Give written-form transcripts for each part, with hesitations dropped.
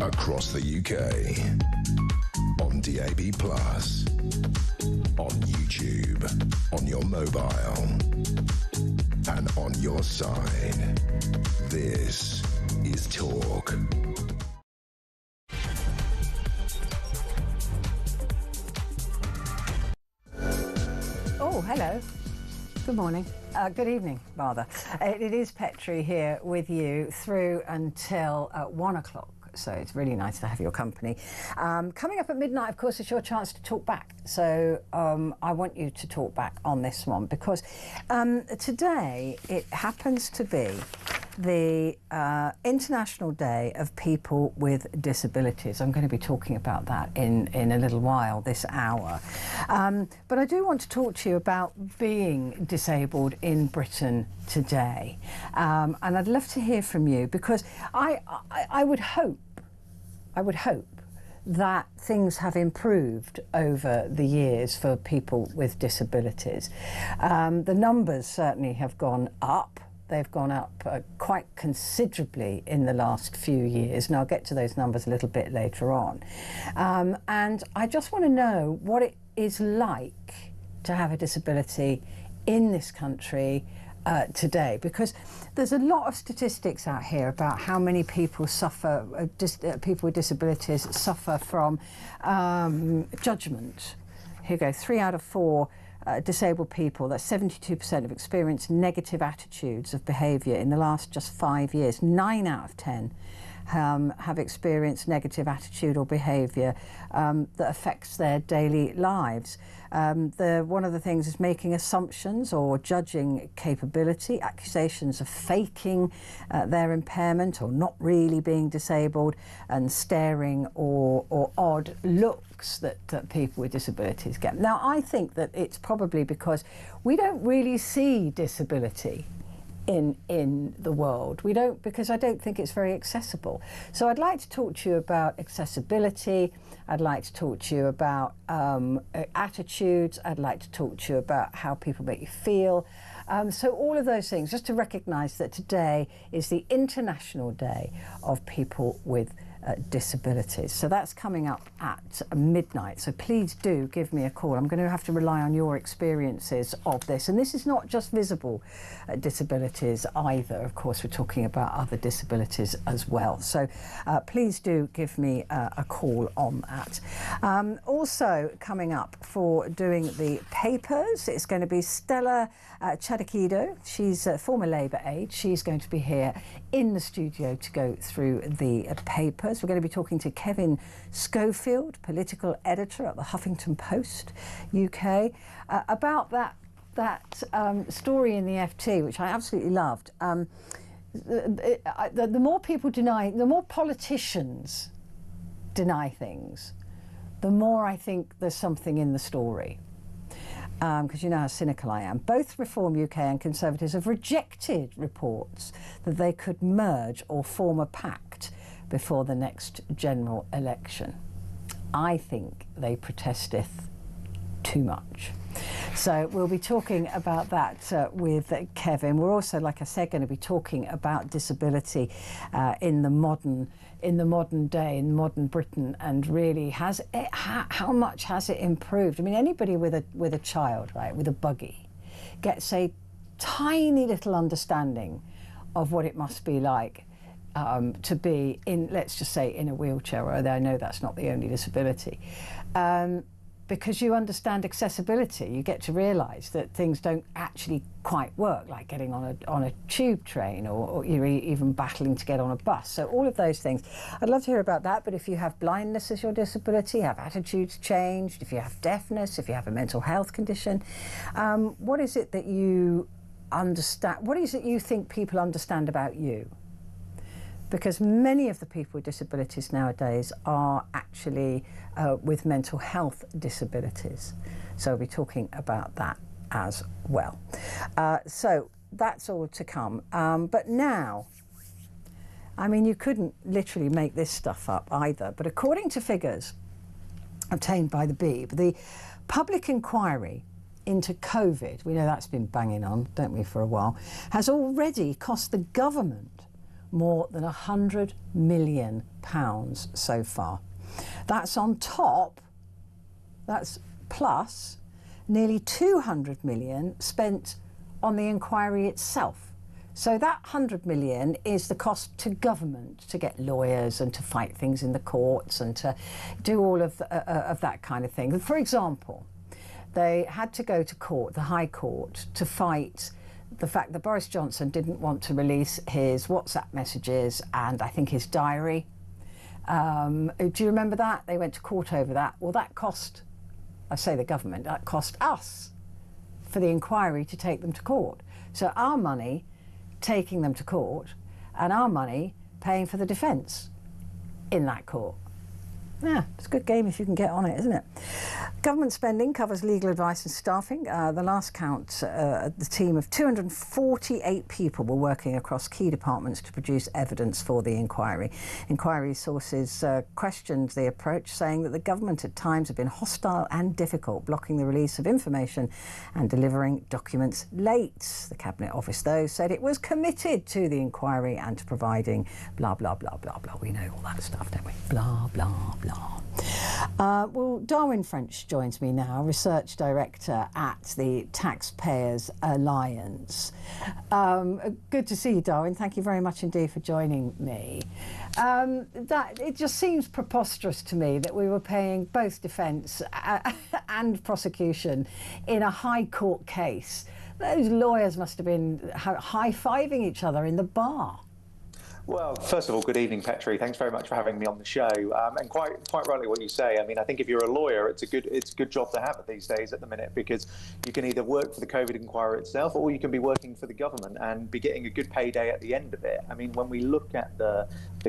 Across the UK, on DAB+, on YouTube, on your mobile, and on your side. This is Talk. Oh, hello. Good morning. Good evening, rather. It is Petrie here with you through until 1 o'clock. So it's really nice to have your company. Coming up at midnight, of course, is your chance to talk back. So I want you to talk back on this one because today it happens to be the International Day of People with Disabilities. I'm going to be talking about that in a little while, this hour. But I do want to talk to you about being disabled in Britain today. And I'd love to hear from you because I would hope that things have improved over the years for people with disabilities. The numbers certainly have gone up. They've gone up quite considerably in the last few years, and I'll get to those numbers a little bit later on. And I just want to know what it is like to have a disability in this country today, because there's a lot of statistics out here about how many people suffer, people with disabilities suffer from judgment. Here we go, 3 out of 4 disabled people, that's 72%, have experienced negative attitudes of behaviour in the last just 5 years. 9 out of 10 have experienced negative attitude or behaviour that affects their daily lives. One of the things is making assumptions or judging capability, accusations of faking their impairment or not really being disabled, and staring or odd looks that people with disabilities get. Now, I think that it's probably because we don't really see disability in the world. We don't, because I don't think it's very accessible. So I'd like to talk to you about accessibility. I'd like to talk to you about attitudes. I'd like to talk to you about how people make you feel. So all of those things, just to recognise that today is the International Day of People with disabilities. So that's coming up at midnight. So please do give me a call. I'm going to have to rely on your experiences of this. And this is not just visible disabilities either. Of course, we're talking about other disabilities as well. So please do give me a call on that. Also coming up for doing the papers, it's going to be Stella Chadakido. She's a former Labour aide. She's going to be here in the studio to go through the papers. We're going to be talking to Kevin Schofield, political editor at the Huffington Post UK, about that story in the FT, which I absolutely loved. The more people deny, the more politicians deny things, the more I think there's something in the story. Because you know how cynical I am. Both Reform UK and Conservatives have rejected reports that they could merge or form a pact before the next general election. I think they protesteth too much. So we'll be talking about that with Kevin. We're also, like I said, going to be talking about disability in the modern day, in modern Britain, and really how much has it improved? I mean, anybody with a child, right, with a buggy, gets a tiny little understanding of what it must be like to be in, let's just say, in a wheelchair, although I know that's not the only disability. Because you understand accessibility, you get to realise that things don't actually quite work, like getting on a tube train or you're even battling to get on a bus. So all of those things. I'd love to hear about that, but if you have blindness as your disability, have attitudes changed, if you have deafness, if you have a mental health condition, what is it that you understand? What is it you think people understand about you? Because many of the people with disabilities nowadays are actually with mental health disabilities. So we'll be talking about that as well. So that's all to come. But now, I mean, you couldn't literally make this stuff up either, but according to figures obtained by the Beeb, the public inquiry into COVID, we know that's been banging on, don't we, for a while, has already cost the government more than £100 million so far. That's on top, that's plus nearly 200 million spent on the inquiry itself. So that 100 million is the cost to government to get lawyers and to fight things in the courts and to do all of that kind of thing. For example, they had to go to court, the High Court, to fight the fact that Boris Johnson didn't want to release his WhatsApp messages and I think his diary. Do you remember that? They went to court over that. Well, that cost, I say the government, that cost us for the inquiry to take them to court. So our money taking them to court and our money paying for the defence in that court. Yeah, it's a good game if you can get on it, isn't it? Government spending covers legal advice and staffing. The last count, the team of 248 people were working across key departments to produce evidence for the inquiry. Inquiry sources questioned the approach, saying that the government at times have been hostile and difficult, blocking the release of information and delivering documents late. The Cabinet Office, though, said it was committed to the inquiry and to providing blah, blah, blah, blah, blah. We know all that stuff, don't we? Blah, blah, blah. Well, Darwin French joins me now, Research Director at the Taxpayers Alliance. Good to see you, Darwin. Thank you very much indeed for joining me. It just seems preposterous to me that we were paying both defence and prosecution in a High Court case. Those lawyers must have been high-fiving each other in the bar. Well, first of all, good evening, Petrie. Thanks very much for having me on the show. And quite rightly what you say. I mean, I think if you're a lawyer, it's a good job to have these days at the minute, because you can either work for the COVID inquiry itself, or you can be working for the government and be getting a good payday at the end of it. I mean, when we look at the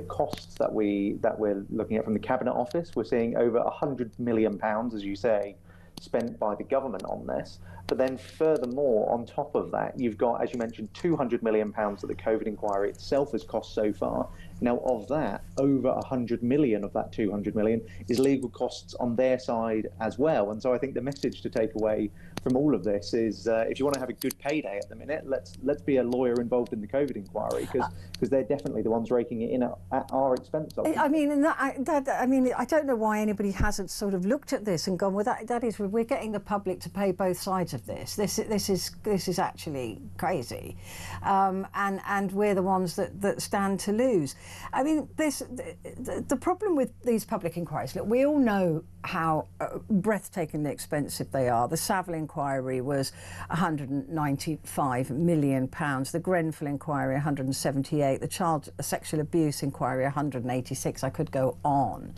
costs that we're looking at from the Cabinet Office, we're seeing over £100 million, as you say, spent by the government on this. But then furthermore, on top of that, you've got, as you mentioned, £200 million that the COVID inquiry itself has cost so far. Now, of that, over 100 million of that 200 million is legal costs on their side as well. And so I think the message to take away from all of this is, if you want to have a good payday at the minute, let's be a lawyer involved in the COVID inquiry, because they're definitely the ones raking it in at our expense. I mean, I don't know why anybody hasn't sort of looked at this and gone, well, that is, we're getting the public to pay both sides of this. This is actually crazy, and we're the ones that stand to lose. I mean, the problem with these public inquiries, look, we all know how breathtakingly expensive they are. The Savile inquiry was £195 million, the Grenfell inquiry 178, the child sexual abuse inquiry 186. I could go on,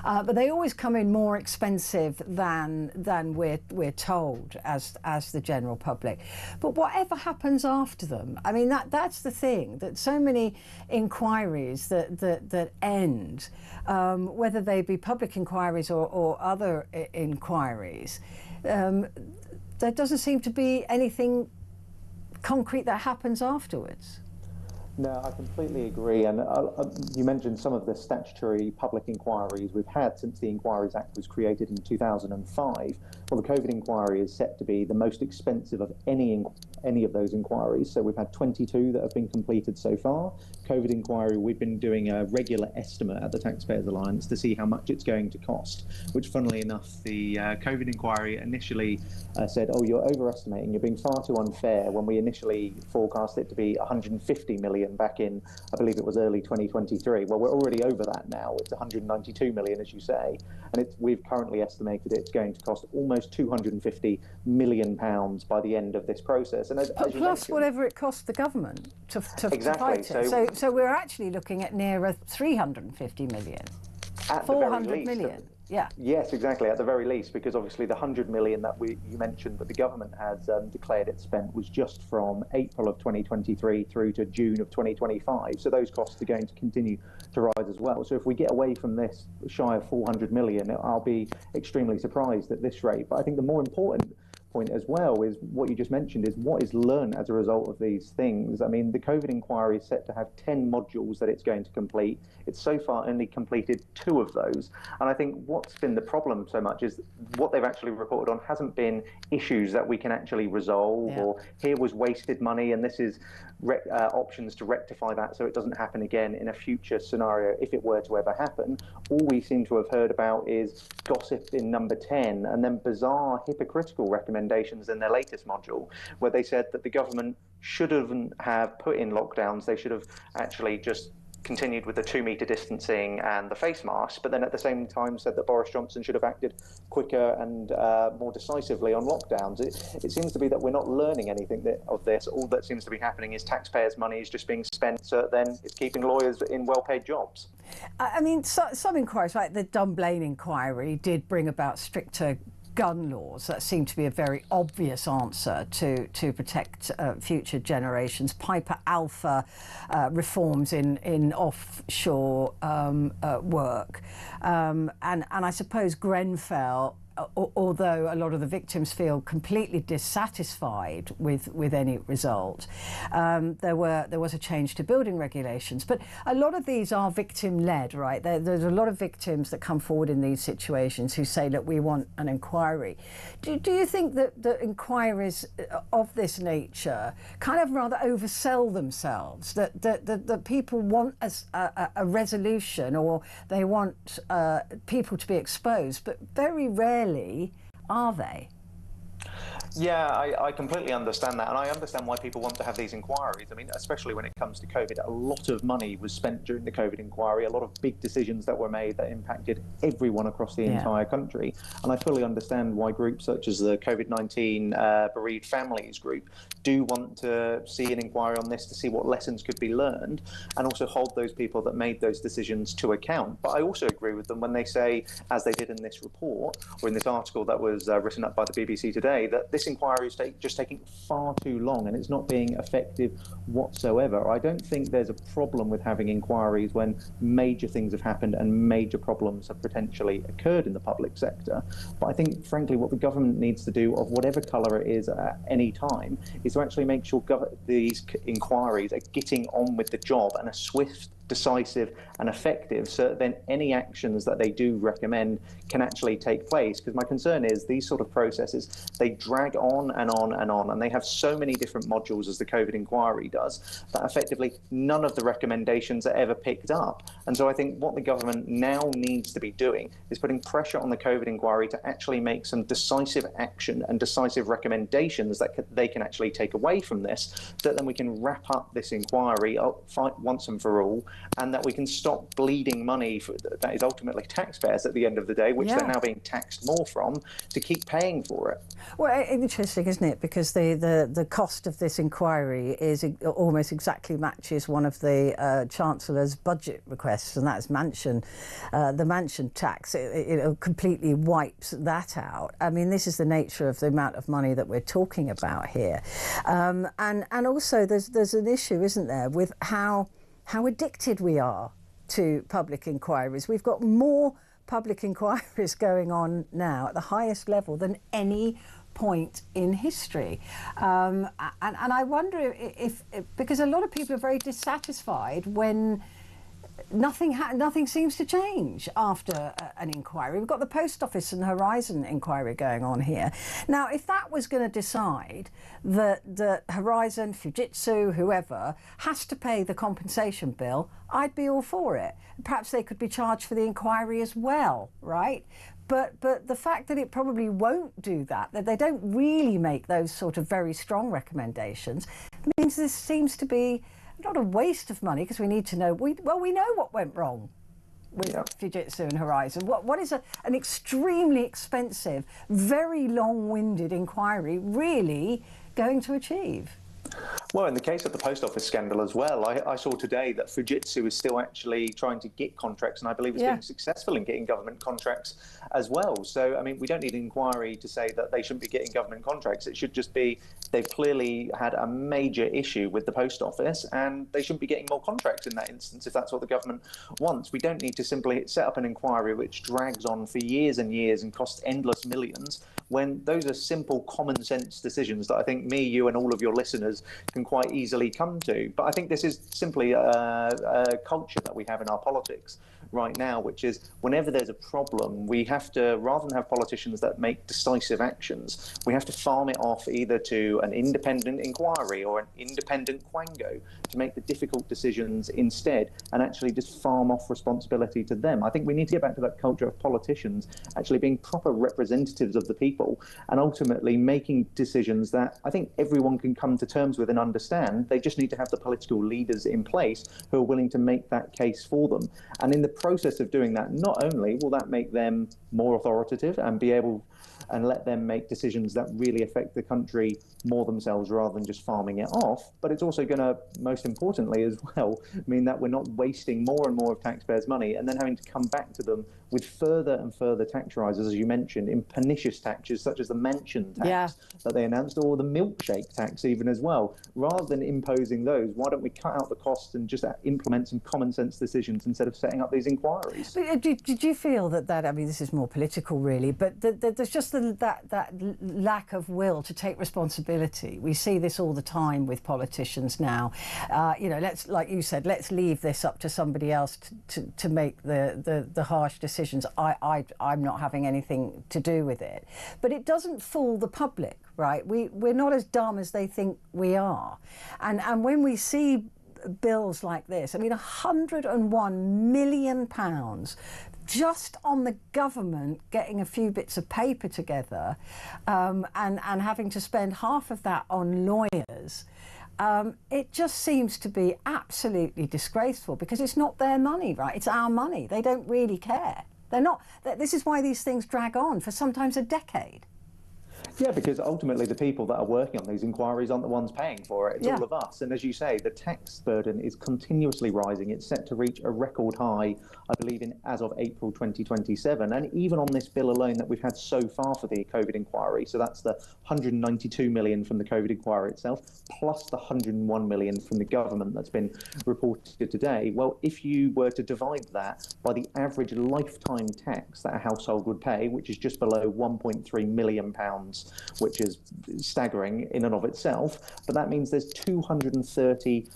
but they always come in more expensive than we're told as the general public. But whatever happens after them, I mean, that's the thing, that so many inquiries that end, whether they be public inquiries or other inquiries, there doesn't seem to be anything concrete that happens afterwards. No, I completely agree. And you mentioned some of the statutory public inquiries we've had since the Inquiries Act was created in 2005. Well, the COVID inquiry is set to be the most expensive of any of those inquiries. So we've had 22 that have been completed so far. COVID inquiry, we've been doing a regular estimate at the Taxpayers Alliance to see how much it's going to cost, which funnily enough, the COVID inquiry initially said, oh, you're overestimating, you're being far too unfair, when we initially forecast it to be 150 million back in, I believe it was early 2023. Well, we're already over that now. It's 192 million, as you say, and we've currently estimated it's going to cost almost 250 million pounds by the end of this process. And plus whatever it costs the government to exactly. fight it. So we're actually looking at nearer 350 million, at 400 million. Yeah. Yes, exactly, at the very least, because obviously the 100 million that you mentioned that the government has declared it spent was just from April of 2023 through to June of 2025. So those costs are going to continue to rise as well. So if we get away from this shy of 400 million, I'll be extremely surprised at this rate. But I think the more important point as well is what you just mentioned, is what is learned as a result of these things. I mean, the COVID inquiry is set to have 10 modules that it's going to complete. It's so far only completed 2 of those. And I think what's been the problem so much is what they've actually reported on hasn't been issues that we can actually resolve, or here was wasted money and this is options to rectify that so it doesn't happen again in a future scenario if it were to ever happen. All we seem to have heard about is gossip in number 10 and then bizarre hypocritical recommendations in their latest module where they said that the government shouldn't have put in lockdowns. They should have actually just continued with the 2 metre distancing and the face masks, but then at the same time said that Boris Johnson should have acted quicker and more decisively on lockdowns. It seems to be that we're not learning anything of this. All that seems to be happening is taxpayers' money is just being spent, so then it's keeping lawyers in well-paid jobs. I mean, some inquiries, like the Dunblane inquiry, did bring about stricter gun laws. That seemed to be a very obvious answer to protect future generations. Piper Alpha reforms in offshore work, and I suppose Grenfell, although a lot of the victims feel completely dissatisfied with any result, there was a change to building regulations. But a lot of these are victim-led, right? There's a lot of victims that come forward in these situations who say, look, we want an inquiry. Do you think that the inquiries of this nature kind of rather oversell themselves, that people want a resolution, or they want people to be exposed, but very rarely are they? Yeah, I completely understand that, and I understand why people want to have these inquiries. I mean, especially when it comes to COVID, a lot of money was spent during the COVID inquiry, a lot of big decisions that were made that impacted everyone across the entire country. And I fully understand why groups such as the COVID-19 bereaved families group do want to see an inquiry on this to see what lessons could be learned, and also hold those people that made those decisions to account. But I also agree with them when they say, as they did in this report, or in this article that was written up by the BBC today, that this inquiry is just taking far too long and it's not being effective whatsoever. I don't think there's a problem with having inquiries when major things have happened and major problems have potentially occurred in the public sector. But I think, frankly, what the government needs to do, of whatever colour it is at any time, is to actually make sure these inquiries are getting on with the job and are swift, decisive and effective, so that then any actions that they do recommend can actually take place. Because my concern is these sort of processes, they drag on and on and on, and they have so many different modules, as the COVID inquiry does, that effectively none of the recommendations are ever picked up. And so I think what the government now needs to be doing is putting pressure on the COVID inquiry to actually make some decisive action and decisive recommendations that they can actually take away from this, so that then we can wrap up this inquiry once and for all, and that we can stop bleeding money that is ultimately taxpayers at the end of the day, which they're now being taxed more from, to keep paying for it. Well, interesting, isn't it? Because the cost of this inquiry is almost exactly matches one of the Chancellor's budget requests, and that's the mansion tax. It completely wipes that out. I mean, this is the nature of the amount of money that we're talking about here, and also there's an issue, isn't there, with how addicted we are to public inquiries. We've got more public inquiries going on now at the highest level than any point in history. And I wonder if because a lot of people are very dissatisfied when nothing seems to change after an inquiry. We've got the Post Office and Horizon inquiry going on here. Now, if that was going to decide that Horizon, Fujitsu, whoever, has to pay the compensation bill, I'd be all for it. Perhaps they could be charged for the inquiry as well, right? But the fact that it probably won't do that they don't really make those sort of very strong recommendations, means this seems to be not a waste of money, because we need to know. We know what went wrong with Fujitsu and Horizon. What is an extremely expensive, very long-winded inquiry really going to achieve? Well, in the case of the Post Office scandal as well, I saw today that Fujitsu is still actually trying to get contracts, and I believe it's being successful in getting government contracts as well. So, I mean, we don't need an inquiry to say that they shouldn't be getting government contracts. It should just be they've clearly had a major issue with the Post Office, and they shouldn't be getting more contracts in that instance if that's what the government wants. We don't need to simply set up an inquiry which drags on for years and years and costs endless millions, when those are simple common sense decisions that I think me, you and all of your listeners can quite easily come to. But I think this is simply a culture that we have in our politics, right now, which is whenever there's a problem, we have to, rather than have politicians that make decisive actions, we have to farm it off either to an independent inquiry or an independent quango to make the difficult decisions instead, and actually just farm off responsibility to them. I think we need to get back to that culture of politicians actually being proper representatives of the people and ultimately making decisions that I think everyone can come to terms with and understand. They just need to have the political leaders in place who are willing to make that case for them. And in the process of doing that, not only will that make them more authoritative and be able and let them make decisions that really affect the country more themselves rather than just farming it off, but it's also going to, most importantly as well, mean that we're not wasting more and more of taxpayers' money and then having to come back to them with further and further tax rises, as you mentioned, in pernicious taxes such as the mansion tax that they announced, or the milkshake tax even as well. Rather than imposing those, why don't we cut out the costs and just implement some common sense decisions instead of setting up these inquiries? But did you feel that, I mean, this is more political really, but there's just that lack of will to take responsibility. We see this all the time with politicians now. You know, let's, like you said, let's leave this up to somebody else to make the harsh decisions. I'm not having anything to do with it. But it doesn't fool the public, right? We're not as dumb as they think we are. And when we see bills like this, I mean, £101 million just on the government getting a few bits of paper together and having to spend half of that on lawyers. It just seems to be absolutely disgraceful because it's not their money, right? It's our money. They don't really care. They're not. This is why these things drag on for sometimes a decade. Yeah, because ultimately the people that are working on these inquiries aren't the ones paying for it. It's all of us. And as you say, the tax burden is continuously rising. It's set to reach a record high, I believe, as of April 2027. And even on this bill alone that we've had so far for the COVID inquiry, so that's the 192 million from the COVID inquiry itself, plus the 101 million from the government that's been reported today. Well, if you were to divide that by the average lifetime tax that a household would pay, which is just below £1.3 million, which is staggering in and of itself, but that means there's 230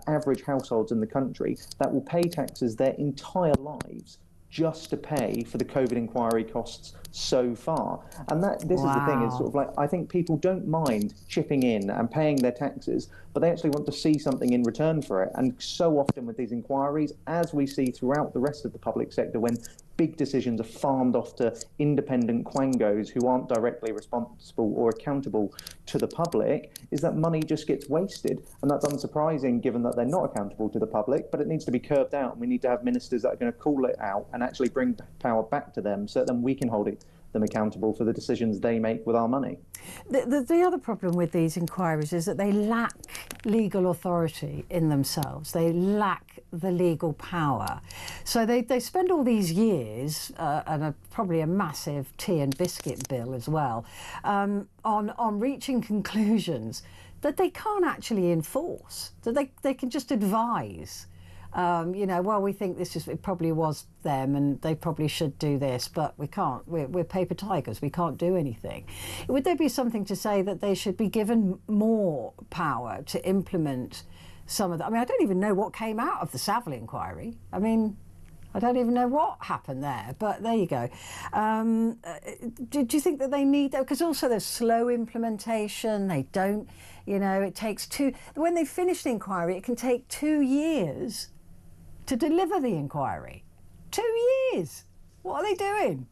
average households in the country that will pay taxes their entire lives just to pay for the COVID inquiry costs so far. And this is the thing, is sort of like, I think people don't mind chipping in and paying their taxes, but they actually want to see something in return for it. And so often with these inquiries, as we see throughout the rest of the public sector, when big decisions are farmed off to independent quangos who aren't directly responsible or accountable to the public, is that money just gets wasted. And that's unsurprising given that they're not accountable to the public, but it needs to be curbed out. And we need to have ministers that are going to call it out and actually bring power back to them so that then we can hold them accountable for the decisions they make with our money. The other problem with these inquiries is that they lack legal authority in themselves. They lack the legal power. So they spend all these years, and probably a massive tea and biscuit bill as well, on reaching conclusions that they can't actually enforce, that they can just advise. You know, well, we think it probably was them and they probably should do this, but we can't. We're paper tigers. We can't do anything. Would there be something to say that they should be given more power to implement some of that? I mean, I don't even know what came out of the Savile inquiry. I mean, I don't even know what happened there, but there you go. Do you think that they need that? Because also there's slow implementation. They don't, you know, it takes when they finish the inquiry, it can take 2 years to deliver the inquiry. 2 years. What are they doing?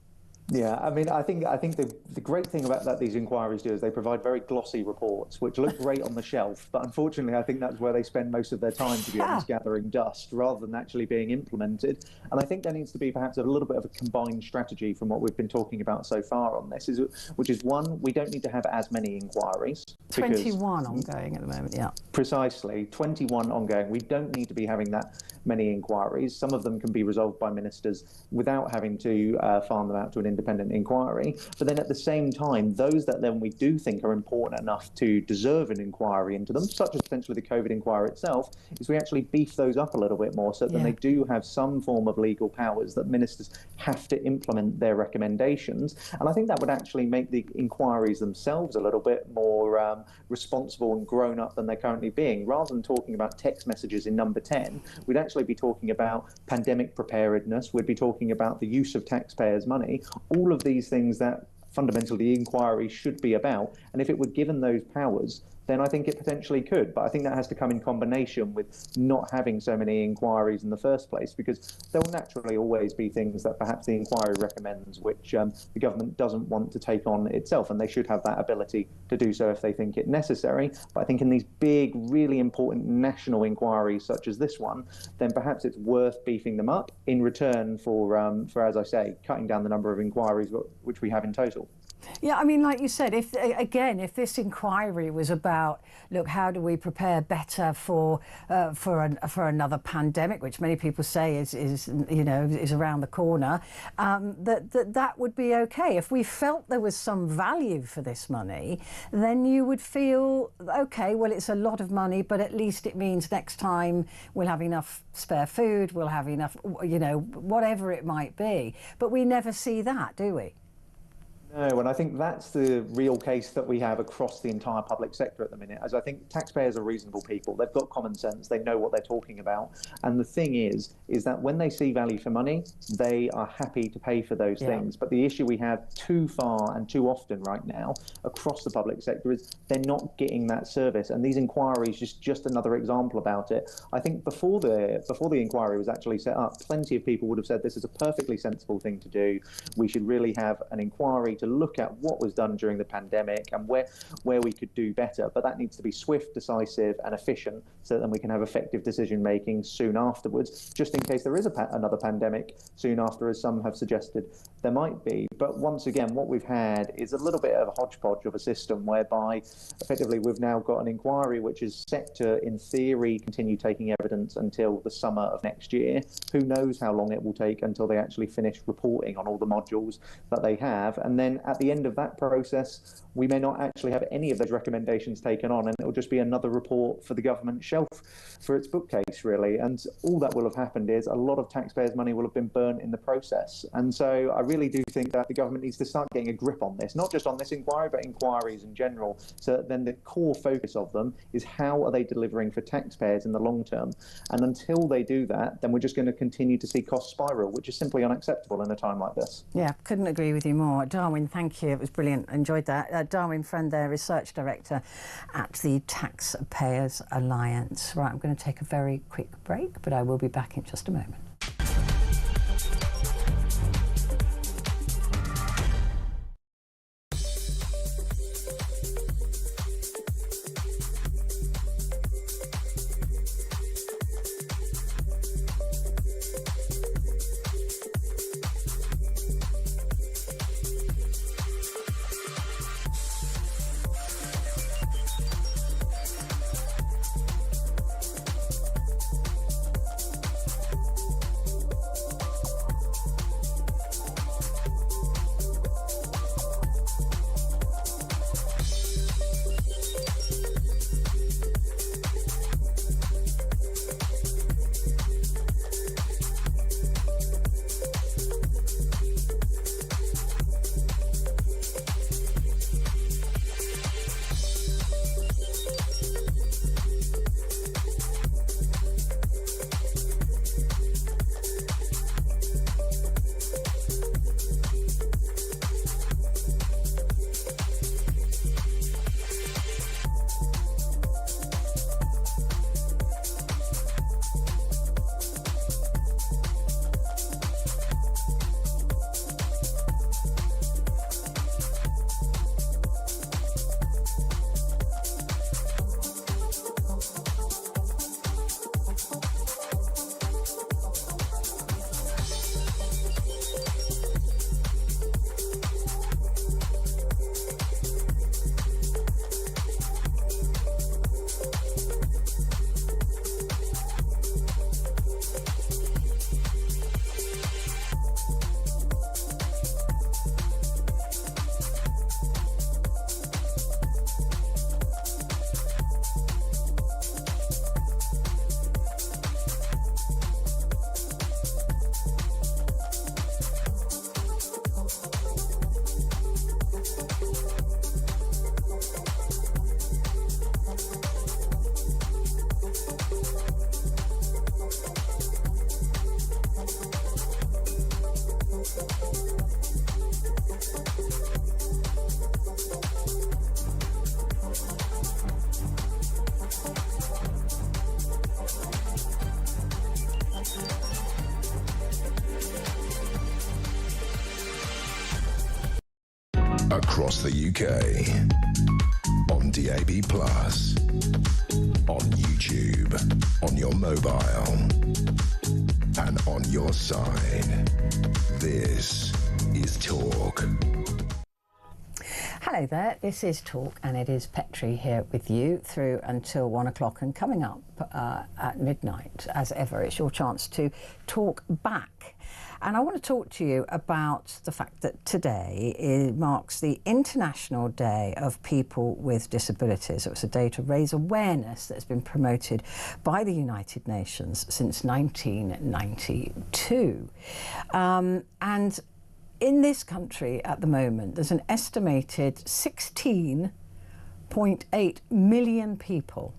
Yeah, I mean, I think the great thing about that these inquiries do is they provide very glossy reports, which look great on the shelf, but unfortunately I think that's where they spend most of their time, to be honest, gathering dust rather than actually being implemented. And I think there needs to be perhaps a little bit of a combined strategy from what we've been talking about so far on this, which is one, we don't need to have as many inquiries. 21 ongoing at the moment, yeah. Precisely, 21 ongoing. We don't need to be having that many inquiries. Some of them can be resolved by ministers without having to farm them out to an independent inquiry. But then at the same time, those that then we do think are important enough to deserve an inquiry into them, such as potentially the COVID inquiry itself, is we actually beef those up a little bit more so that then they do have some form of legal powers that ministers have to implement their recommendations. And I think that would actually make the inquiries themselves a little bit more responsible and grown up than they're currently being. Rather than talking about text messages in number 10, we'd actually potentially be talking about pandemic preparedness. We'd be talking about the use of taxpayers' money. All of these things that fundamentally the inquiry should be about. And if it were given those powers, then I think it potentially could. But I think that has to come in combination with not having so many inquiries in the first place, because there will naturally always be things that perhaps the inquiry recommends which the government doesn't want to take on itself, and they should have that ability to do so if they think it necessary. But I think in these big, really important national inquiries such as this one, then perhaps it's worth beefing them up in return for as I say, cutting down the number of inquiries which we have in total. Yeah, I mean, like you said, if this inquiry was about, look, how do we prepare better for another pandemic, which many people say is around the corner, that would be okay. If we felt there was some value for this money, then you would feel, okay, well, it's a lot of money, but at least it means next time we'll have enough spare food, we'll have enough, whatever it might be. But we never see that, do we? No, and I think that's the real case that we have across the entire public sector at the minute, as I think taxpayers are reasonable people. They've got common sense. They know what they're talking about. And the thing is that when they see value for money, they are happy to pay for those things. But the issue we have too far and too often right now across the public sector is they're not getting that service. And these inquiries just another example about it. I think before the inquiry was actually set up, plenty of people would have said this is a perfectly sensible thing to do. We should really have an inquiry to look at what was done during the pandemic and where we could do better. But that needs to be swift, decisive and efficient, so that then we can have effective decision making soon afterwards, just in case there is another pandemic soon after, as some have suggested there might be. But once again, what we've had is a little bit of a hodgepodge of a system whereby effectively we've now got an inquiry which is set to, in theory, continue taking evidence until the summer of next year. Who knows how long it will take until they actually finish reporting on all the modules that they have. And then at the end of that process, we may not actually have any of those recommendations taken on, and it will just be another report for the government shelf for its bookcase, really. And all that will have happened is a lot of taxpayers' money will have been burnt in the process. And so I really do think that the government needs to start getting a grip on this, not just on this inquiry, but inquiries in general, so that then the core focus of them is how are they delivering for taxpayers in the long term. And until they do that, then we're just going to continue to see costs spiral, which is simply unacceptable in a time like this. Yeah, couldn't agree with you more. Darwin, thank you. It was brilliant. Enjoyed that. Darwin Friend there, Research Director at the Taxpayers Alliance. Right, I'm going to take a very quick break, but I will be back in just a moment. across the UK, on DAB+, on YouTube, on your mobile, and on your side. This is Talk. Hello there, this is Talk, and it is Petrie here with you through until 1 o'clock, and coming up at midnight, as ever, it's your chance to talk back. And I want to talk to you about the fact that today it marks the International Day of People with Disabilities. It was a day to raise awareness that's been promoted by the United Nations since 1992. And in this country at the moment, there's an estimated 16.8 million people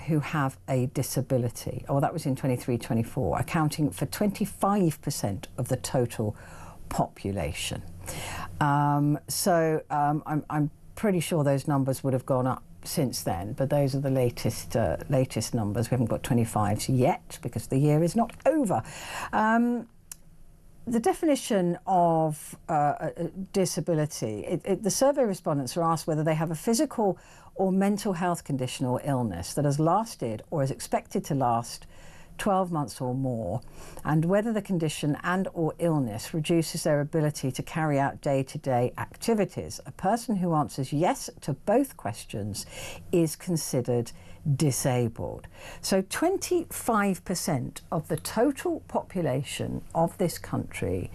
who have a disability. Oh, that was in 23-24, accounting for 25% of the total population. I'm pretty sure those numbers would have gone up since then, but those are the latest numbers. We haven't got 25s yet because the year is not over. The definition of disability, the survey respondents are asked whether they have a physical or mental health condition or illness that has lasted or is expected to last 12 months or more, and whether the condition and or illness reduces their ability to carry out day-to-day activities. A person who answers yes to both questions is considered disabled. So 25% of the total population of this country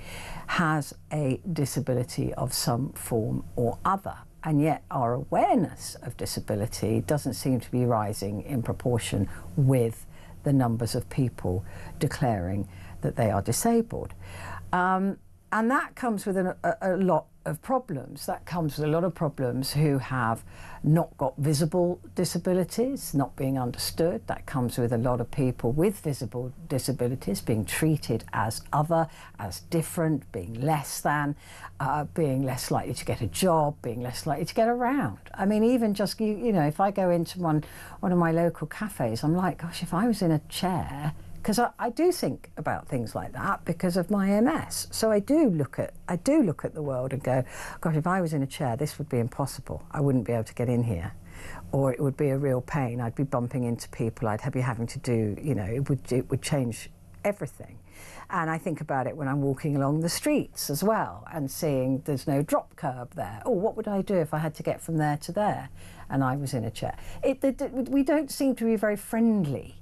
has a disability of some form or other. And yet our awareness of disability doesn't seem to be rising in proportion with the numbers of people declaring that they are disabled. And that comes with a lot of problems. That comes with a lot of problems who have not got visible disabilities, not being understood. That comes with a lot of people with visible disabilities being treated as other, as different, being less than, being less likely to get a job, being less likely to get around. I mean, even just, you know, if I go into one of my local cafes, I'm like, gosh, if I was in a chair, because I do think about things like that because of my MS. So I do look at the world and go, gosh, if I was in a chair, this would be impossible. I wouldn't be able to get in here, or it would be a real pain. I'd be bumping into people. I'd be having to do, you know, it would change everything. And I think about it when I'm walking along the streets as well and seeing there's no drop curb there. Oh, what would I do if I had to get from there to there and I was in a chair? We don't seem to be very friendly.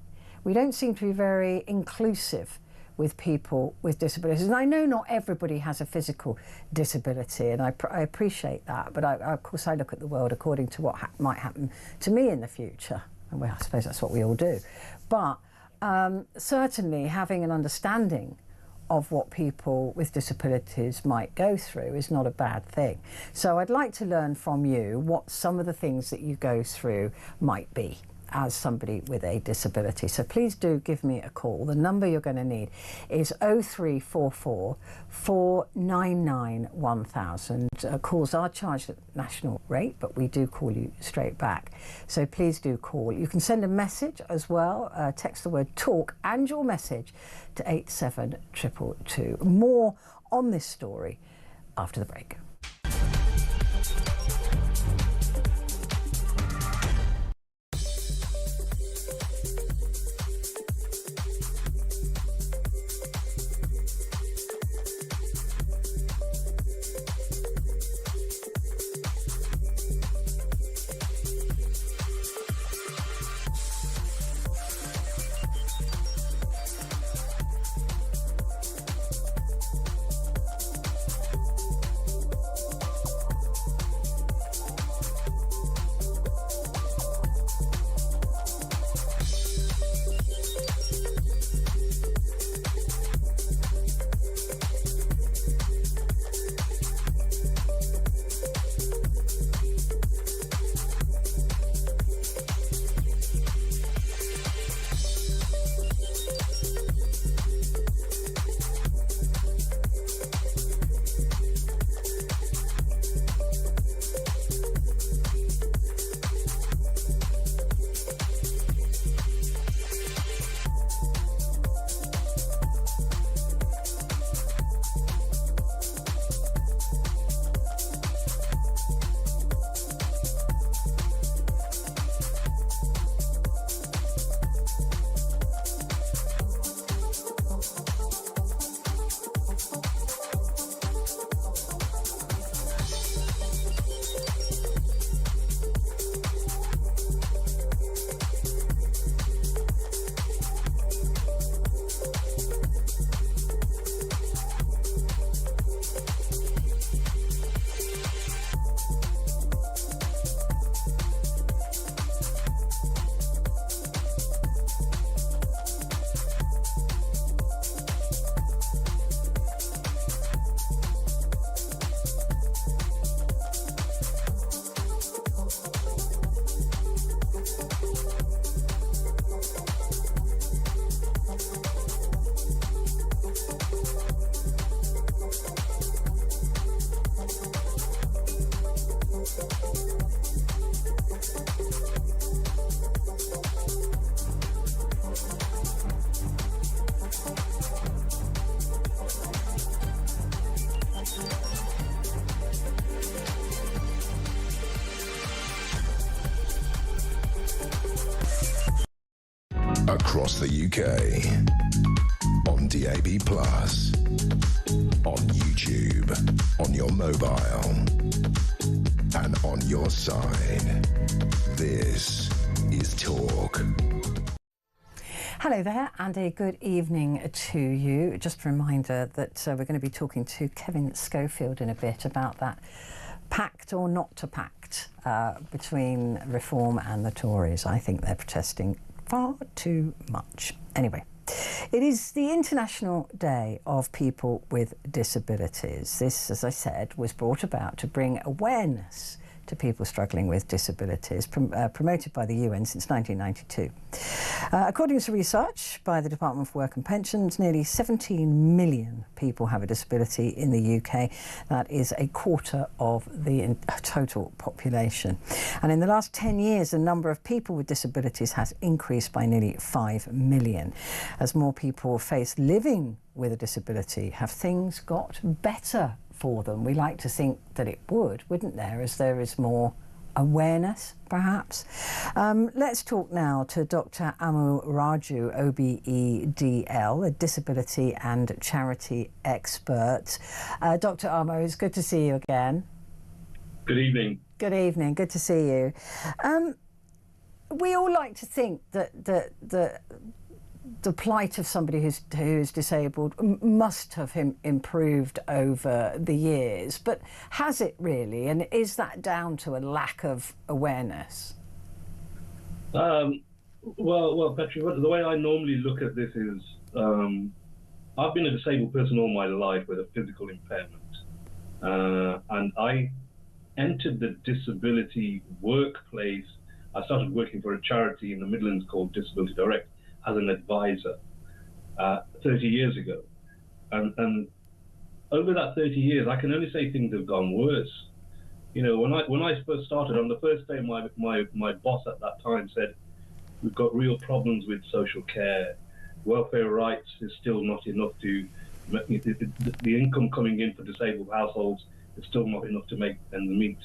We don't seem to be very inclusive with people with disabilities. And I know not everybody has a physical disability, and I appreciate that, but of course I look at the world according to what might happen to me in the future. And I suppose that's what we all do. But certainly having an understanding of what people with disabilities might go through is not a bad thing. So I'd like to learn from you what some of the things that you go through might be as somebody with a disability. So please do give me a call. The number you're going to need is 0344 499 1000. Calls are charged at national rate, but we do call you straight back. So please do call. You can send a message as well. Text the word TALK and your message to 87222. More on this story after the break. across the UK. On DAB+, on YouTube, on your mobile, and on your side. This is Talk. Hello there, and a good evening to you. Just a reminder that we're going to be talking to Kevin Schofield in a bit about that pact or not to pact between Reform and the Tories. I think they're protesting far too much. Anyway, it is the International Day of People with Disabilities. This, as I said, was brought about to bring awareness to people struggling with disabilities, promoted by the UN since 1992. According to research by the Department for Work and Pensions, nearly 17 million people have a disability in the UK. That is a quarter of the total population. And in the last 10 years, the number of people with disabilities has increased by nearly 5 million. As more people face living with a disability, have things got better for them? We like to think that it would, wouldn't there, as there is more awareness, perhaps. Let's talk now to Dr. Amu Raju, OBEDL, a disability and charity expert. Dr. Amu, it's good to see you again. Good evening. Good evening, good to see you. We all like to think that the plight of somebody who is disabled must have improved over the years, but has it really? And is that down to a lack of awareness? Well, Petrie, the way I normally look at this is, I've been a disabled person all my life with a physical impairment, and I entered the disability workplace. I started working for a charity in the Midlands called Disability Direct as an advisor 30 years ago. And over that 30 years, I can only say things have gone worse. You know, when I first started, on the first day, my boss at that time said, we've got real problems with social care. Welfare rights is still not enough to, the income coming in for disabled households is still not enough to make ends meet.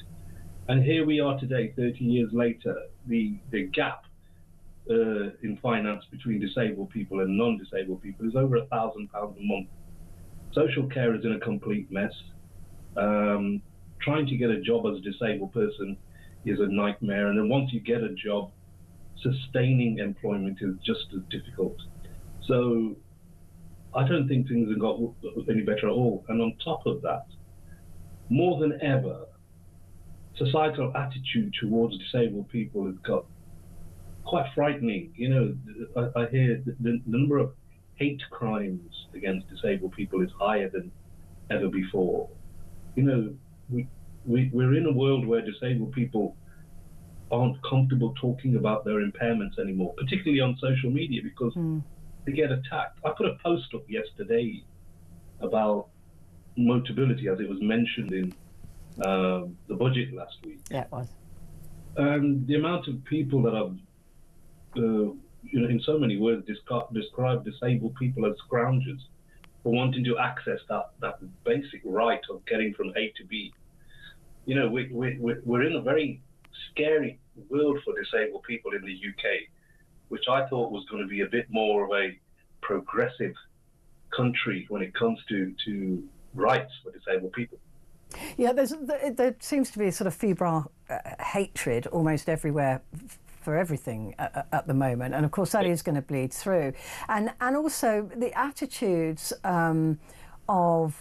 And here we are today, 30 years later, the gap in finance between disabled people and non-disabled people is over £1,000 a month. Social care is in a complete mess. Trying to get a job as a disabled person is a nightmare, and then once you get a job, sustaining employment is just as difficult. So I don't think things have got any better at all. And on top of that, more than ever, societal attitude towards disabled people has got quite frightening. You know, I hear the number of hate crimes against disabled people is higher than ever before. You know, we're in a world where disabled people aren't comfortable talking about their impairments anymore, particularly on social media, because they get attacked. I put a post up yesterday about Motability, as it was mentioned in the budget last week. Yeah, it was. And the amount of people that have you know, in so many words, describe disabled people as scroungers for wanting to access that basic right of getting from A to B. You know, we're in a very scary world for disabled people in the UK, which I thought was going to be a bit more of a progressive country when it comes to rights for disabled people. Yeah, there seems to be a sort of febrile hatred almost everywhere for everything at the moment, and of course that is going to bleed through, and also the attitudes of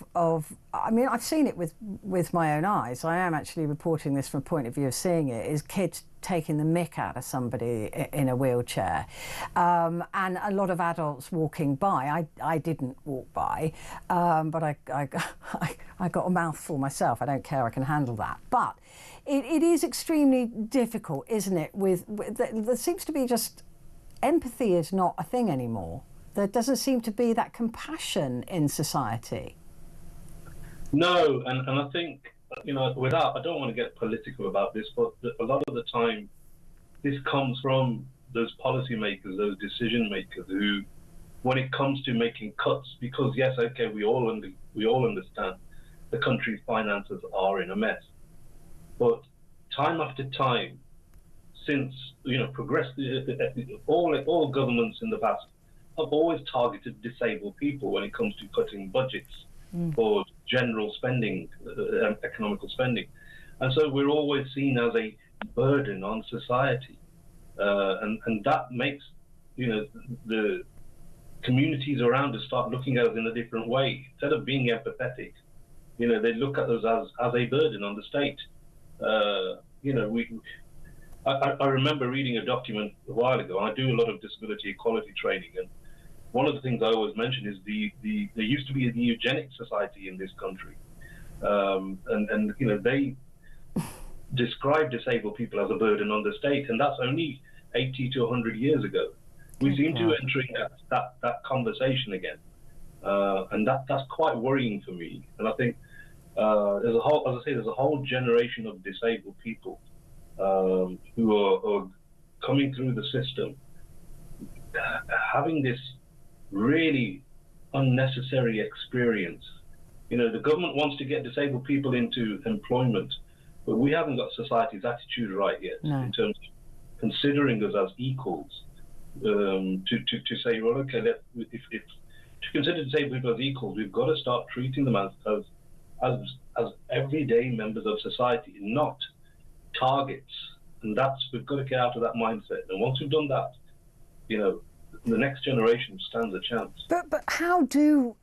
I mean, I've seen it with my own eyes. I am actually reporting this from a point of view of seeing it, is kids taking the mick out of somebody in a wheelchair, and a lot of adults walking by. I didn't walk by, but I got a mouthful myself. I don't care, I can handle that. But it is extremely difficult, isn't it? There seems to be just, empathy is not a thing anymore. There doesn't seem to be that compassion in society. No, and I think, you know, I don't want to get political about this, but a lot of the time this comes from those policymakers, those decision makers who, when it comes to making cuts, because yes, okay, we all understand the country's finances are in a mess, but time after time, since, all governments in the past have always targeted disabled people when it comes to cutting budgets for general spending, economical spending. And so we're always seen as a burden on society. And that makes, the communities around us start looking at us in a different way. Instead of being empathetic, they look at us as a burden on the state. I remember reading a document a while ago, and I do a lot of disability equality training, and one of the things I always mention is there used to be a eugenics society in this country, and they describe disabled people as a burden on the state, and that's only 80 to 100 years ago. We seem to be entering that conversation again, and that's quite worrying for me. And I think there's a whole generation of disabled people who are coming through the system, having this really unnecessary experience. The government wants to get disabled people into employment, but we haven't got society's attitude right yet in terms of considering us as equals. To say, well, okay, if to consider disabled people as equals, we've got to start treating them as everyday members of society, not targets. And we've got to get out of that mindset. And once we've done that, the next generation stands a chance. But how do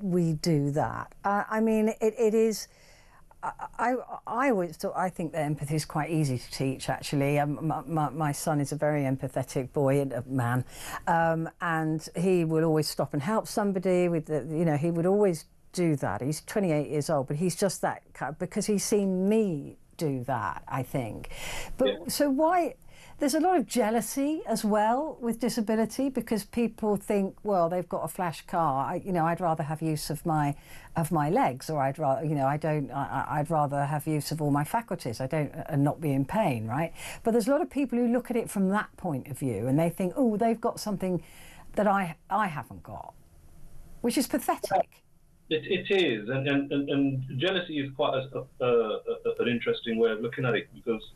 we do that? I mean, it is. I always thought, I think that empathy is quite easy to teach, actually. My son is a very empathetic boy and a man, and he will always stop and help somebody with he would always do that. He's 28 years old, but he's just that because he's seen me do that, I think. But so why? There's a lot of jealousy as well with disability, because people think, well, they've got a flash car. I'd rather have use of my legs, or I'd rather, I'd rather have use of all my faculties. And not be in pain, right? But there's a lot of people who look at it from that point of view, and they think, oh, they've got something that I haven't got, which is pathetic. It is, and jealousy is quite an interesting way of looking at it, because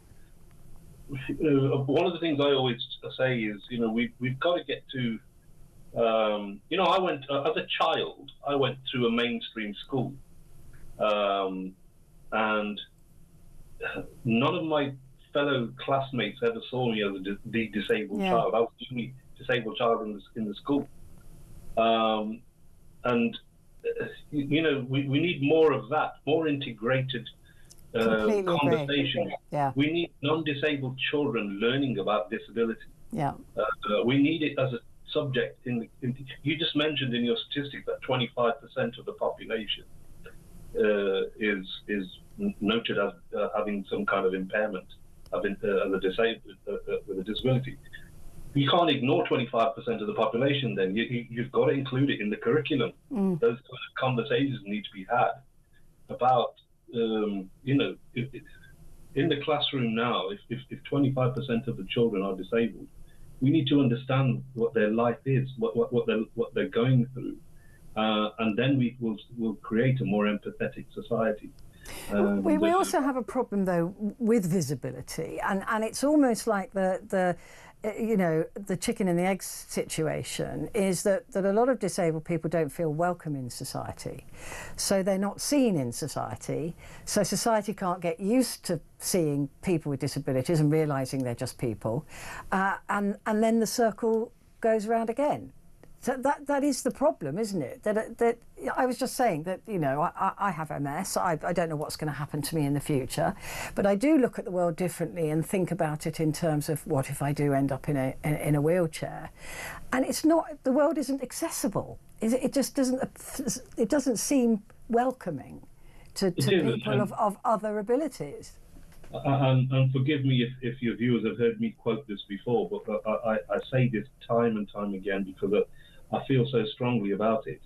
one of the things I always say is, we've got to get to, I went, as a child, I went through a mainstream school, and none of my fellow classmates ever saw me as the disabled child. I was the only disabled child in the school. And, we need more of that, more integrated conversation. We need non-disabled children learning about disability. We need it as a subject. You just mentioned in your statistics that 25% of the population is noted as having some kind of impairment, as a disabled with a disability. You can't ignore 25% of the population. Then you've got to include it in the curriculum. Those kind of conversations need to be had about. In the classroom now, if 25% of the children are disabled, we need to understand what their life is, what they're going through, and then we'll create a more empathetic society. We also have a problem though with visibility, and it's almost like the chicken and the egg situation is that a lot of disabled people don't feel welcome in society. So they're not seen in society. So society can't get used to seeing people with disabilities and realising they're just people. And then the circle goes around again. So that is the problem, isn't it? That I was just saying that, I have MS. I don't know what's going to happen to me in the future, but I do look at the world differently and think about it in terms of what if I do end up in a wheelchair, and it's not, the world isn't accessible. It just doesn't seem welcoming to people of other abilities. And forgive me if your viewers have heard me quote this before, but I say this time and time again because I feel so strongly about it.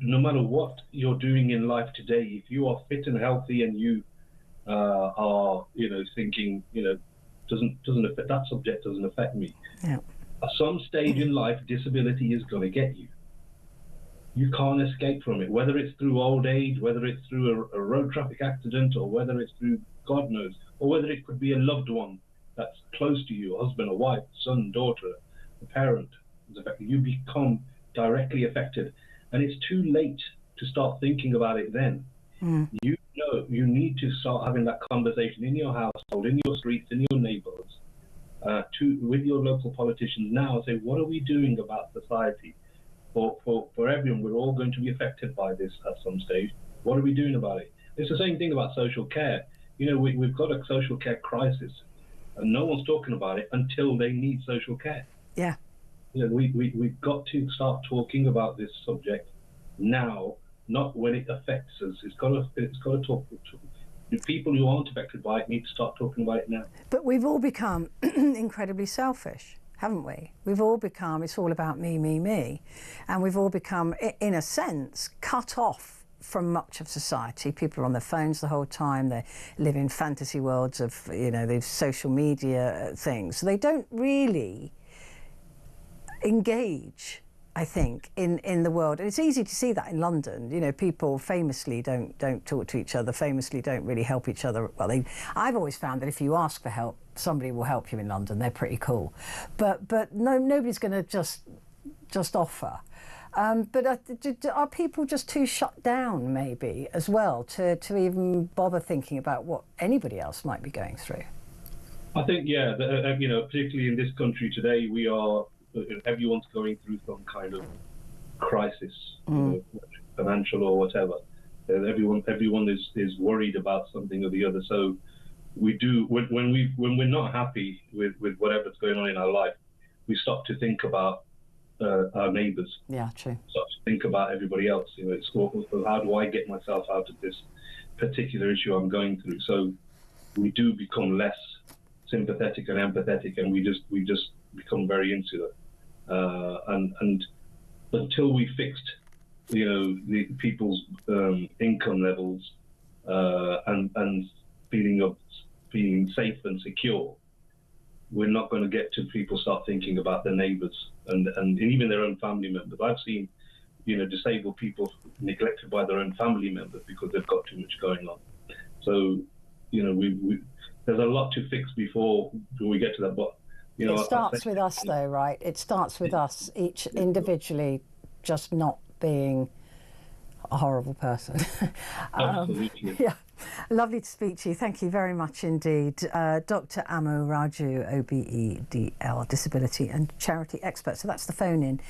No matter what you're doing in life today, if you are fit and healthy and you are, thinking, doesn't affect, that subject doesn't affect me. At some stage in life, disability is going to get you. You can't escape from it, whether it's through old age, whether it's through a road traffic accident, or whether it's through, God knows, or whether it could be a loved one that's close to you, a husband, a wife, son, daughter, a parent, you become directly affected. And it's too late to start thinking about it then. You know, you need to start having that conversation in your household, in your streets, in your neighborhoods, with your local politicians now. Say, what are we doing about society? For everyone, we're all going to be affected by this at some stage. What are we doing about it? It's the same thing about social care. You know, we've got a social care crisis, and no one's talking about it until they need social care. Yeah. You know, we've got to start talking about this subject now, not when it affects us. It's got to talk. The people who aren't affected by it need to start talking about it now. But we've all become incredibly selfish, haven't we? We've all become, it's all about me, me, me. And we've all become, in a sense, cut off from much of society. People are on their phones the whole time. They live in fantasy worlds of, you know, these social media things. So they don't really engage, I think, in the world. And it's easy to see that in London. You know, people famously don't talk to each other, famously don't really help each other. Well, I've always found that if you ask for help, somebody will help you in London. They're pretty cool. But no, nobody's going to just offer. But are people just too shut down, maybe, as well, to even bother thinking about what anybody else might be going through? I think, yeah, you know, particularly in this country today, everyone's going through some kind of crisis, you know, financial or whatever. Everyone is worried about something or the other. So we do, when we're not happy with whatever's going on in our life, we stop to think about our neighbours. Yeah, true. Stop to think about everybody else. You know, it's how do I get myself out of this particular issue I'm going through? So we do become less sympathetic and empathetic, and we just become very insular. And until we fixed, you know, the people's income levels and feeling safe and secure, we're not going to get to people start thinking about their neighbours and even their own family members. I've seen, you know, disabled people neglected by their own family members because they've got too much going on. So, you know, there's a lot to fix before we get to that. But you know, it starts with us, though, right? It starts with us, each individually, just not being a horrible person. Absolutely. Yeah, lovely to speak to you. Thank you very much indeed. Dr. Amu Raju, OBEDL, disability and charity expert. So that's the phone in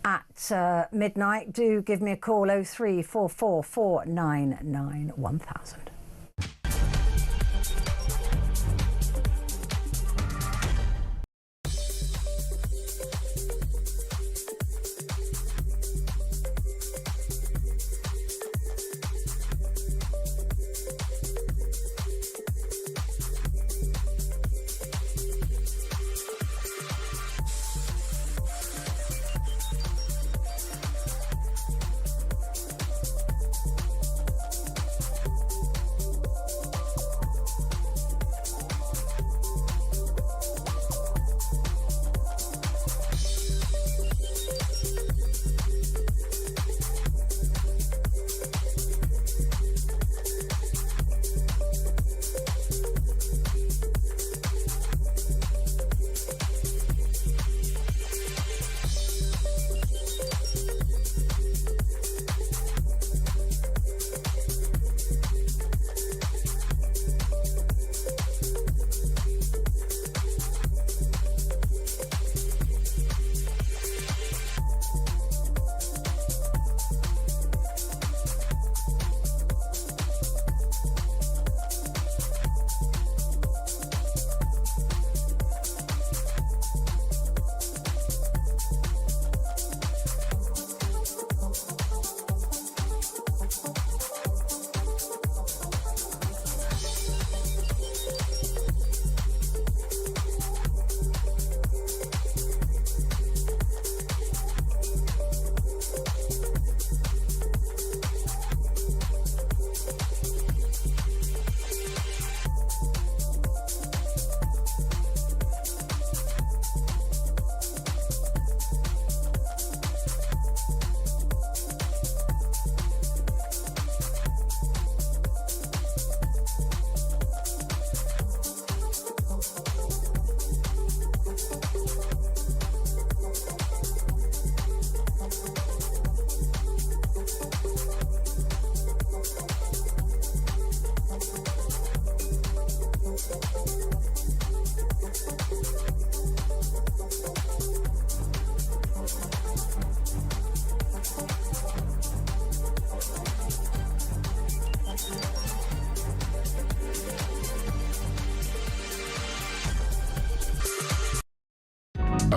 at midnight. Do give me a call, 0344 499 1000.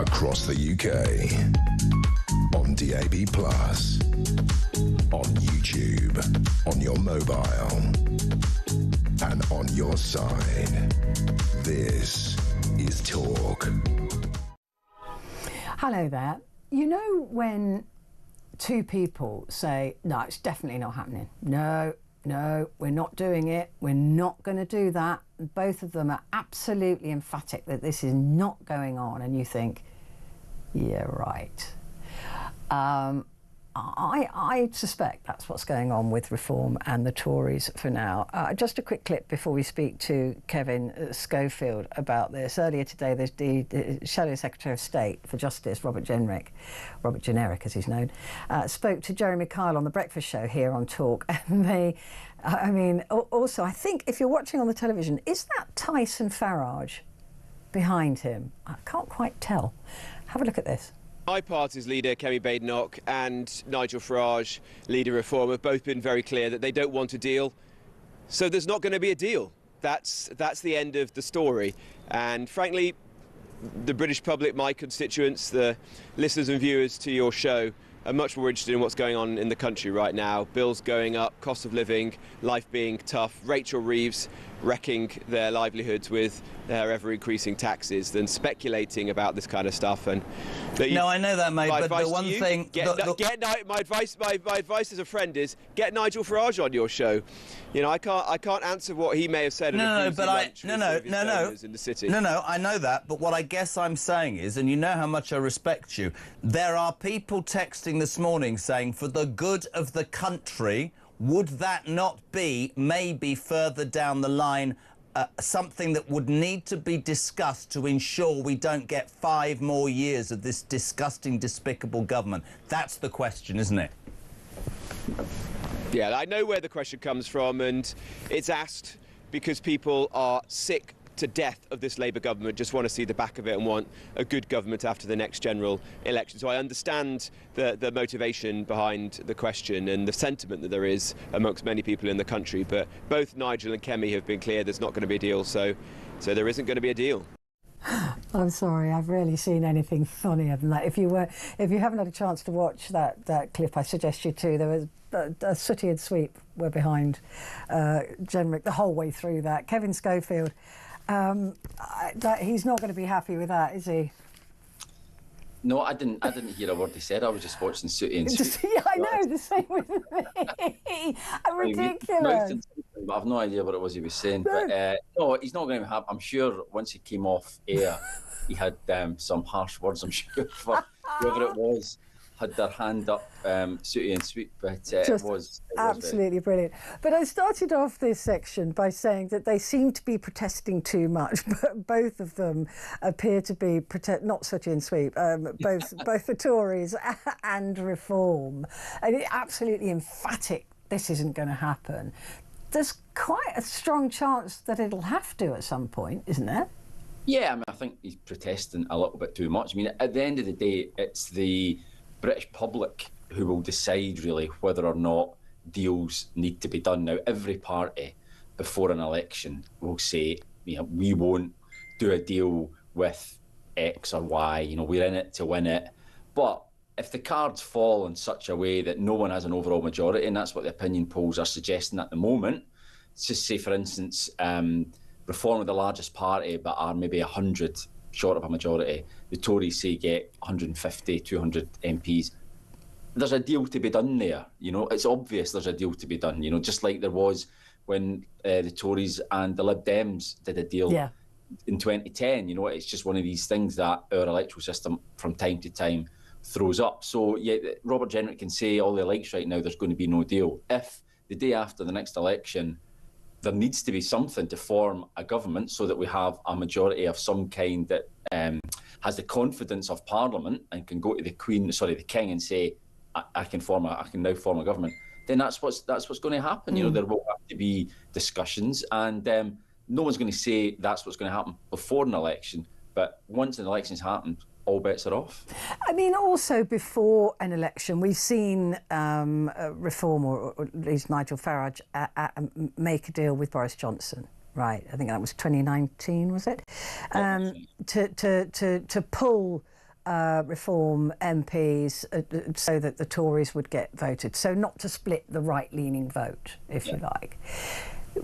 across the UK, on DAB+, on YouTube, on your mobile, and on your side. This is Talk. Hello there. You know when two people say, no, it's definitely not happening. No, we're not doing it. We're not going to do that. And both of them are absolutely emphatic that this is not going on. And you think, yeah, right. I suspect that's what's going on with Reform and the Tories for now. Just a quick clip before we speak to Kevin Schofield about this. Earlier today, the Shadow Secretary of State for Justice, Robert Generic as he's known, spoke to Jeremy Kyle on The Breakfast Show here on Talk. And also, I think if you're watching on the television, is that Tyson Farage behind him? I can't quite tell. Have a look at this. My party's leader, Kemi Badenoch, and Nigel Farage, leader of Reform, have both been very clear that they don't want a deal. So there's not going to be a deal. That's the end of the story. And frankly, the British public, my constituents, the listeners and viewers to your show, are much more interested in what's going on in the country right now. Bills going up, cost of living, life being tough, Rachel Reeves wrecking their livelihoods with their ever-increasing taxes than speculating about this kind of stuff. And no, I know that, mate. But the one thing, my advice as a friend is get Nigel Farage on your show. You know, I can't answer what he may have said. No, I know that. But what I guess I'm saying is, and you know how much I respect you, there are people texting this morning saying, for the good of the country, would that not be maybe further down the line something that would need to be discussed to ensure we don't get 5 more years of this disgusting, despicable government? That's the question, isn't it? Yeah, I know where the question comes from, and it's asked because people are sick to death of this Labour government, just want to see the back of it and want a good government after the next general election. So I understand the motivation behind the question and the sentiment that there is amongst many people in the country, but both Nigel and Kemi have been clear there's not going to be a deal, so there isn't going to be a deal. I'm sorry, I've rarely seen anything funnier than that. If you haven't had a chance to watch that clip, I suggest you to. There was a Sooty and Sweep were behind Genrick the whole way through that. Kevin Schofield, he's not going to be happy with that, is he? No, I didn't hear a word he said. I was just watching Sooty and Sweep. Yeah, I know, the same with me. Ridiculous. But I've no idea what it was he was saying. No. But no, he's not going to have. I'm sure once he came off air, he had some harsh words. I'm sure for whoever it was had their hand up, Sooty and Sweep, but it was absolutely brilliant. But I started off this section by saying that they seem to be protesting too much, but both of them appear to be not Sooty and Sweep, both the Tories and Reform, and it's absolutely emphatic this isn't going to happen. There's quite a strong chance that it'll have to at some point, isn't there? Yeah, I mean, I think he's protesting a little bit too much. I mean, at the end of the day, it's the British public who will decide really whether or not deals need to be done. Now, every party before an election will say, you know, we won't do a deal with X or Y, you know, we're in it to win it. But if the cards fall in such a way that no one has an overall majority, and that's what the opinion polls are suggesting at the moment, just say, for instance, Reform are the largest party but are maybe 100 short of a majority. The Tories say get 150, 200 MPs. There's a deal to be done there. You know, it's obvious there's a deal to be done. You know, just like there was when the Tories and the Lib Dems did a deal in 2010. You know, it's just one of these things that our electoral system from time to time throws up. So, yeah, Robert Genrick can say all he likes right now, there's going to be no deal. If the day after the next election, there needs to be something to form a government so that we have a majority of some kind that has the confidence of Parliament and can go to the King and say, I can now form a government. Then that's what's going to happen. You know, there will have to be discussions, and no one's going to say that's what's going to happen before an election. But once an election's happened, all bets are off. I mean, also before an election, we've seen Reform, or at least Nigel Farage, make a deal with Boris Johnson. Right, I think that was 2019, was it? To pull Reform MPs so that the Tories would get voted, so not to split the right-leaning vote, if you like.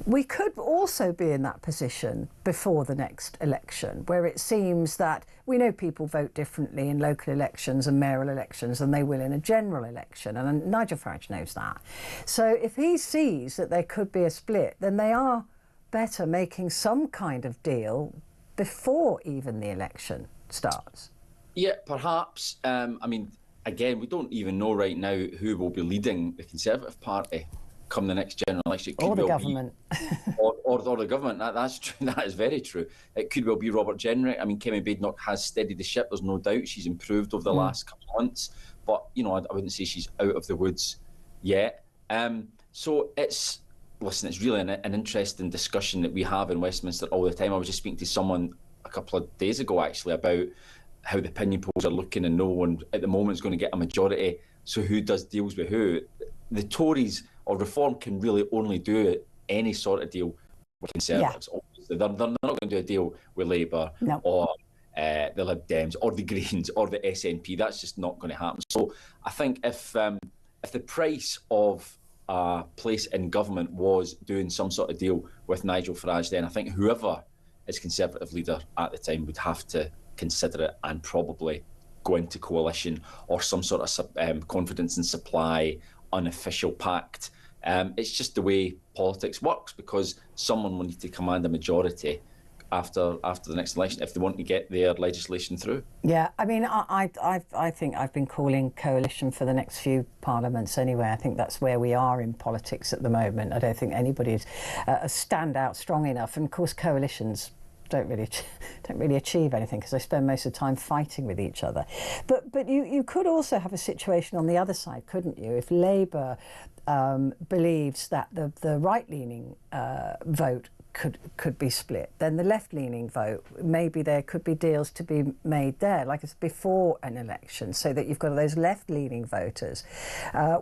We could also be in that position before the next election, where it seems that we know people vote differently in local elections and mayoral elections than they will in a general election, and Nigel Farage knows that. So if he sees that there could be a split, then they are better making some kind of deal before even the election starts. Yeah, perhaps. I mean, again, we don't even know right now who will be leading the Conservative Party come the next general election. Or the government. or the government. That's true. That is very true. It could well be Robert Jenrick. I mean, Kemi Badenoch has steadied the ship. There's no doubt she's improved over the last couple of months. But, you know, I wouldn't say she's out of the woods yet. So it's really an interesting discussion that we have in Westminster all the time. I was just speaking to someone a couple of days ago, actually, about how the opinion polls are looking and no one at the moment is going to get a majority. So who does deals with who? The Tories or Reform can really only do any sort of deal with Conservatives. Yeah. They're not going to do a deal with Labour or the Lib Dems or the Greens or the SNP. That's just not going to happen. So I think if the price of a place in government was doing some sort of deal with Nigel Farage, then I think whoever is Conservative leader at the time would have to consider it and probably go into coalition or some sort of confidence and supply unofficial pact. It's just the way politics works, because someone will need to command a majority after the next election if they want to get their legislation through. Yeah, I mean, I think I've been calling coalition for the next few parliaments anyway. I think that's where we are in politics at the moment. I don't think anybody's a standout strong enough, and of course coalitions don't really achieve anything because they spend most of the time fighting with each other. But you could also have a situation on the other side, couldn't you? If Labour believes that the right-leaning vote could be split, then the left-leaning vote, maybe there could be deals to be made there, like it's before an election, so that you've got those left-leaning voters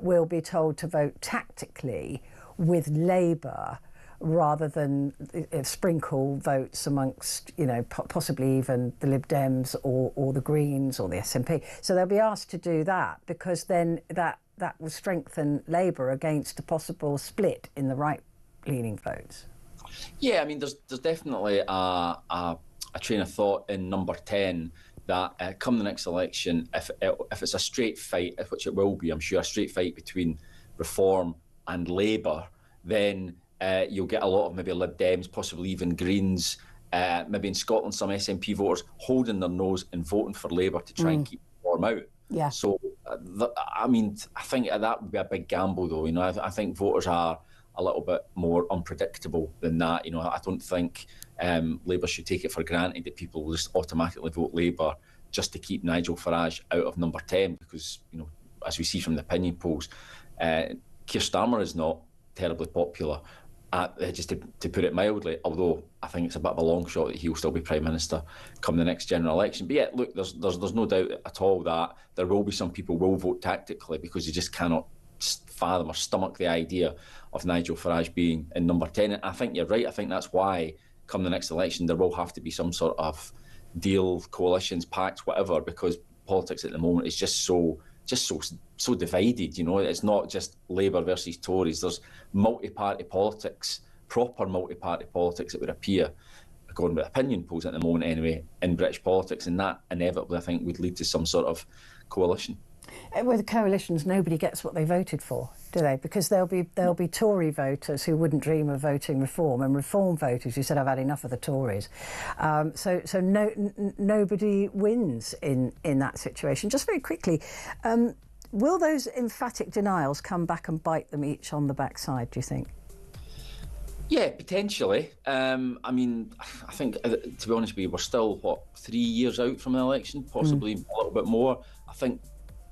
will be told to vote tactically with Labour, rather than sprinkle votes amongst, you know, possibly even the Lib Dems or the Greens or the SNP. So they'll be asked to do that, because then that will strengthen Labour against a possible split in the right-leaning votes. Yeah, I mean, there's definitely a train of thought in number 10 that come the next election, if it's a straight fight, which it will be, I'm sure, a straight fight between Reform and Labour, then you'll get a lot of maybe Lib Dems, possibly even Greens, maybe in Scotland some SNP voters holding their nose and voting for Labour to try and keep Reform out. Yeah. So, I mean, I think that would be a big gamble, though. You know, I think voters are a little bit more unpredictable than that. You know, I don't think Labour should take it for granted that people will just automatically vote Labour just to keep Nigel Farage out of number 10, because, you know, as we see from the opinion polls, Keir Starmer is not terribly popular. Just to put it mildly, although I think it's a bit of a long shot that he'll still be Prime Minister come the next general election. But yeah, look, there's no doubt at all that there will be some people who will vote tactically because they just cannot fathom or stomach the idea of Nigel Farage being in number 10. And I think you're right. I think that's why come the next election there will have to be some sort of deal, coalitions, pacts, whatever, because politics at the moment is just so divided. You know, it's not just Labour versus Tories. There's multi-party politics, proper multi-party politics, it would appear, according to opinion polls at the moment anyway, in British politics, and that inevitably, I think, would lead to some sort of coalition. With coalitions, nobody gets what they voted for, do they? Because there'll be Tory voters who wouldn't dream of voting Reform, and Reform voters who said, "I've had enough of the Tories." So nobody wins in that situation. Just very quickly, will those emphatic denials come back and bite them each on the backside, do you think? Yeah, potentially. I mean, I think, to be honest with you, we're still, 3 years out from the election, possibly a little bit more. I think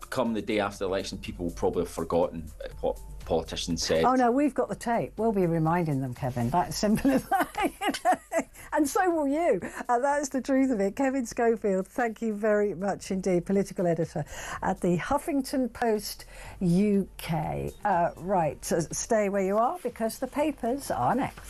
come the day after the election, people will probably have forgotten what politicians said. Oh no, we've got the tape. We'll be reminding them, Kevin. That's simple as that. And so will you. That's the truth of it. Kevin Schofield, thank you very much indeed, political editor at the Huffington Post UK. Right, so stay where you are because the papers are next.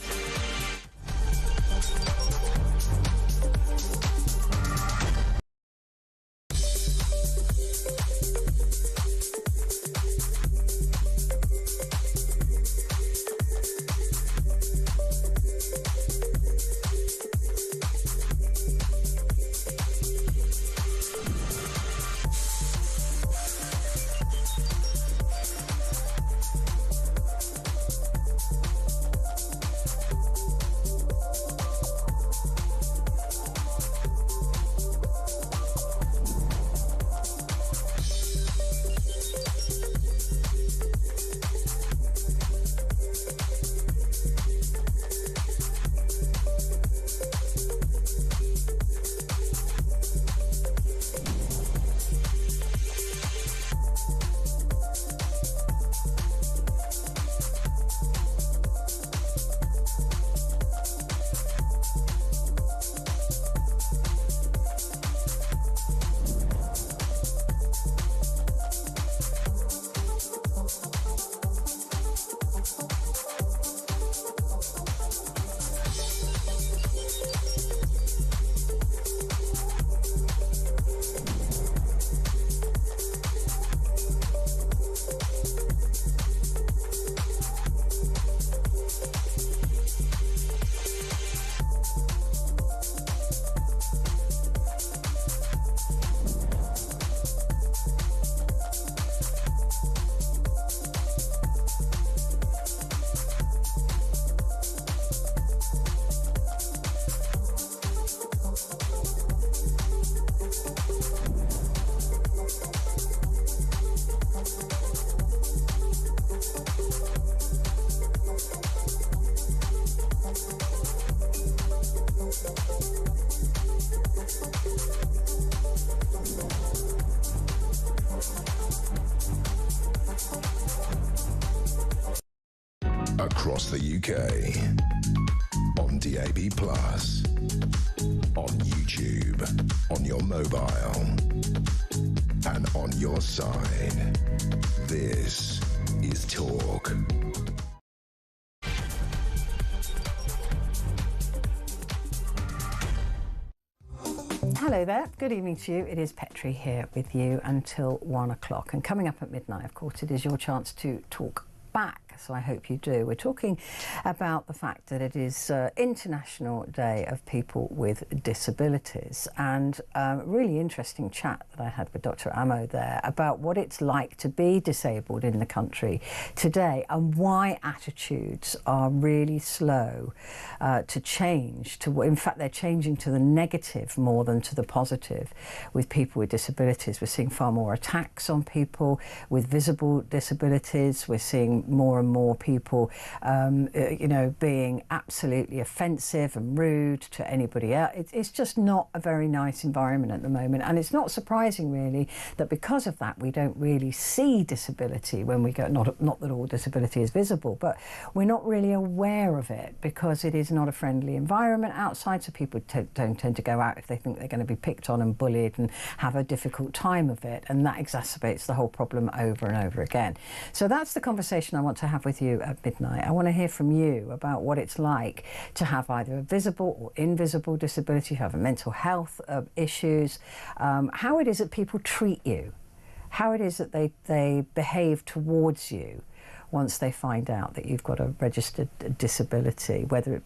across the UK, on DAB+, on YouTube, on your mobile, and on your side. This is Talk. Hello there, good evening to you. It is Petrie here with you until 1 o'clock. And coming up at midnight, of course, it is your chance to talk back. So I hope you do. We're talking about the fact that it is International Day of People with Disabilities, and a really interesting chat that I had with Dr. Amo there about what it's like to be disabled in the country today and why attitudes are really slow to change. In fact, they're changing to the negative more than to the positive with people with disabilities. We're seeing far more attacks on people with visible disabilities. We're seeing more and more people, being absolutely offensive and rude to anybody else. It's just not a very nice environment at the moment, and it's not surprising really that because of that we don't really see disability when we go. Not that all disability is visible, but we're not really aware of it because it is not a friendly environment outside. So people don't tend to go out if they think they're going to be picked on and bullied and have a difficult time of it, and that exacerbates the whole problem over and over again. So that's the conversation I want to have with you at midnight. I want to hear from you about what it's like to have either a visible or invisible disability, have a mental health issues, how it is that people treat you, how it is that they behave towards you once they find out that you've got a registered disability, whether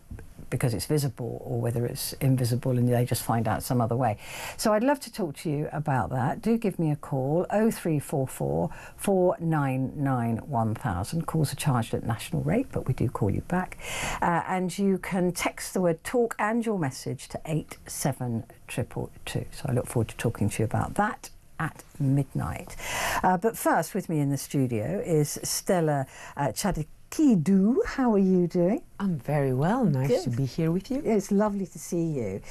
because it's visible or whether it's invisible and they just find out some other way. So I'd love to talk to you about that. Do give me a call, 0344 499 1000. Calls are charged at national rate, but we do call you back. And you can text the word talk and your message to 87222. So I look forward to talking to you about that at midnight. But first, with me in the studio is Stella Chadikidou. How are you doing? I'm very well. Nice to be here with you. It's lovely to see you.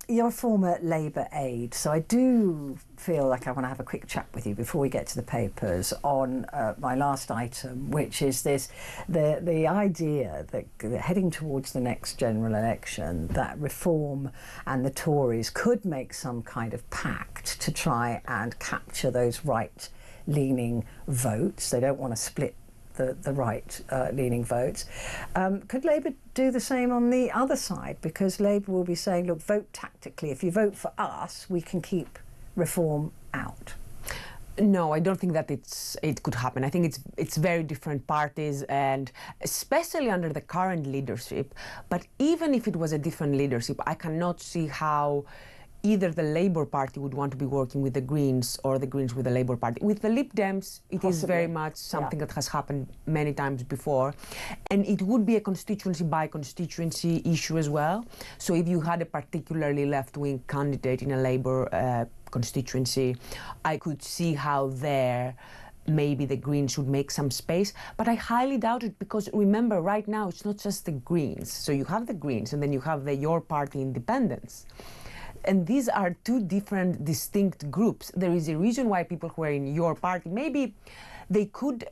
You're a former Labour aide, so I do feel like I want to have a quick chat with you before we get to the papers on my last item, which is the idea that heading towards the next general election, that Reform and the Tories could make some kind of pact to try and capture those right-leaning votes. They don't want to split the right-leaning votes. Could Labour do the same on the other side? Because Labour will be saying, look, vote tactically. If you vote for us, we can keep Reform out. No, I don't think that it could happen. I think it's very different parties, and especially under the current leadership. But even if it was a different leadership, I cannot see how either the Labour Party would want to be working with the Greens or the Greens with the Labour Party. With the Lib Dems, it is very much something that has happened many times before. And it would be a constituency by constituency issue as well. So if you had a particularly left-wing candidate in a Labour constituency, I could see how there maybe the Greens should make some space, but I highly doubt it, because remember, right now it's not just the Greens. So you have the Greens and then you have Your Party Independents. And these are two different, distinct groups. There is a reason why people who are in Your Party, maybe they could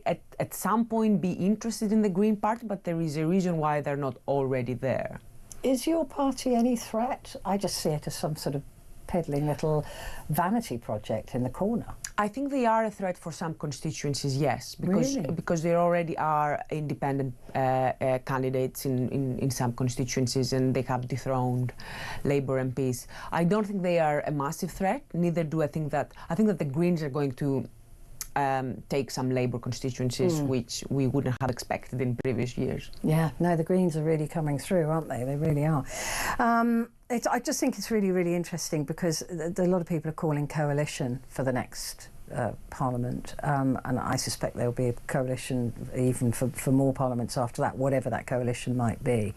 at some point be interested in the Green Party, but there is a reason why they're not already there. Is Your Party any threat? I just see it as some sort of peddling little vanity project in the corner. I think they are a threat for some constituencies, yes, because there already are independent candidates in some constituencies, and they have dethroned Labour MPs. I don't think they are a massive threat. Neither do I think that the Greens are going to take some Labour constituencies, which we wouldn't have expected in previous years. Yeah, no, the Greens are really coming through, aren't they? They really are. I just think it's really, really interesting because a lot of people are calling coalition for the next Parliament, and I suspect there will be a coalition even for more parliaments after that, whatever that coalition might be.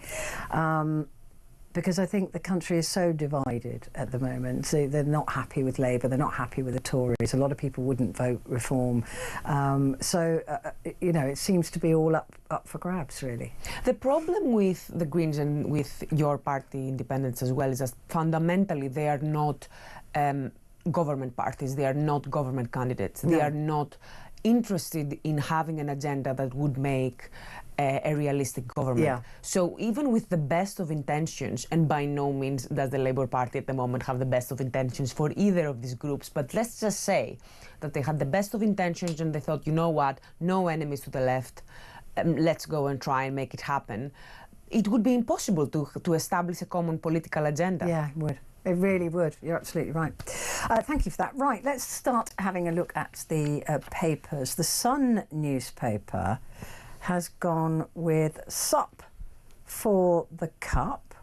Because I think the country is so divided at the moment. So they're not happy with Labour, they're not happy with the Tories. A lot of people wouldn't vote Reform. It seems to be all up for grabs, really. The problem with the Greens and with Your Party Independents as well is that fundamentally they are not government parties, they are not government candidates, they are not interested in having an agenda that would make a realistic government. Yeah. So even with the best of intentions, and by no means does the Labour Party at the moment have the best of intentions for either of these groups, but let's just say that they had the best of intentions and they thought, you know what, no enemies to the left, let's go and try and make it happen. It would be impossible to establish a common political agenda. Yeah, it would. It really would. You're absolutely right. Thank you for that. Right, let's start having a look at the papers. The Sun newspaper has gone with sup for the cup.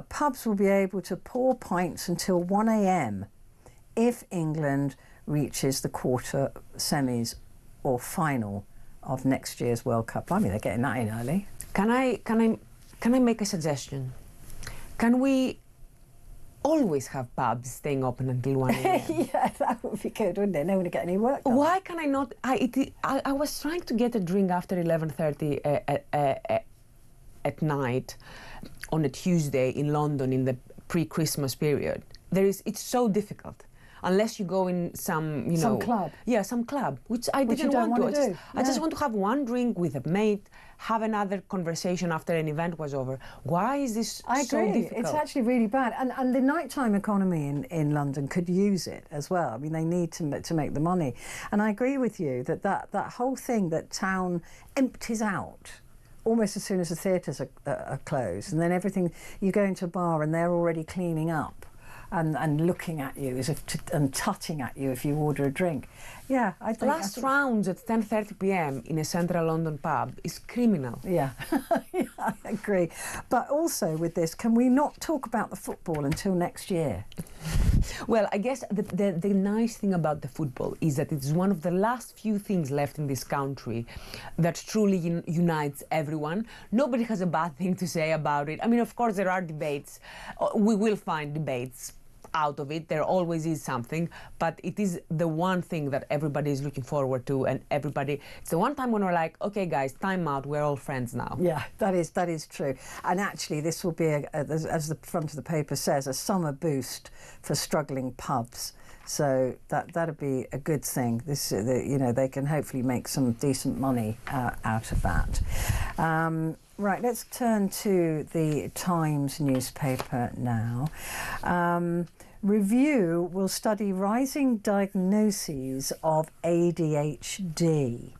Pubs will be able to pour pints until 1 a.m. if England reaches the quarter, semis or final of next year's World Cup. I mean, they're getting that in early. Can I make a suggestion? Can we always have pubs staying open until 1 a.m. Yeah, that would be good, wouldn't it? No one would get any work done. Why can I not? I was trying to get a drink after 11:30 at night on a Tuesday in London in the pre-Christmas period. It's so difficult. Unless you go in some, some club. Yeah, some club, which I didn't want to do. I just want to have one drink with a mate, have another conversation after an event was over. Why is this so difficult? It's actually really bad. And the nighttime economy in London could use it as well. I mean, they need to make the money. And I agree with you that whole thing that town empties out almost as soon as the theatres are closed. And then everything, you go into a bar and they're already cleaning up. And looking at you as if and tutting at you if you order a drink. Yeah, I think last rounds at 10:30 p.m. in a central London pub is criminal. Yeah, yeah, I agree. But also with this, can we not talk about the football until next year? Well, I guess the nice thing about the football is that it's one of the last few things left in this country that truly unites everyone. Nobody has a bad thing to say about it. I mean, of course, there are debates. We will find debates out of it. There always is something, but it is the one thing that everybody is looking forward to, and it's the one time when we're like, okay guys, time out, we're all friends now. Yeah, that is true. And actually this will be, as the front of the paper says, a summer boost for struggling pubs. So that'll be a good thing. They can hopefully make some decent money out of that. Right, let's turn to the Times newspaper now. Review will study rising diagnoses of ADHD.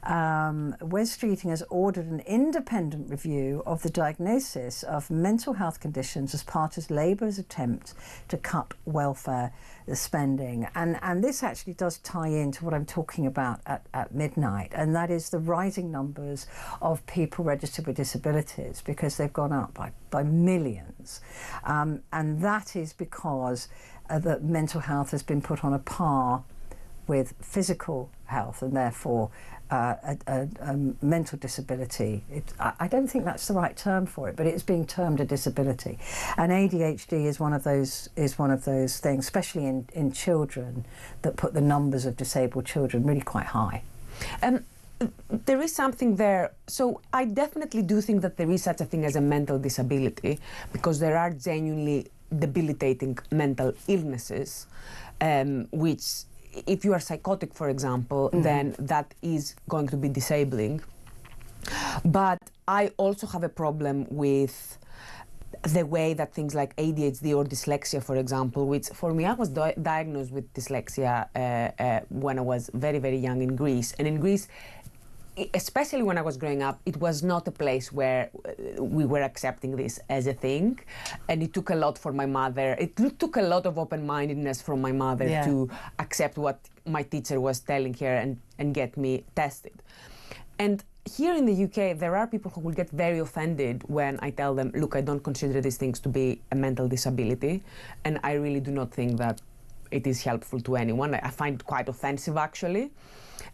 Wes Streeting has ordered an independent review of the diagnosis of mental health conditions as part of Labour's attempt to cut welfare spending. And this actually does tie into what I'm talking about at midnight, and that is the rising numbers of people registered with disabilities, because they've gone up by millions. And that is because the mental health has been put on a par with physical health, and therefore a mental disability. I don't think that's the right term for it, but it's being termed a disability. And ADHD is one of those things, especially in children, that put the numbers of disabled children really quite high. There is something there. So I definitely do think that there is such a thing as a mental disability, because there are genuinely debilitating mental illnesses, which, if you are psychotic, for example, then that is going to be disabling. But I also have a problem with the way that things like ADHD or dyslexia, for example, which for me, I was diagnosed with dyslexia when I was very, very young in Greece. And in Greece, especially when I was growing up, it was not a place where we were accepting this as a thing. And it took a lot for my mother. It took a lot of open-mindedness from my mother to accept what my teacher was telling her and get me tested. And here in the UK, there are people who will get very offended when I tell them, look, I don't consider these things to be a mental disability. And I really do not think that it is helpful to anyone. I find it quite offensive, actually.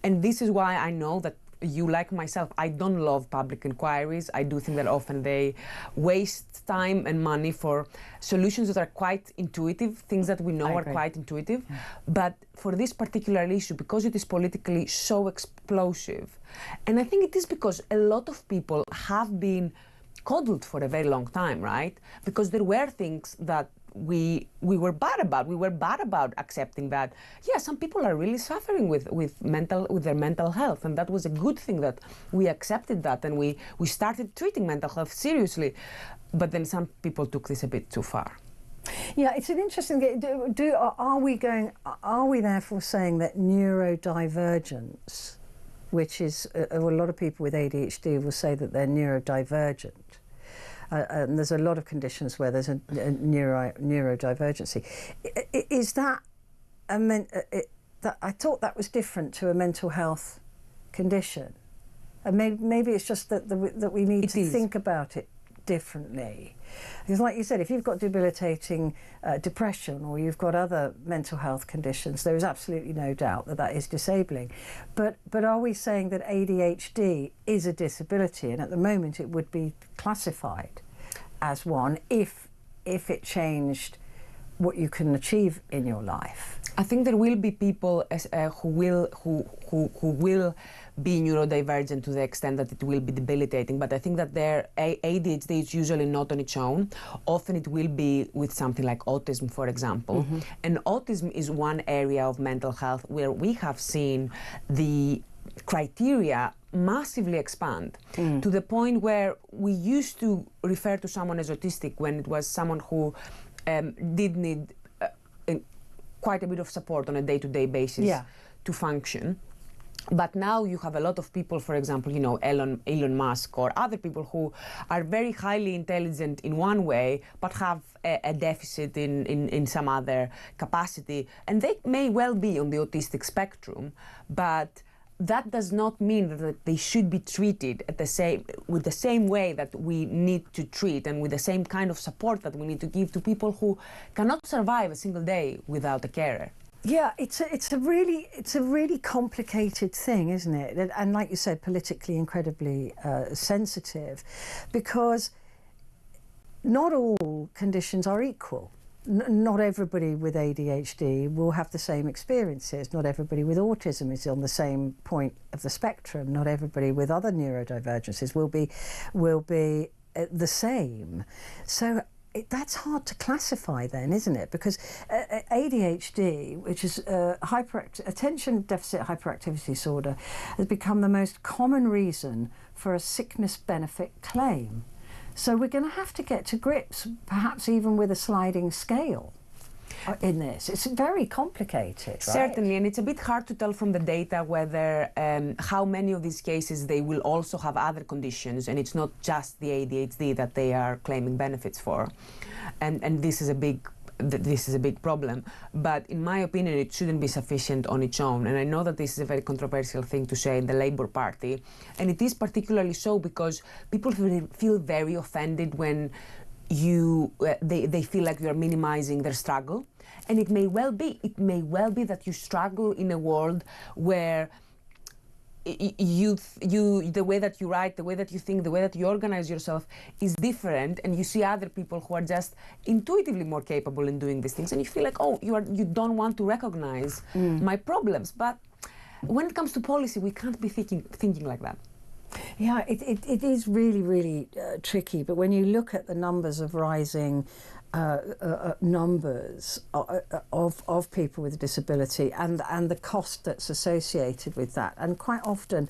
And this is why I know that you, like myself, I don't love public inquiries. I do think that often they waste time and money for solutions that are quite intuitive, things that we know are quite intuitive. Yeah. But for this particular issue, because it is politically so explosive, and I think it is because a lot of people have been coddled for a very long time, right? Because there were things that we were bad about. We were bad about accepting that, yeah, some people are really suffering with their mental health, and that was a good thing that we accepted that, and we started treating mental health seriously. But then some people took this a bit too far. Yeah, it's an interesting. Are we therefore saying that neurodivergence, which is a lot of people with ADHD will say that they're neurodivergent, and there's a lot of conditions where there's a neurodivergency. Is that I thought that was different to a mental health condition, and maybe it's just that we need to think about it differently. Because like you said, if you've got debilitating depression or you've got other mental health conditions, there is absolutely no doubt that that is disabling. But are we saying that ADHD is a disability, and at the moment it would be classified as one if it changed what you can achieve in your life? I think there will be people who will be neurodivergent to the extent that it will be debilitating, but I think that their ADHD is usually not on its own. Often it will be with something like autism, for example. Mm-hmm. And autism is one area of mental health where we have seen the criteria massively expand to the point where we used to refer to someone as autistic when it was someone who did need quite a bit of support on a day-to-day basis to function. But now you have a lot of people, for example, Elon Musk or other people who are very highly intelligent in one way, but have a deficit in some other capacity. And they may well be on the autistic spectrum, but that does not mean that they should be treated with the same way that we need to treat, and with the same kind of support that we need to give to people who cannot survive a single day without a carer. Yeah, it's a really complicated thing, isn't it? And like you said, politically incredibly sensitive, because not all conditions are equal. Not everybody with ADHD will have the same experiences. Not everybody with autism is on the same point of the spectrum. Not everybody with other neurodivergences will be the same. So that's hard to classify then, isn't it? Because ADHD, which is attention deficit hyperactivity disorder, has become the most common reason for a sickness benefit claim. So we're going to have to get to grips, perhaps even with a sliding scale in this. It's very complicated, right? Certainly, and it's a bit hard to tell from the data whether how many of these cases they will also have other conditions, and it's not just the ADHD that they are claiming benefits for. And this is a big problem, but in my opinion it shouldn't be sufficient on its own. And I know that this is a very controversial thing to say in the Labour Party, and it is particularly so because people feel very offended when they feel like you are minimizing their struggle. And it may well be that you struggle in a world where the way that you write, the way that you think, the way that you organize yourself is different, and you see other people who are just intuitively more capable in doing these things, and you feel like, oh, you don't want to recognize my problems. But when it comes to policy, we can't be thinking like that. Yeah, it is really, really tricky. But when you look at the numbers of rising numbers of people with a disability and the cost that's associated with that, and quite often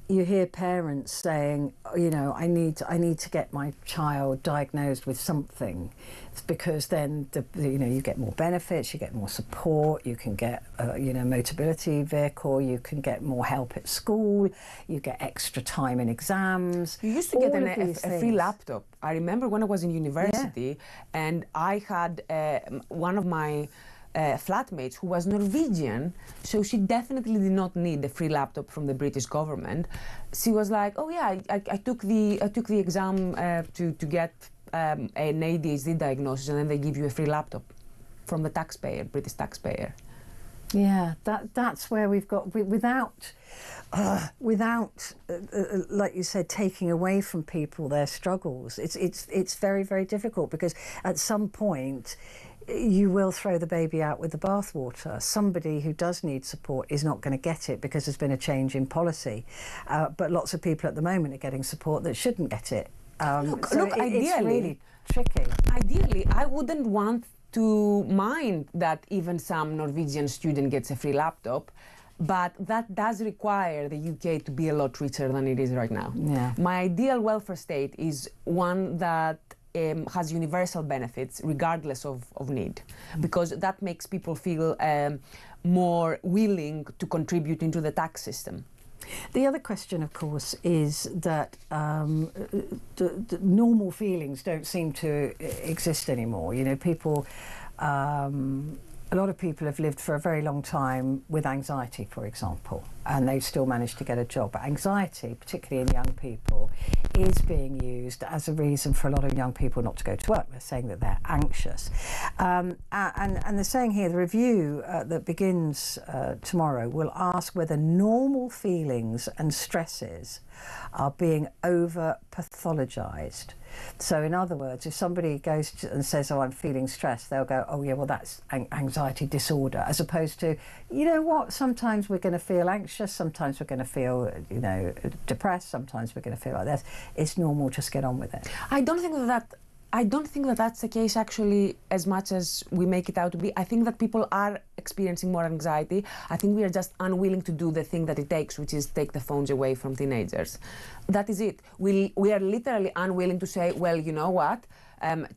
you hear parents saying, I need to get my child diagnosed with something, because then you get more benefits, you get more support, you can get mobility vehicle, you can get more help at school, you get extra time in exams. You used to get a free laptop. I remember when I was in university, and I had one of my flatmates who was Norwegian, so she definitely did not need a free laptop from the British government. She was like, oh yeah, I took the exam to get an ADHD diagnosis, and then they give you a free laptop from the taxpayer, British taxpayer. Yeah, that's where we've got, without like you said, taking away from people their struggles. It's very, very difficult, because at some point you will throw the baby out with the bathwater. Somebody who does need support is not going to get it because there's been a change in policy. But lots of people at the moment are getting support that shouldn't get it. Look, ideally, it's really tricky. Ideally, I wouldn't want to mind that even some Norwegian student gets a free laptop, but that does require the UK to be a lot richer than it is right now. Yeah. My ideal welfare state is one that has universal benefits regardless of need, because that makes people feel more willing to contribute into the tax system. The other question, of course, is that the normal feelings don't seem to exist anymore. You know, people, a lot of people have lived for a very long time with anxiety, for example, and they've still managed to get a job. But anxiety, particularly in young people, is being used as a reason for a lot of young people not to go to work. They're saying that they're anxious. And they're saying here, the review that begins tomorrow will ask whether normal feelings and stresses are being over-pathologized. So in other words, if somebody goes and says, oh, I'm feeling stressed, they'll go, oh yeah, well, that's anxiety disorder, as opposed to, you know what, sometimes we're going to feel anxious, sometimes we're going to feel, you know, depressed, sometimes we're going to feel like this. It's normal, just get on with it. I don't think that that's the case, actually, as much as we make it out to be. I think that people are experiencing more anxiety. I think we are just unwilling to do the thing that it takes, which is take the phones away from teenagers. That is it. We are literally unwilling to say, well, you know what?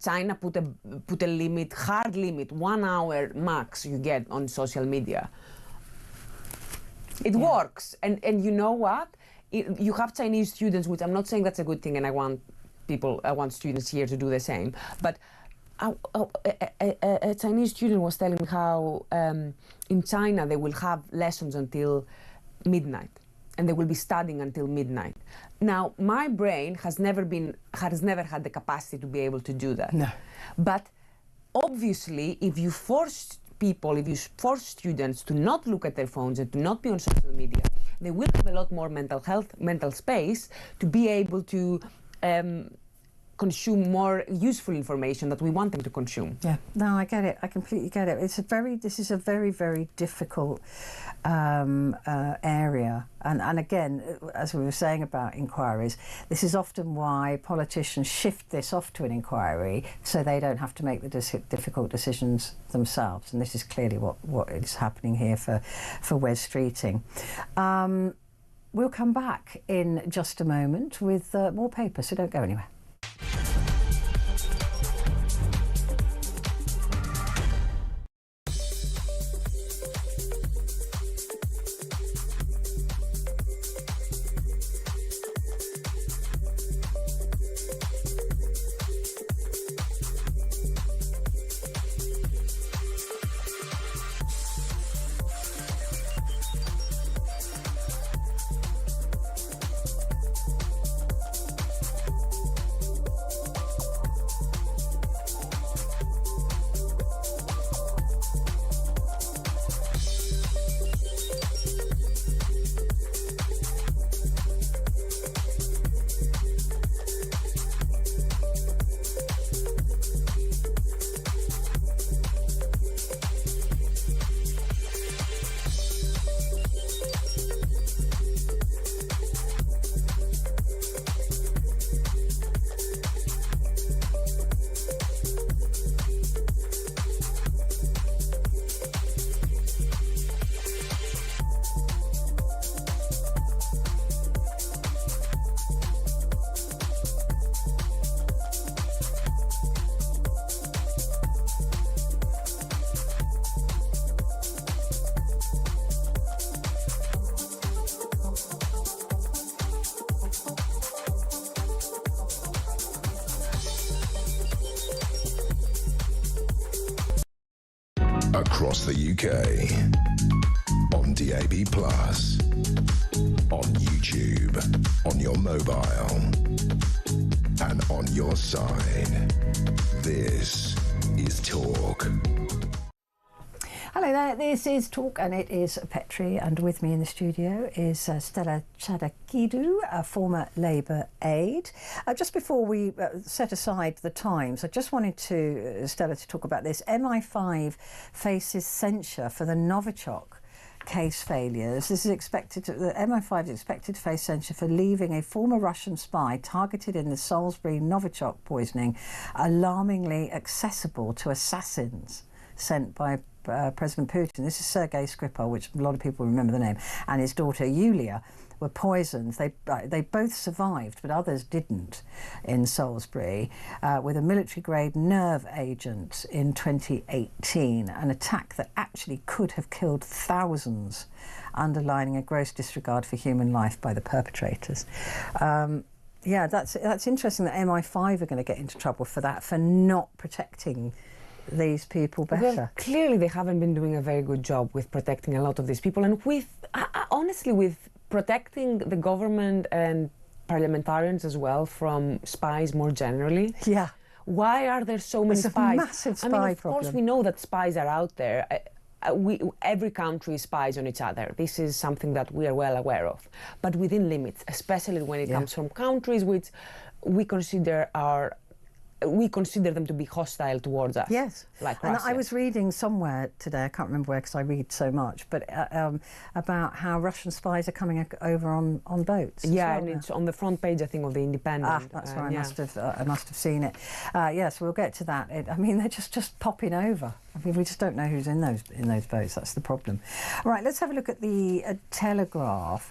China put a limit, hard limit, 1 hour max you get on social media. It works. And you know what? You have Chinese students, which I'm not saying that's a good thing, and I want students here to do the same. But a Chinese student was telling me how in China they will have lessons until midnight, and they will be studying until midnight. Now, my brain has never had the capacity to be able to do that. No. But obviously, if you force students to not look at their phones and to not be on social media, they will have a lot more mental space to be able to consume more useful information that we want them to consume. Yeah, no, I get it. I completely get it. This is a very, very difficult area. And again, as we were saying about inquiries, this is often why politicians shift this off to an inquiry so they don't have to make the difficult decisions themselves. And this is clearly what is happening here for Wes Streeting. We'll come back in just a moment with more papers, so don't go anywhere. Across the UK, on DAB+, on YouTube, on your mobile, and on your side. This is Talk. Hello there, this is Talk and it is Petrie, and with me in the studio is Stella Chadakidou, a former Labour aide. Just before we set aside the Times, I just wanted Stella to talk about this. MI5 faces censure for the Novichok case failures. This is expected the MI5 is expected to face censure for leaving a former Russian spy targeted in the Salisbury Novichok poisoning alarmingly accessible to assassins sent by President Putin. This is Sergei Skripal, which a lot of people remember the name, and his daughter Yulia were poisoned. They both survived, but others didn't in Salisbury, with a military-grade nerve agent in 2018, an attack that actually could have killed thousands, underlining a gross disregard for human life by the perpetrators. Yeah, that's interesting that MI5 are going to get into trouble for that, for not protecting these people better. Well, clearly they haven't been doing a very good job with protecting a lot of these people, and with honestly with protecting the government and parliamentarians as well from spies more generally. Yeah. Why are there so many It's spies? a massive spy I mean, of problem. course we know that spies are out there. Every country spies on each other. This is something that we are well aware of, but within limits, especially when it comes from countries which we consider them to be hostile towards us. Yes. Like and Russia. I was reading somewhere today, I can't remember where because I read so much, but about how Russian spies are coming over on boats. Yeah, well and now. it's on the front page, I think, of The Independent. That's right, yeah. I must have seen it. Yes, we'll get to that. I mean, they're just popping over. I mean, we just don't know who's in those boats. That's the problem. Right, let's have a look at the Telegraph.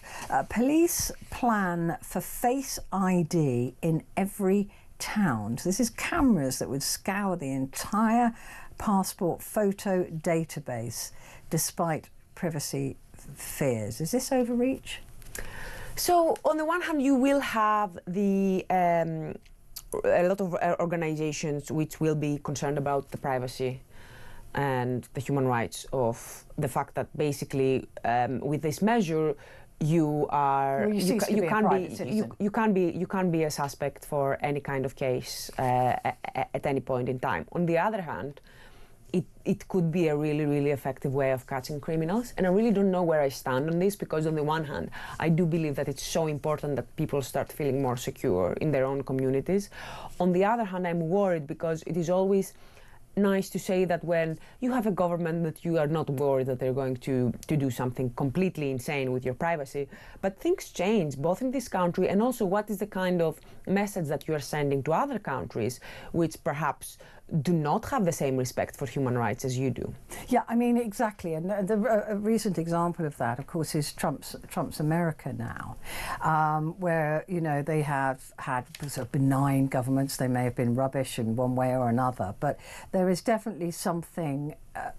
Police plan for Face ID in every town. This is cameras that would scour the entire passport photo database despite privacy fears. Is this overreach? So on the one hand, you will have a lot of organizations which will be concerned about the privacy and the human rights of the fact that basically with this measure you can't be a suspect for any kind of case at any point in time. On the other hand, it could be a really, really effective way of catching criminals. And I really don't know where I stand on this, because on the one hand, I do believe that it's so important that people start feeling more secure in their own communities. On the other hand, I'm worried because it is always nice to say that when you have a government that you are not worried that they're going to do something completely insane with your privacy. But things change, both in this country and also what is the kind of message that you are sending to other countries which perhaps do not have the same respect for human rights as you do. Yeah, I mean, exactly. And a recent example of that, of course, is Trump's America now, where, you know, they have had sort of benign governments. They may have been rubbish in one way or another, but there is definitely something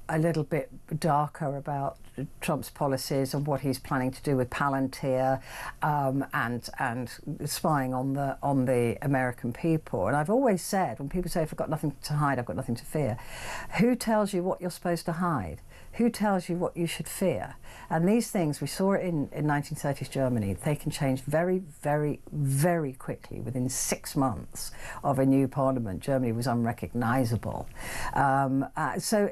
a little bit darker about Trump's policies and what he's planning to do with Palantir and spying on the American people. And I've always said, when people say, if I've got nothing to hide, I've got nothing to fear, who tells you what you're supposed to hide? Who tells you what you should fear? And these things, we saw it in 1930s Germany, they can change very, very, very quickly. Within 6 months of a new parliament, Germany was unrecognisable. So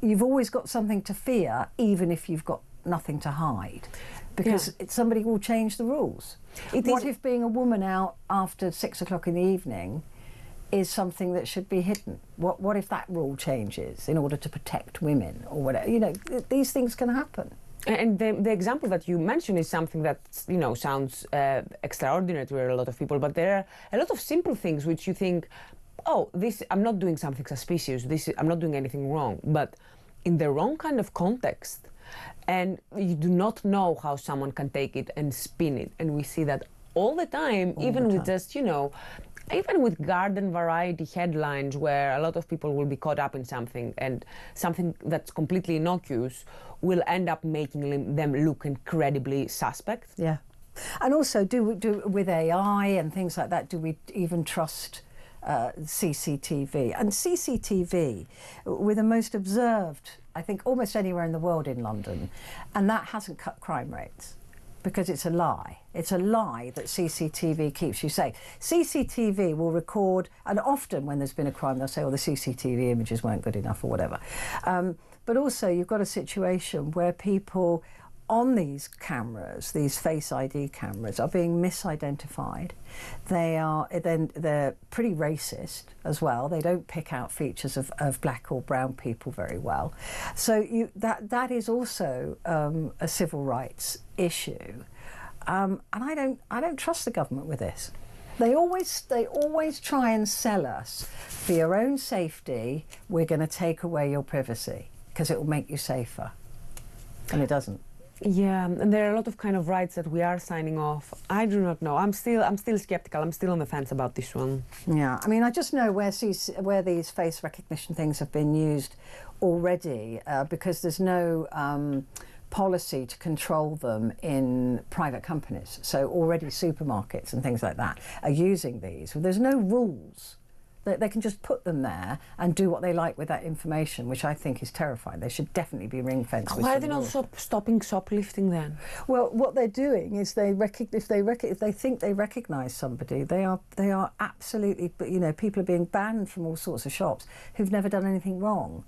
you've always got something to fear, even if you've got nothing to hide, because somebody will change the rules. What if being a woman out after 6 o'clock in the evening is something that should be hidden? What if that rule changes in order to protect women or whatever? You know, these things can happen. And the example that you mentioned is something that, you know, sounds extraordinary to a lot of people, but there are a lot of simple things which you think, oh, I'm not doing something suspicious, I'm not doing anything wrong, but in the wrong kind of context, and you do not know how someone can take it and spin it. And we see that all the time, with just, you know, even with garden variety headlines where a lot of people will be caught up in something, and something that's completely innocuous will end up making them look incredibly suspect. Yeah. And also, do with AI and things like that, do we even trust CCTV? And CCTV, we're the most observed, I think, almost anywhere in the world in London, and that hasn't cut crime rates. Because it's a lie. It's a lie that CCTV keeps you safe. CCTV will record, and often when there's been a crime, they'll say, oh, the CCTV images weren't good enough or whatever. But also, you've got a situation where people on these cameras, these Face ID cameras, are being misidentified. They're pretty racist as well. They don't pick out features of black or brown people very well. So that is also a civil rights issue. And I don't trust the government with this. They always try and sell us, for your own safety, we're going to take away your privacy because it will make you safer, and it doesn't. Yeah, and there are a lot of kind of rights that we are signing off. I do not know. I'm still skeptical. I'm still on the fence about this one. Yeah, I mean, I just know where these face recognition things have been used already, because there's no policy to control them in private companies. So already supermarkets and things like that are using these. There's no rules. They can just put them there and do what they like with that information, which I think is terrifying. They should definitely be ring-fenced. Why are they not stopping shoplifting then? Well, what they're doing is if they think they recognise somebody, they are absolutely, you know, people are being banned from all sorts of shops who've never done anything wrong,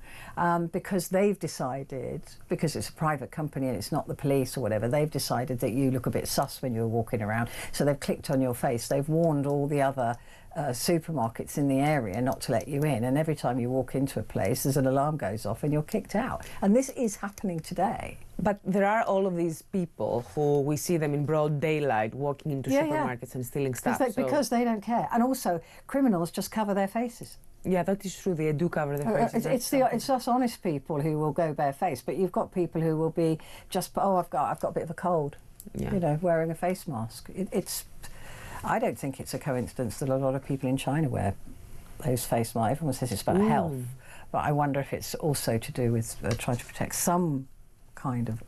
because they've decided, because it's a private company and it's not the police or whatever, they've decided that you look a bit sus when you're walking around, so they've clicked on your face. They've warned all the other supermarkets in the area not to let you in, and every time you walk into a place there's an alarm goes off and you're kicked out, and this is happening today. But there are all of these people who we see them in broad daylight walking into supermarkets and stealing stuff. Because they don't care, and also criminals just cover their faces. Yeah, that is true. They do cover their faces. It's us honest people who will go barefaced, but you've got people who will be just, oh, I've got a bit of a cold, you know, wearing a face mask. I don't think it's a coincidence that a lot of people in China wear those face masks. Everyone says it's about health, but I wonder if it's also to do with trying to protect some kind of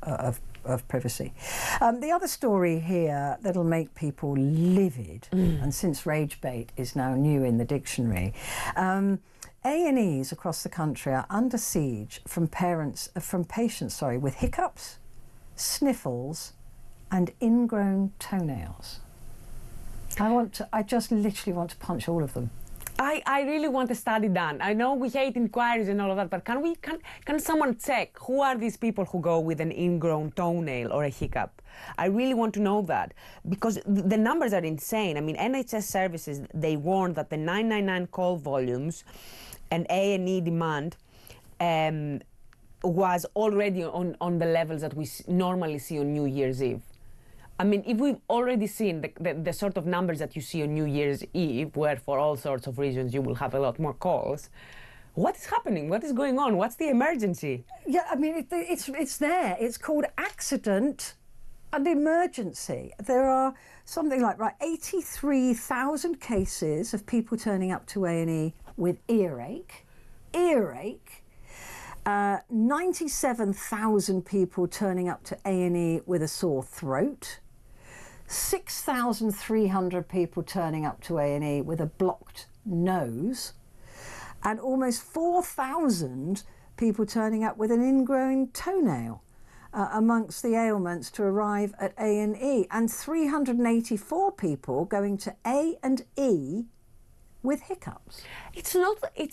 privacy. The other story here that'll make people livid, and since rage bait is now new in the dictionary, A&Es across the country are under siege from patients with hiccups, sniffles, and ingrown toenails. I just literally want to punch all of them. I really want a study done. I know we hate inquiries and all of that, but can someone check who are these people who go with an ingrown toenail or a hiccup? I really want to know that, because the numbers are insane. I mean, NHS services, they warned that the 999 call volumes and A&E demand was already on the levels that we normally see on New Year's Eve. I mean, if we've already seen the sort of numbers that you see on New Year's Eve, where for all sorts of reasons you will have a lot more calls, what is happening? What is going on? What's the emergency? Yeah, I mean, it's there. It's called accident and emergency. There are something like 83,000 cases of people turning up to A&E with earache. 97,000 people turning up to A&E with a sore throat. 6,300 people turning up to A&E with a blocked nose, and almost 4,000 people turning up with an ingrown toenail amongst the ailments to arrive at A&E, and 384 people going to A&E with hiccups. It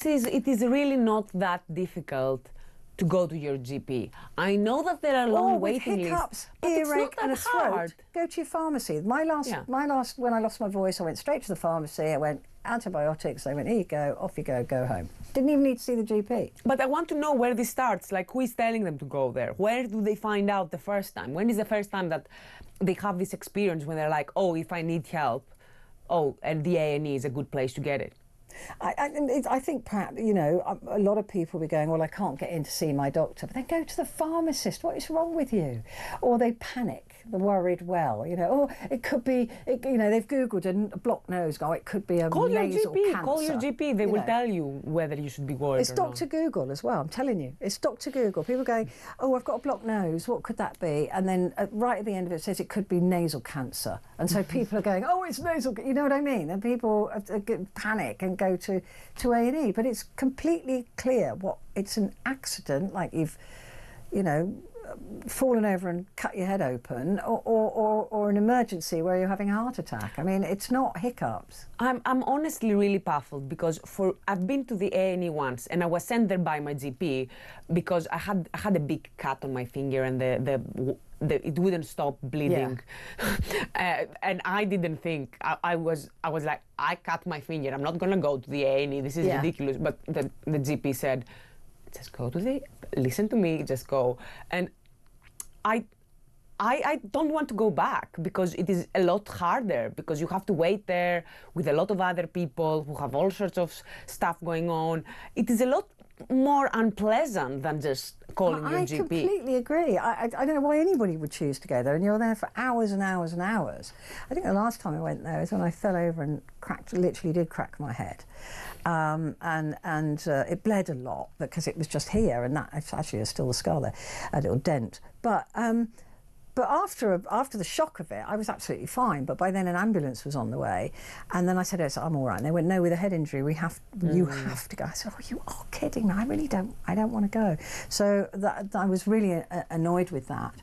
is really not that difficult to go to your GP. I know that there are long waiting lists, but earache, and a hard. throat. Go to your pharmacy. When I lost my voice, I went straight to the pharmacy. I went antibiotics. They went, here you go, off you go home. Didn't even need to see the GP. But I want to know where this starts. Like, who is telling them to go there? Where do they find out the first time? When is the first time that they have this experience when they're like, oh, if I need help, and the A&E is a good place to get it? I think perhaps, you know, a lot of people will be going, well, I can't get in to see my doctor, but then go to the pharmacist. What is wrong with you? Or they panic, the worried well, you know, it could be, you know, they've Googled a blocked nose, it could be a nasal cancer. Call your GP, they will tell you whether you should be worried or not. It's Dr. Google as well, I'm telling you. It's Dr. Google. People going, oh, I've got a blocked nose, what could that be? And then right at the end of it says it could be nasal cancer. And so people are going, oh, it's nasal, you know what I mean? And people panic and go to A&E, but it's completely clear it's an accident, like you've, you know, fallen over and cut your head open, or an emergency where you're having a heart attack. I mean, it's not hiccups. I'm honestly really baffled, because I've been to the A&E once, and I was sent there by my GP because I had a big cut on my finger, and it wouldn't stop bleeding. And I didn't think, I was like, I cut my finger, I'm not gonna go to the A&E, this is ridiculous. But the GP said, just go to listen to me, just go. And I don't want to go back, because it is a lot harder, because you have to wait there with a lot of other people who have all sorts of stuff going on. It is a lot more unpleasant than just calling your GP. I completely agree. I don't know why anybody would choose to go there, and you're there for hours and hours and hours. I think the last time I went there was when I fell over and literally did crack my head. It bled a lot because it was just here, and that actually is still a scar there, a little dent. But after the shock of it, I was absolutely fine. But by then an ambulance was on the way, and then I said, I'm all right. And they went, no, with a head injury, you have to go. I said, oh, you are kidding me. I don't want to go. So I was really annoyed with that.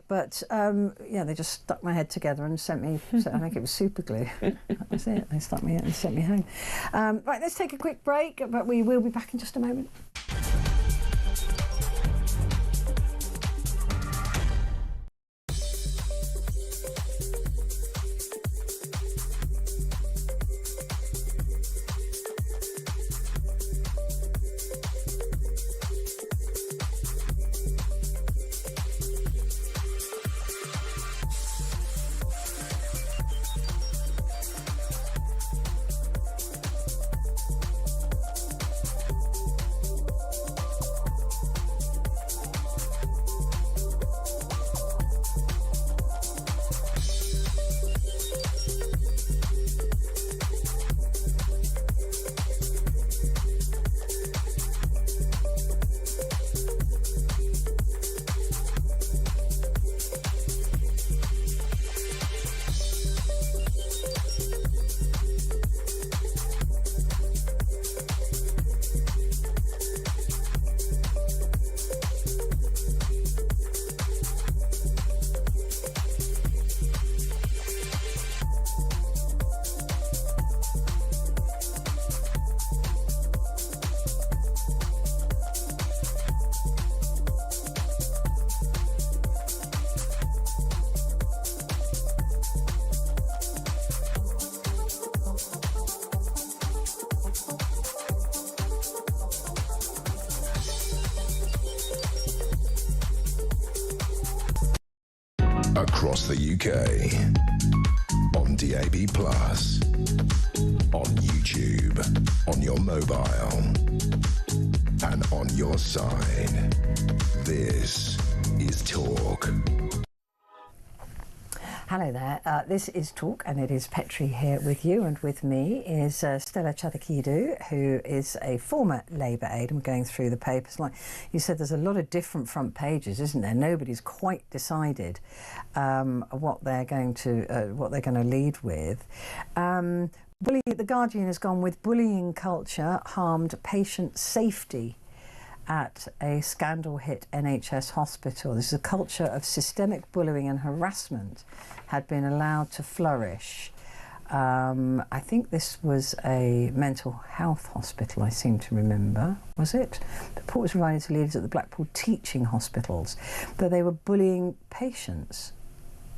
They just stuck my head together and sent me, I think it was super glue. That was it. They stuck me in and sent me home. Right, let's take a quick break, but we will be back in just a moment. Across the UK, on DAB+, on YouTube, on your mobile, and on your side. This is Talk. Hello there, this is Talk, and it is Petrie here with you, and with me is Stella Chathakidou, who is a former Labour aide. I'm going through the papers. Like you said, there's a lot of different front pages, isn't there? Nobody's quite decided what they're going to lead with. The Guardian has gone with bullying culture harmed patient safety at a scandal-hit NHS hospital. This is a culture of systemic bullying and harassment had been allowed to flourish. I think this was a mental health hospital, I seem to remember, was it? The report was provided to leaders at the Blackpool teaching hospitals, that they were bullying patients.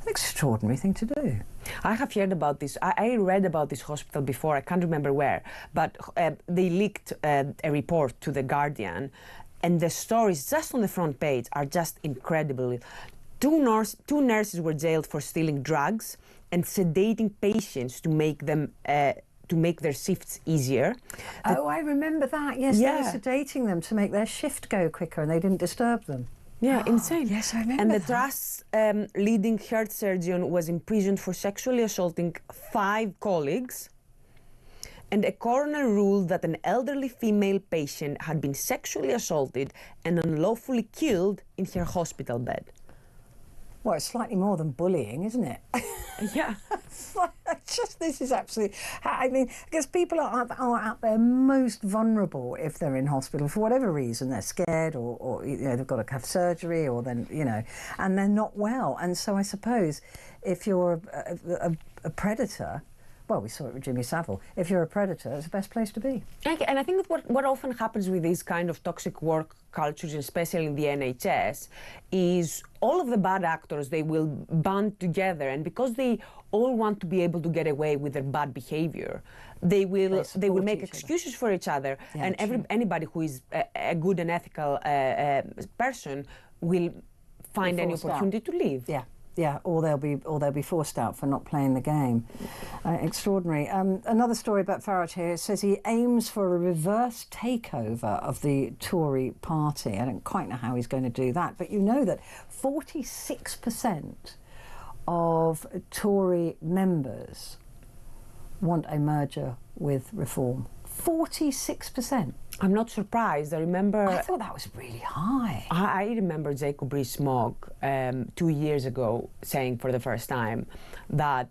An extraordinary thing to do. I have heard about this. I read about this hospital before, I can't remember where, but they leaked a report to The Guardian, and the stories just on the front page are just incredible. Two nurses were jailed for stealing drugs and sedating patients to make their shifts easier. Oh, I remember that. Yes, they were sedating them to make their shift go quicker, and they didn't disturb them. Yeah, insane. Yes, I remember And the that. Trust's leading heart surgeon was imprisoned for sexually assaulting 5 colleagues. And a coroner ruled that an elderly female patient had been sexually assaulted and unlawfully killed in her hospital bed. Well, it's slightly more than bullying, isn't it? Yeah. This is absolutely, I mean, because people are at their most vulnerable if they're in hospital for whatever reason. They're scared or they've got to have surgery, or then, and they're not well. And so I suppose if you're a predator, well, we saw it with Jimmy Savile. If you're a predator, it's the best place to be. Okay, and I think that what often happens with these kind of toxic work cultures, especially in the NHS, is all of the bad actors, they will band together, and because they all want to be able to get away with their bad behavior, they will make excuses for each other, and anybody who is a good and ethical person will find any opportunity to leave. Yeah, or they'll be forced out for not playing the game. Extraordinary. Another story about Farage here. It says he aims for a reverse takeover of the Tory party. I don't quite know how he's going to do that, but you know that 46% of Tory members want a merger with Reform. 46%. I'm not surprised. I thought that was really high. I remember Jacob Rees-Mogg 2 years ago saying for the first time that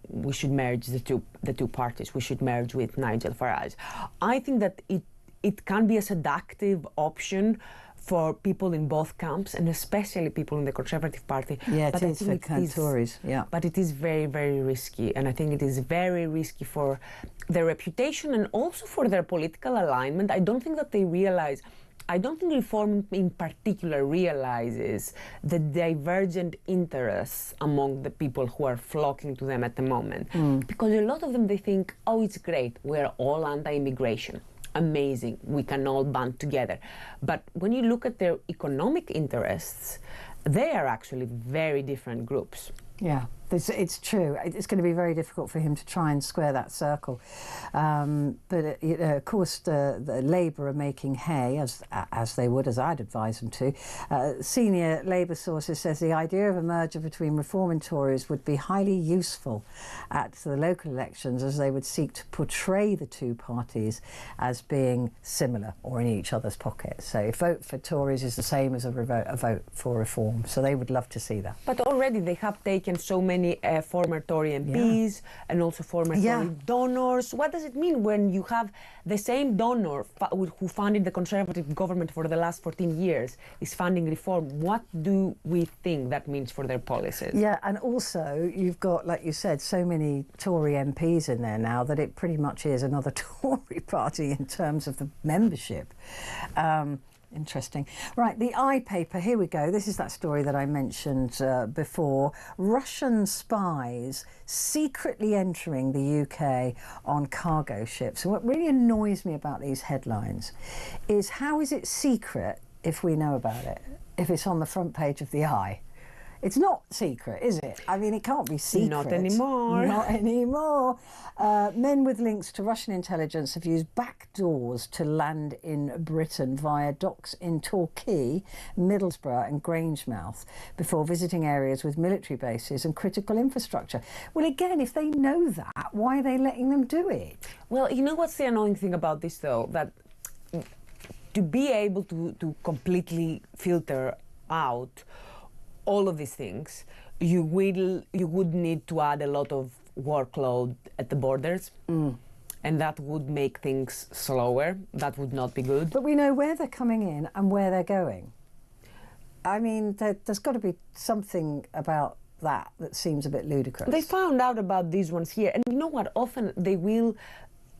we should merge the two parties. We should merge with Nigel Farage. I think that it can be a seductive option for people in both camps, and especially people in the Conservative Party. Yeah, it is for Tories, yeah. But it is very, very risky, and I think it is very risky for their reputation and also for their political alignment. I don't think that they realize, I don't think Reform in particular realizes the divergent interests among the people who are flocking to them at the moment. Because a lot of them, they think, oh, it's great, we're all anti-immigration. Amazing, we can all band together. But when you look at their economic interests, they are actually very different groups. Yeah, it's true. It's going to be very difficult for him to try and square that circle. But of course, the Labour are making hay, as they would, as I'd advise them to. Senior Labour sources says the idea of a merger between Reform and Tories would be highly useful at the local elections, as they would seek to portray the two parties as being similar or in each other's pockets. So a vote for Tories is the same as a vote for Reform. So they would love to see that. But already they have taken so many former Tory MPs and also former Tory donors. What does it mean when you have the same donor who funded the Conservative government for the last 14 years is funding Reform? What do we think that means for their policies? Yeah, and also you've got, like you said, so many Tory MPs in there now that it pretty much is another Tory party in terms of the membership. Interesting. Right, the I paper, here we go. This is that story that I mentioned before. Russian spies secretly entering the UK on cargo ships. And what really annoys me about these headlines is, how is it secret if we know about it, if it's on the front page of the I? It's not secret, is it? I mean, it can't be secret. Not anymore. Not anymore. Men with links to Russian intelligence have used back doors to land in Britain via docks in Torquay, Middlesbrough and Grangemouth before visiting areas with military bases and critical infrastructure. Well, again, if they know that, why are they letting them do it? Well, you know what's the annoying thing about this, though? That to be able to completely filter out all of these things, you would need to add a lot of workload at the borders, and that would make things slower. That would not be good. But we know where they're coming in and where they're going. I mean, there's got to be something about that seems a bit ludicrous. They found out about these ones here, and you know what? Often they will,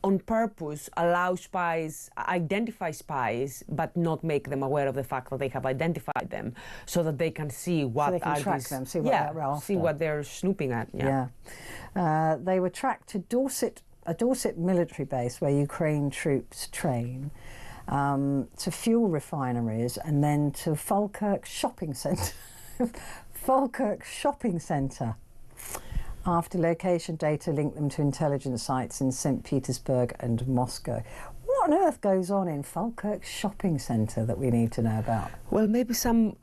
on purpose, allow spies, identify spies, but not make them aware of the fact that they have identified them, so that they can see what track them, see what they're after. See what they're snooping at. They were tracked to a Dorset military base where Ukraine troops train, to fuel refineries, and then to Falkirk shopping centre. Falkirk shopping centre, after location data linked them to intelligence sites in St. Petersburg and Moscow. What on earth goes on in Falkirk shopping centre that we need to know about? Well, maybe some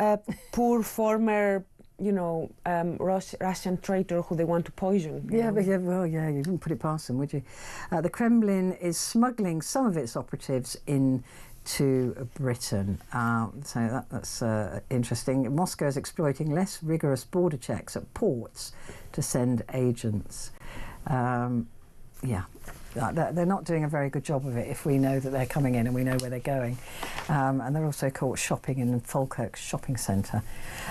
poor former, Russian traitor who they want to poison. You wouldn't put it past them, would you? The Kremlin is smuggling some of its operatives into Britain. So that's interesting. Moscow is exploiting less rigorous border checks at ports to send agents. They're not doing a very good job of it if we know that they're coming in and we know where they're going. And they're also caught shopping in Falkirk shopping centre.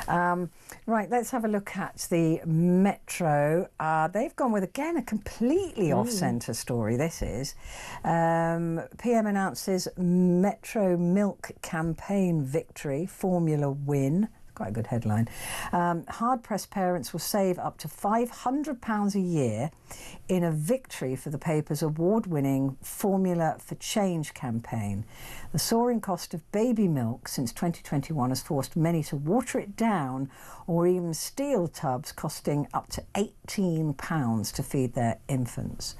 Right, let's have a look at the Metro. They've gone with, again, a completely off-centre story, this is. PM announces Metro Milk campaign victory, formula win. Quite a good headline. Hard-pressed parents will save up to £500 a year in a victory for the paper's award-winning Formula for Change campaign. The soaring cost of baby milk since 2021 has forced many to water it down or even steal tubs costing up to £18 to feed their infants.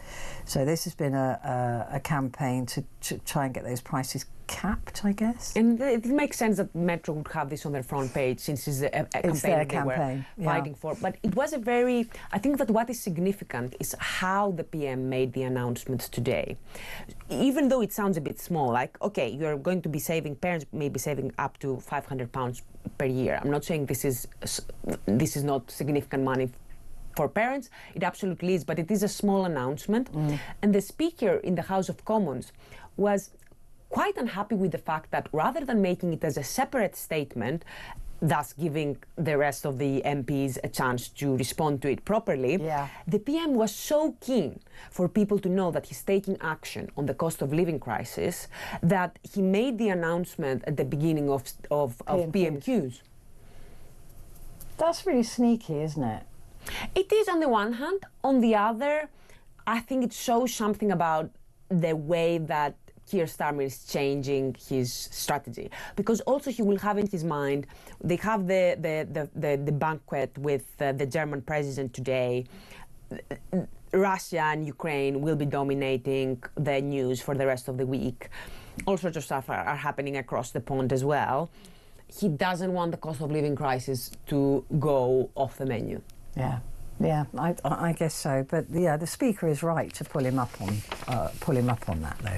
So this has been a campaign to try and get those prices capped, I guess. And it makes sense that Metro would have this on their front page since it's a campaign their they were campaign, fighting for. But it was I think that what is significant is how the PM made the announcement today. Even though it sounds a bit small, like, okay, you're going to be saving, parents may be saving up to £500 per year. I'm not saying this is not significant money for parents. It absolutely is, but it is a small announcement. And the Speaker in the House of Commons was quite unhappy with the fact that rather than making it as a separate statement, thus giving the rest of the MPs a chance to respond to it properly, the PM was so keen for people to know that he's taking action on the cost of living crisis that he made the announcement at the beginning of PMQs. That's really sneaky, isn't it? It is on the one hand. On the other, I think it shows something about the way that Keir Starmer is changing his strategy, because also he will have in his mind, they have the banquet with the German president today. Russia and Ukraine will be dominating the news for the rest of the week. All sorts of stuff are happening across the pond as well. He doesn't want the cost of living crisis to go off the menu. Yeah, I guess so. But yeah, the Speaker is right to pull him up on that, though.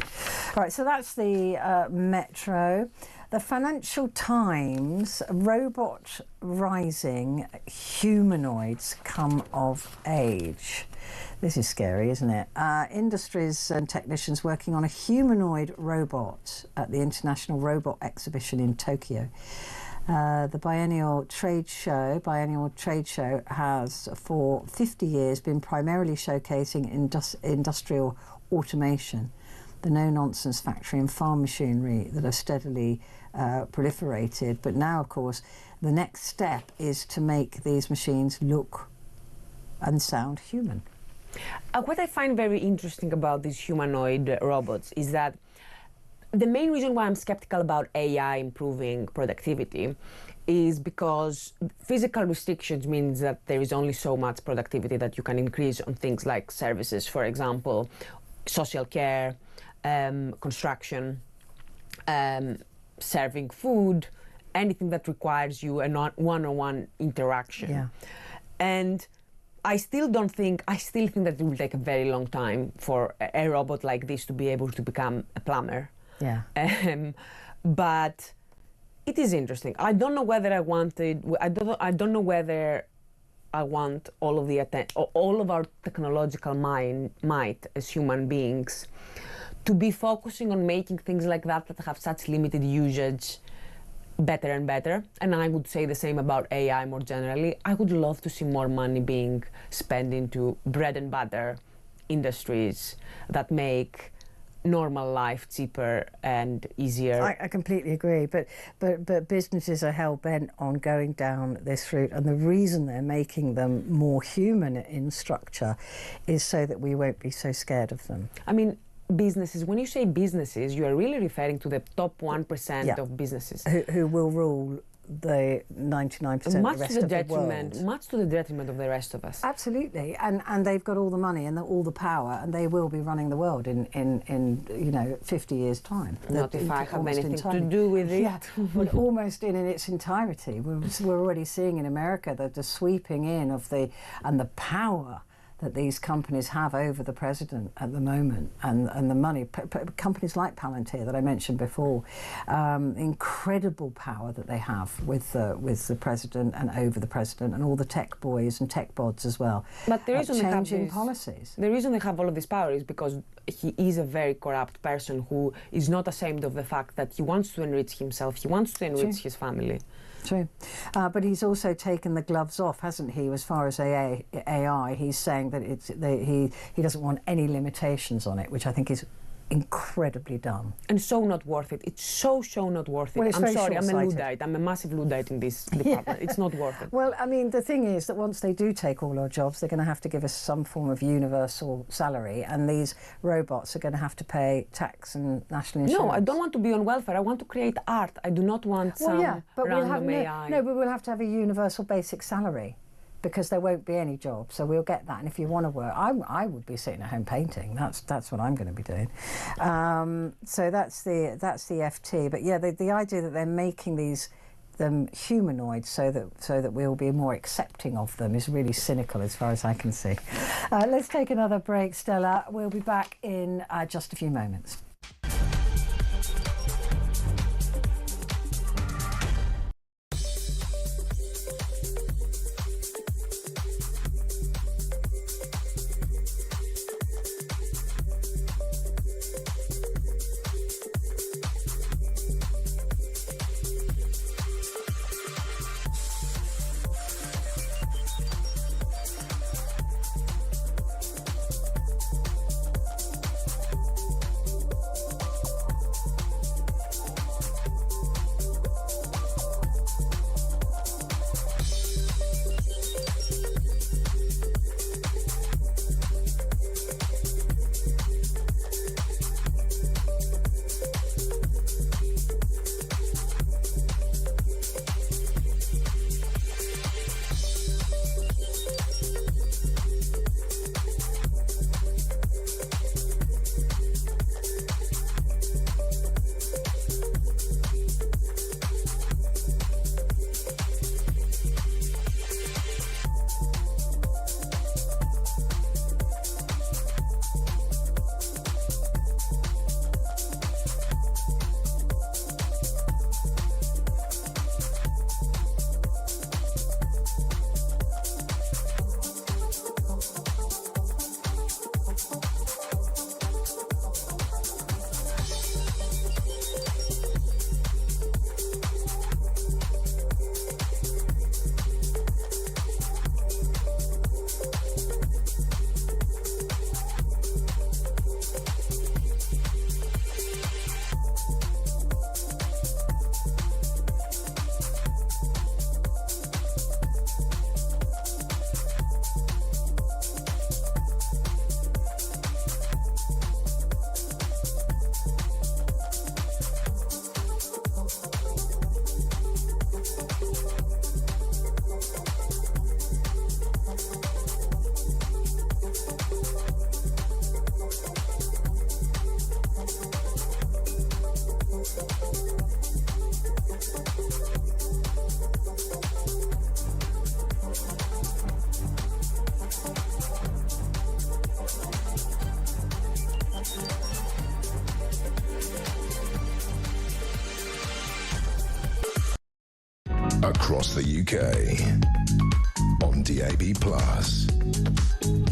Right, so that's the Metro. The Financial Times: robot rising, humanoids come of age. This is scary, isn't it? Industries and technicians working on a humanoid robot at the International Robot Exhibition in Tokyo. The biennial trade show has for 50 years been primarily showcasing industrial automation, the no-nonsense factory and farm machinery that have steadily proliferated. But now, of course, the next step is to make these machines look and sound human. What I find very interesting about these humanoid robots is that the main reason why I'm skeptical about AI improving productivity is because physical restrictions means that there is only so much productivity that you can increase on things like services, for example, social care, construction, serving food, anything that requires you a one-on-one interaction. Yeah. And I still think that it will take a very long time for a robot like this to be able to become a plumber. Yeah. But it is interesting. I don't know whether I don't know whether I want all of our technological might as human beings to be focusing on making things like that have such limited usage better and better. And I would say the same about AI more generally. I would love to see more money being spent into bread and butter industries that make normal life cheaper and easier. I completely agree, but businesses are hell-bent on going down this route, and the reason they're making them more human in structure is so that we won't be so scared of them. I mean, businesses, when you say businesses, you are really referring to the top 1% of businesses. Who will rule the 99% of the rest of the world. Much to the detriment of the rest of us. Absolutely, and they've got all the money and all the power, and they will be running the world in 50 years' time. Not if I have anything to do with it. Yeah, but almost in its entirety. We're already seeing in America the sweeping in of the power that these companies have over the president at the moment, and the money, companies like Palantir that I mentioned before, incredible power that they have with the president and over the president, and all the tech boys and tech bods as well. But the reason changing policies. The reason they have all of this power is because he is a very corrupt person who is not ashamed of the fact that he wants to enrich himself, he wants to enrich his family. True. But he's also taken the gloves off, hasn't he, as far as AI. He's saying that he doesn't want any limitations on it, which I think is incredibly dumb. And so not worth it. It's so not worth it. Well, I'm sorry, I'm a Luddite. I'm a massive Luddite in this department. It's not worth it. Well, I mean, the thing is that once they do take all our jobs, they're going to have to give us some form of universal salary, and these robots are going to have to pay tax and national insurance. No, I don't want to be on welfare. I want to create art. I do not want some random AI. No, but we'll have to have a universal basic salary, because there won't be any jobs, so we'll get that. And if you want to work, I would be sitting at home painting. That's what I'm going to be doing. So that's the FT. But yeah, the idea that they're making them humanoid so that we'll be more accepting of them is really cynical, as far as I can see. Let's take another break, Stella. We'll be back in just a few moments. Across the UK, on DAB+,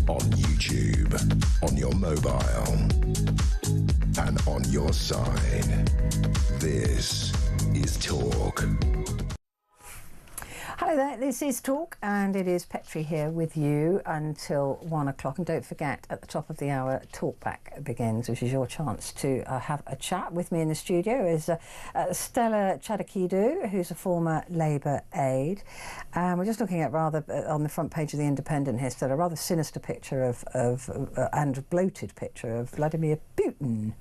on YouTube, on your mobile, and on your side. This is Talk. Hello there, this is Talk, and it is Petrie here with you until 1 o'clock. And don't forget, at the top of the hour, Talkback begins, which is your chance to have a chat. With me in the studio is Stella Chadakidou, who's a former Labour aide. We're just looking at on the front page of The Independent here, Stella, a rather sinister picture and bloated picture of Vladimir Putin.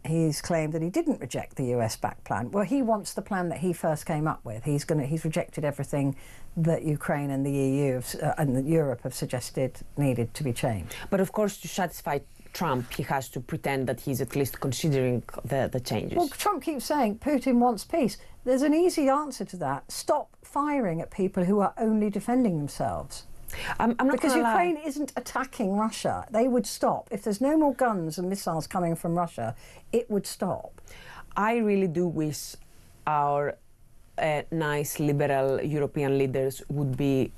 He's claimed that he didn't reject the US-backed plan. Well, he wants the plan that he first came up with. He's rejected everything that Ukraine and the EU and Europe have suggested needed to be changed. But of course, to satisfy Trump, he has to pretend that he's at least considering the changes. Well, Trump keeps saying Putin wants peace. There's an easy answer to that. Stop firing at people who are only defending themselves. I'm not because gonna lie. Ukraine isn't attacking Russia. They would stop. If there's no more guns and missiles coming from Russia, it would stop. I really do wish our nice liberal European leaders would be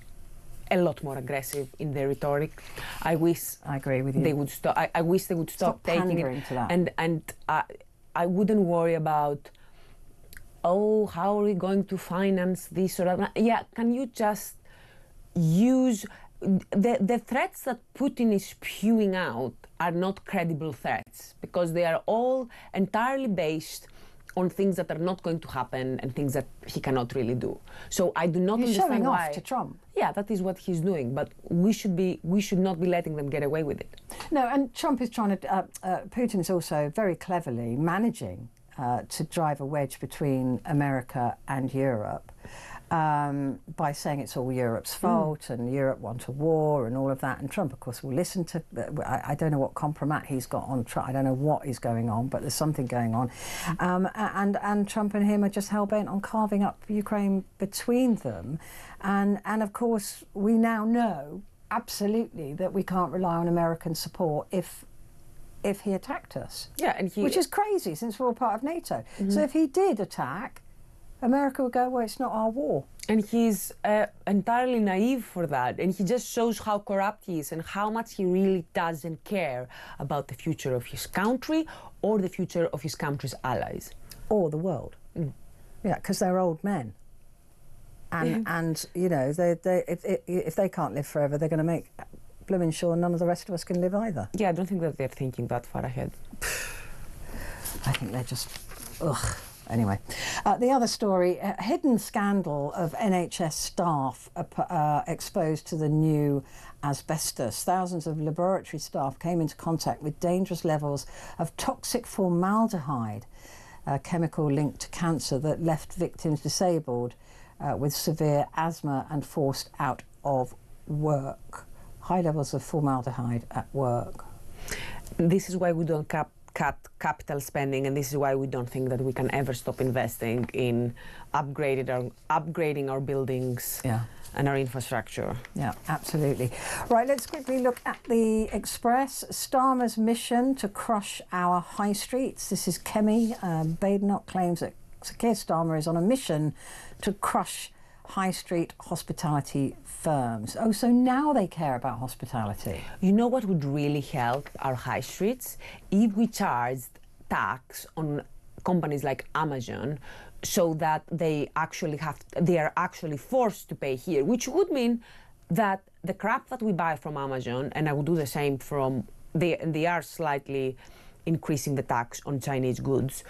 a lot more aggressive in their rhetoric. I agree with you. They would stop. I wish they would stop taking pandering it. to that. And I wouldn't worry about, oh, how are we going to finance this or that? Yeah, can you just use the threats that Putin is spewing out are not credible threats because they are all entirely based on things that are not going to happen and things that he cannot really do. So I do not He's understand showing why. off to Trump. Yeah, that is what he's doing, but we should not be letting them get away with it. No, and Trump is trying to. Putin's also very cleverly managing to drive a wedge between America and Europe. By saying it's all Europe's fault and Europe want a war and all of that. And Trump, of course, will listen to... I don't know what compromat he's got on Trump. I don't know what is going on, but there's something going on. And Trump and him are just hell-bent on carving up Ukraine between them. And of course, we now know absolutely that we can't rely on American support if he attacked us. Yeah, and which is crazy since we're all part of NATO. So if he did attack, America would go, well, it's not our war. And he's entirely naive for that. And he just shows how corrupt he is and how much he really doesn't care about the future of his country or the future of his country's allies. Or the world. Yeah, because they're old men. And you know, if they can't live forever, they're going to make blooming sure none of the rest of us can live either. Yeah, I don't think that they're thinking that far ahead. I think they're just, ugh. Anyway, the other story, a hidden scandal of NHS staff exposed to the new asbestos. Thousands of laboratory staff came into contact with dangerous levels of toxic formaldehyde, a chemical linked to cancer that left victims disabled with severe asthma and forced out of work. High levels of formaldehyde at work. This is why we don't cut capital spending, and this is why we don't think that we can ever stop investing in upgrading our buildings and our infrastructure. Yeah, absolutely. Right, let's quickly look at the Express. Starmer's mission to crush our high streets. This is Kemi Badenoch claims that Keir Starmer is on a mission to crush high street hospitality firms. Oh, so now they care about hospitality. You know what would really help our high streets? If we charged tax on companies like Amazon so that they are actually forced to pay here, which would mean that the crap that we buy from Amazon, and I would do the same they are slightly increasing the tax on Chinese goods.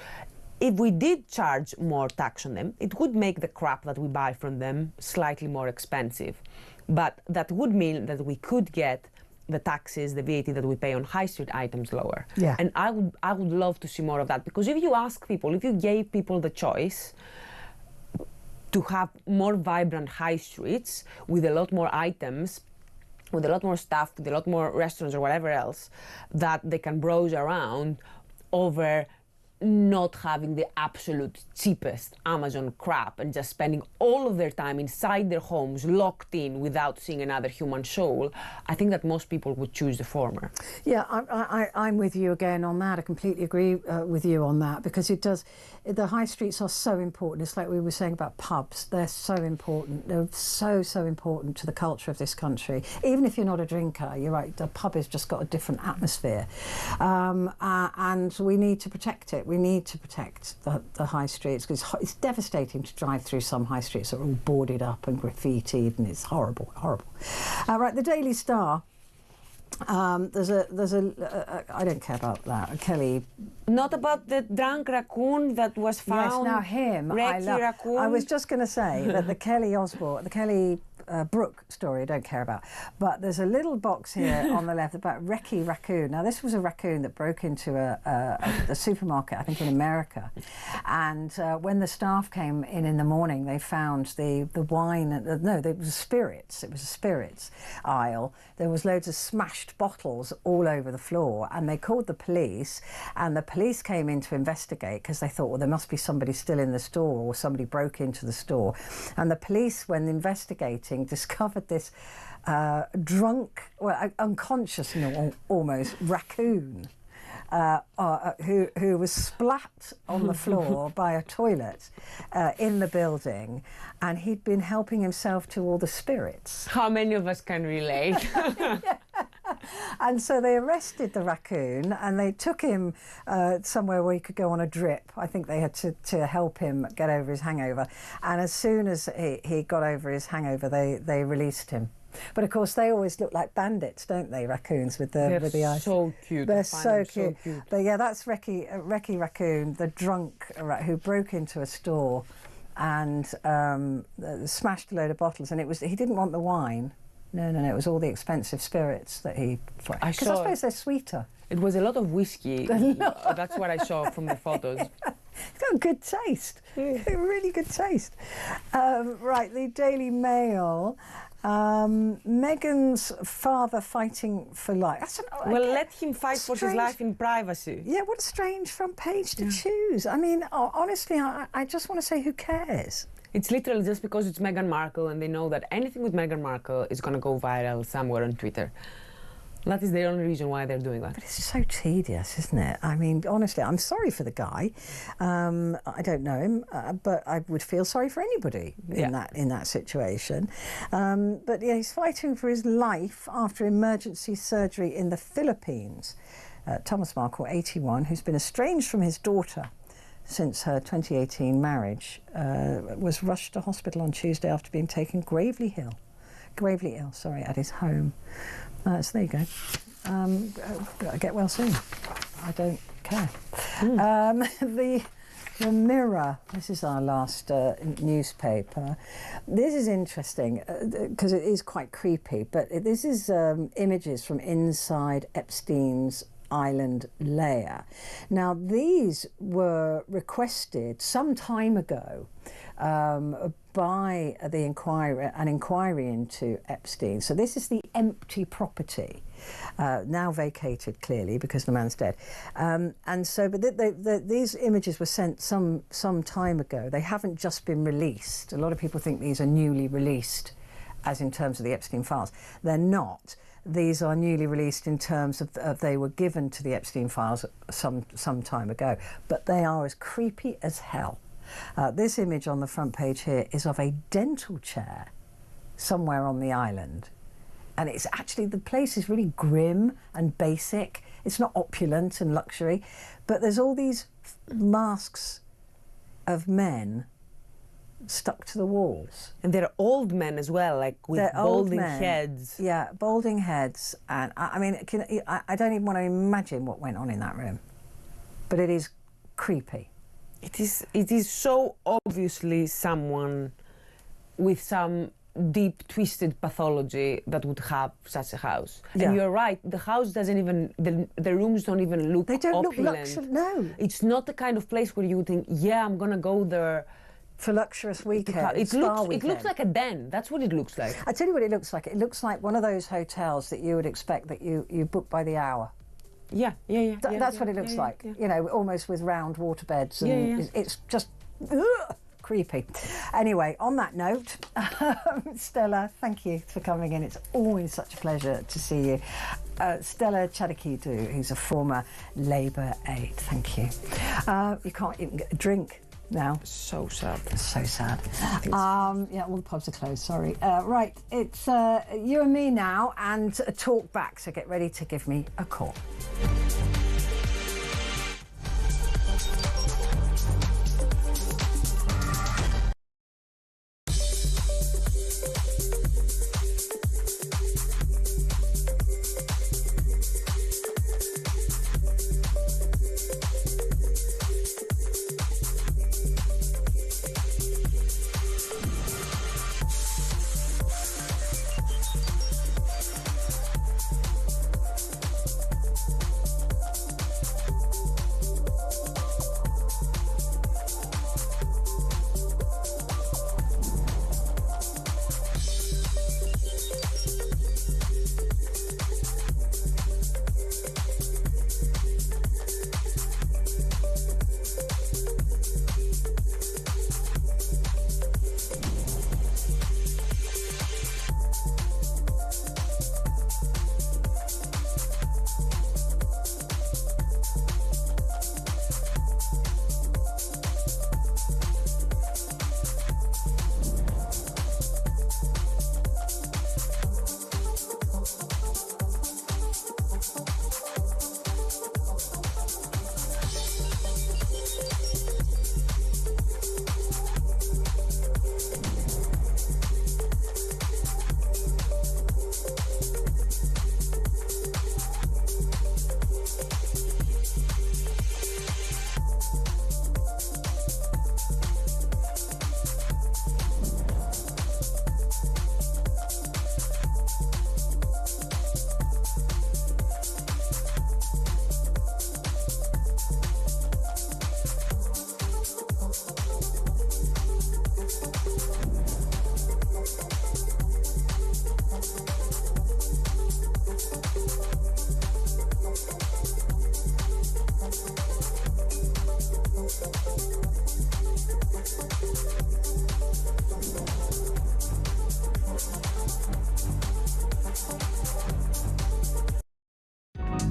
If we did charge more tax on them, it would make the crap that we buy from them slightly more expensive. But that would mean that we could get the taxes, the VAT that we pay on high street items lower. Yeah. And I would love to see more of that, because if you ask people, if you gave people the choice to have more vibrant high streets with a lot more items, with a lot more stuff, with a lot more restaurants or whatever else that they can browse around over not having the absolute cheapest Amazon crap and just spending all of their time inside their homes, locked in, without seeing another human soul, I think that most people would choose the former. Yeah, I'm with you again on that. I completely agree with you on that, because it does. The high streets are so important. It's like we were saying about pubs. They're so important. They're so important to the culture of this country. Even if you're not a drinker, you're right, the pub has just got a different atmosphere. And we need to protect it. We need to protect the high streets, because it's devastating to drive through some high streets that are all boarded up and graffitied, and it's horrible. Right, the Daily Star. There's a I don't care about that. Kelly. Not about the drunk raccoon that was found. Yes, now him. Raccoon. I was just going to say that the Kelly Brook story I don't care about. But there's a little box here on the left about Reki raccoon. Now, this was a raccoon that broke into a supermarket, I think in America. And when the staff came in the morning, they found the wine. It was spirits. It was a spirits aisle. There was loads of smashed bottles all over the floor, and they called the police, and the police came in to investigate because they thought, well, there must be somebody still in the store, or somebody broke into the store. And the police, when investigated, investigating, discovered this drunk, well, unconscious, almost raccoon who was splat on the floor by a toilet in the building, and he'd been helping himself to all the spirits. How many of us can relate? And so they arrested the raccoon and they took him somewhere where he could go on a drip. I think they had to help him get over his hangover. And as soon as he got over his hangover, they released him. But of course, they always look like bandits, don't they? Raccoons with the eyes. So cute. They're so cute. But yeah, that's Reki Raccoon, the drunk who broke into a store and smashed a load of bottles. And he didn't want the wine. No, it was all the expensive spirits that he... Because I suppose they're sweeter. It was a lot of whiskey. That's what I saw from the photos. Yeah. It's got good taste. Really good taste. Right, the Daily Mail. Meghan's father fighting for life. Let him fight for his life in privacy. Yeah, what a strange front page to choose. I mean, honestly, I just want to say, who cares? It's literally just because it's Meghan Markle and they know that anything with Meghan Markle is going to go viral somewhere on Twitter. That is the only reason why they're doing that. But it's so tedious, isn't it? I mean, honestly, I'm sorry for the guy. I don't know him, but I would feel sorry for anybody in that situation. But yeah, he's fighting for his life after emergency surgery in the Philippines. Thomas Markle, 81, who's been estranged from his daughter since her 2018 marriage, was rushed to hospital on Tuesday after being taken gravely ill, at his home. So there you go. Get well soon. I don't care. The Mirror, this is our last newspaper. This is interesting because it is quite creepy, but this is images from inside Epstein's island layer. Now, these were requested some time ago by an inquiry into Epstein. So this is the empty property, now vacated clearly because the man's dead. And so, but these images were sent some time ago. They haven't just been released. A lot of people think these are newly released, as in terms of the Epstein files. They're not. These are newly released in terms of they were given to the Epstein files some time ago, but they are as creepy as hell. This image on the front page here is of a dental chair somewhere on the island, and it's actually, the place is really grim and basic. It's not opulent and luxury, but there's all these masks of men stuck to the walls. And they're old men as well, like with balding heads. Yeah, balding heads. And I mean, I don't even want to imagine what went on in that room. But it is creepy. It is so obviously someone with some deep, twisted pathology that would have such a house. Yeah. And you're right, the house doesn't even, the rooms don't even look opulent. They don't look luxury, no. It's not the kind of place where you would think, yeah, I'm going to go there for luxurious weekend. It looks like a den. That's what it looks like. I tell you what it looks like. It looks like one of those hotels that you would expect that you book by the hour. Yeah. That's what it looks like. You know, almost with round waterbeds, and it's just creepy. Anyway, on that note, Stella, thank you for coming in. It's always such a pleasure to see you. Stella Chadikidu, who's a former Labour aide. Thank you. You can't even get a drink now. So sad. So sad. Yeah, all the pubs are closed, sorry. Right, it's you and me now, and a talk back, so get ready to give me a call.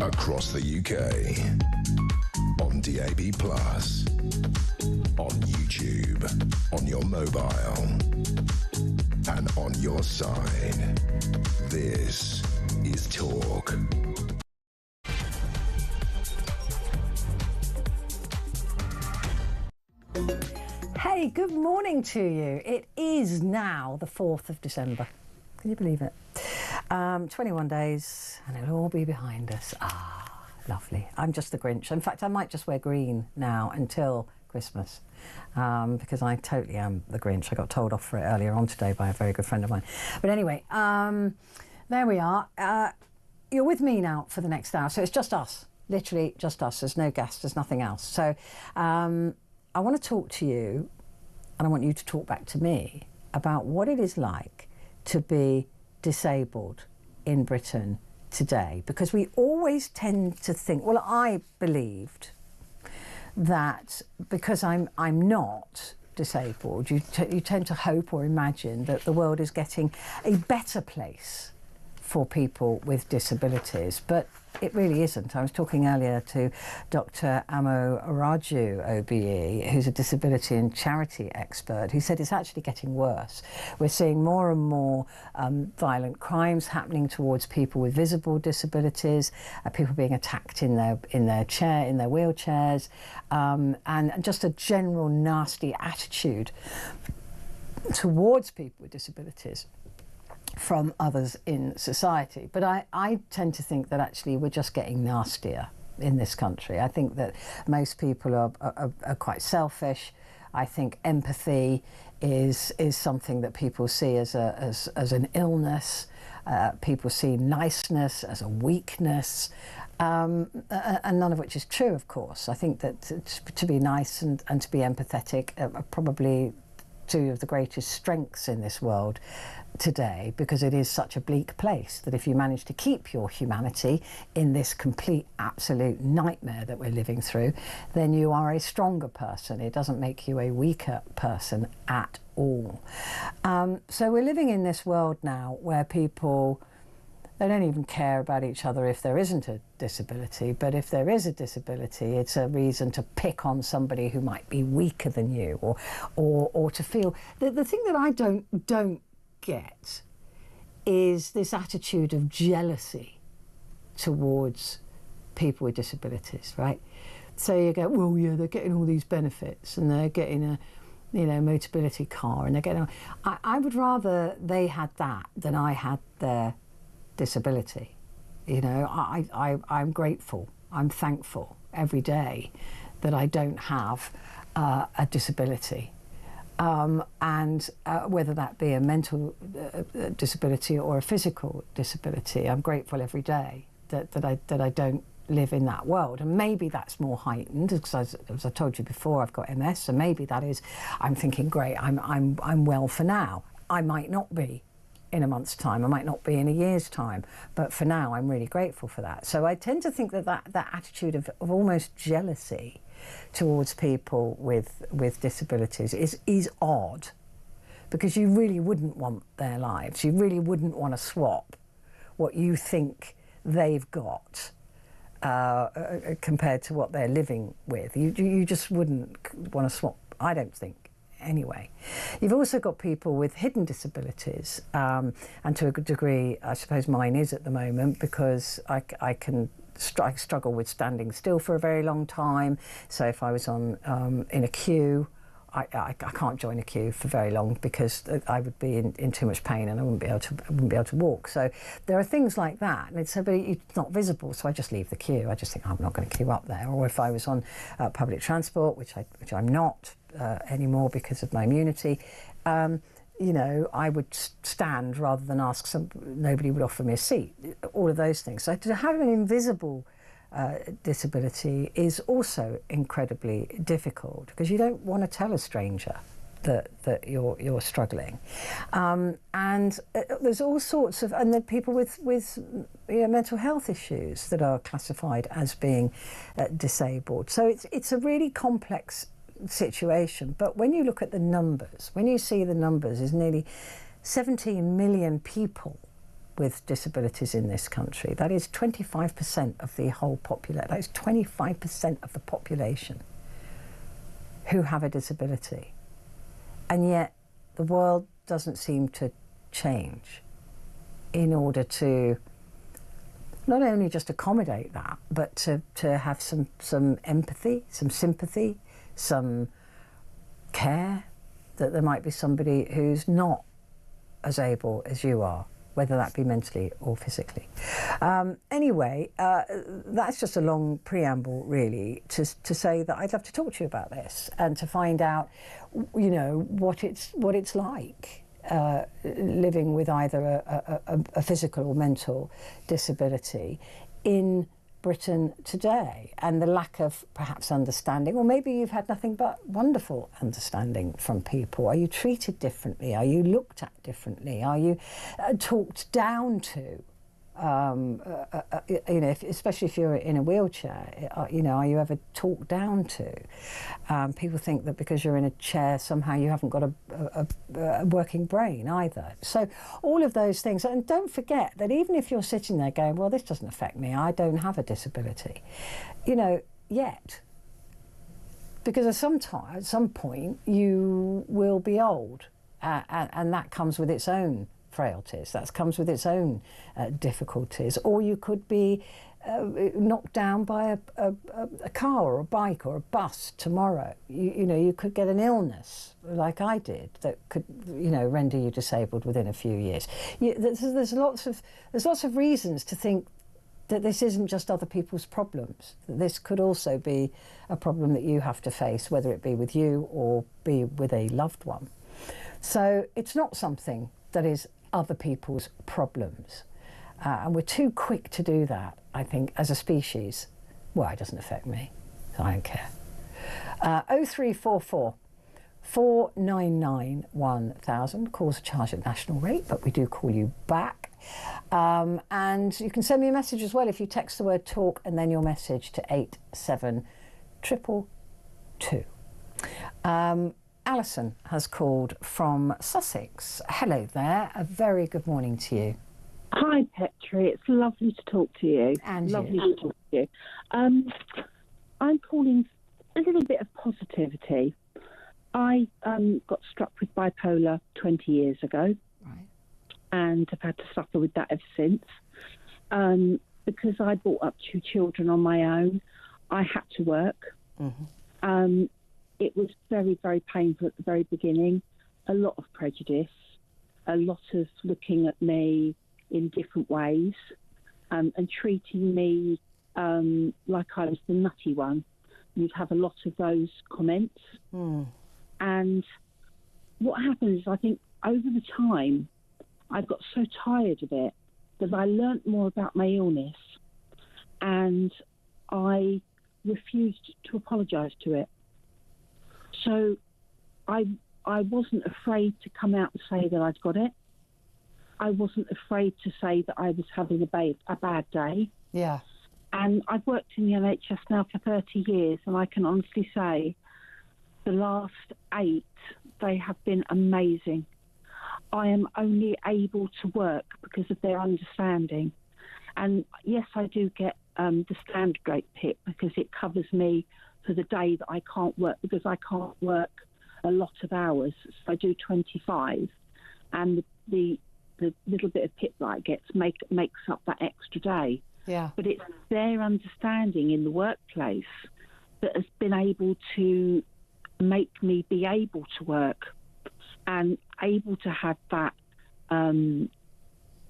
Across the UK. On DAB+. On YouTube. On your mobile. And on your side. This is Talk. Hey, good morning to you. It is now the 4th of December. Can you believe it? 21 days and it'll all be behind us. Ah, lovely. I'm just the Grinch. In fact, I might just wear green now until Christmas because I totally am the Grinch. I got told off for it earlier on today by a very good friend of mine. But anyway, there we are. You're with me now for the next hour. So it's just us, literally just us. There's no guests, there's nothing else. So I want to talk to you, and I want you to talk back to me about what it is like to be disabled in Britain today, because we always tend to think, well, I believed that because I'm not disabled, you tend to hope or imagine that the world is getting a better place for people with disabilities, but it really isn't. I was talking earlier to Dr. Amo Raju, OBE, who's a disability and charity expert, who said it's actually getting worse. We're seeing more and more violent crimes happening towards people with visible disabilities, people being attacked in their wheelchairs, and just a general nasty attitude towards people with disabilities from others in society. But I tend to think that actually we're just getting nastier in this country. I think that most people are quite selfish. I think empathy is something that people see as an illness. People see niceness as a weakness, and none of which is true, of course. I think that to be nice and to be empathetic are probably two of the greatest strengths in this world today, because it is such a bleak place that if you manage to keep your humanity in this complete absolute nightmare that we're living through, then you are a stronger person. It doesn't make you a weaker person at all. So we're living in this world now where people, they don't even care about each other if there isn't a disability, but if there is a disability, it's a reason to pick on somebody who might be weaker than you, or to feel. The thing that I don't get is this attitude of jealousy towards people with disabilities, right? So you go, well, yeah, they're getting all these benefits and they're getting a Motability car and they're getting. I would rather they had that than I had their disability. I'm grateful, I'm thankful every day that I don't have a disability, and whether that be a mental disability or a physical disability, I'm grateful every day that I don't live in that world. And maybe that's more heightened because, as I told you before, I've got MS, so maybe that is, I'm thinking, great, I'm well for now. I might not be in a month's time, I might not be in a year's time, but for now I'm really grateful for that. So I tend to think that attitude of almost jealousy towards people with disabilities is odd, because you really wouldn't want their lives. You really wouldn't want to swap what you think they've got compared to what they're living with. You just wouldn't want to swap, I don't think. Anyway, you've also got people with hidden disabilities, and to a good degree, I suppose mine is at the moment, because I struggle with standing still for a very long time. So if I was in a queue, I can't join a queue for very long because I would be in too much pain and I wouldn't be able to walk. So there are things like that, and it's not visible, so I just leave the queue. I just think I'm not going to queue up there. Or if I was on public transport, which I'm not anymore because of my immunity, I would stand rather than ask nobody would offer me a seat. All of those things. So to have an invisible disability is also incredibly difficult, because you don't want to tell a stranger that you're struggling, and there's all sorts of, and then people with mental health issues that are classified as being disabled. So it's a really complex situation. But when you look at the numbers, when you see the numbers, is nearly 17 million people with disabilities in this country. That is 25% of the whole population. That is 25% of the population who have a disability. And yet the world doesn't seem to change in order to not only just accommodate that, but to have some empathy, some sympathy, some care that there might be somebody who's not as able as you are, whether that be mentally or physically. Anyway, that's just a long preamble, really, to say that I'd love to talk to you about this and to find out, you know, what it's like living with either a physical or mental disability in Britain today, and the lack of perhaps understanding, or maybe you've had nothing but wonderful understanding from people. Are you treated differently? Are you looked at differently? Are you talked down to? You know, especially if you're in a wheelchair, you know, are you ever talked down to? People think that because you're in a chair, somehow you haven't got a working brain either. So all of those things, and don't forget that even if you're sitting there going, well, this doesn't affect me, I don't have a disability, you know, yet. Because at some point you will be old, and that comes with its own frailties, that comes with its own difficulties, or you could be knocked down by a car or a bike or a bus tomorrow. You know, you could get an illness like I did that could, you know, render you disabled within a few years. There's lots of reasons to think that this isn't just other people's problems, that this could also be a problem that you have to face, whether it be with you or be with a loved one. So it's not something that is other people's problems. And we're too quick to do that, I think, as a species. Well, it doesn't affect me, so I don't care. 0344 499 1000. Calls are charged at national rate, but we do call you back. And you can send me a message as well if you text the word talk and then your message to 87222. Alison has called from Sussex. Hello there, a very good morning to you. Hi Petrie, it's lovely to talk to you. And lovely you. to talk to you. I'm calling a little bit of positivity. I got struck with bipolar 20 years ago, Right. and have had to suffer with that ever since. Because I brought up 2 children on my own, I had to work. Mm-hmm. It was very, very painful at the very beginning. A lot of prejudice, a lot of looking at me in different ways, and treating me like I was the nutty one. You'd have a lot of those comments. Mm. And what happens is, I think over the time, I got so tired of it that I learnt more about my illness, and I refused to apologise to it. So I wasn't afraid to come out and say that I'd got it. I wasn't afraid to say that I was having a bad day. Yeah. And I've worked in the NHS now for 30 years, and I can honestly say the last 8, they have been amazing. I am only able to work because of their understanding. And yes, I do get the standard rate PIP because it covers me for the day that I can't work, because I can't work a lot of hours. So I do 25, and the little bit of PIP that I get makes up that extra day. Yeah. But it's their understanding in the workplace that has been able to make me be able to work and able to have that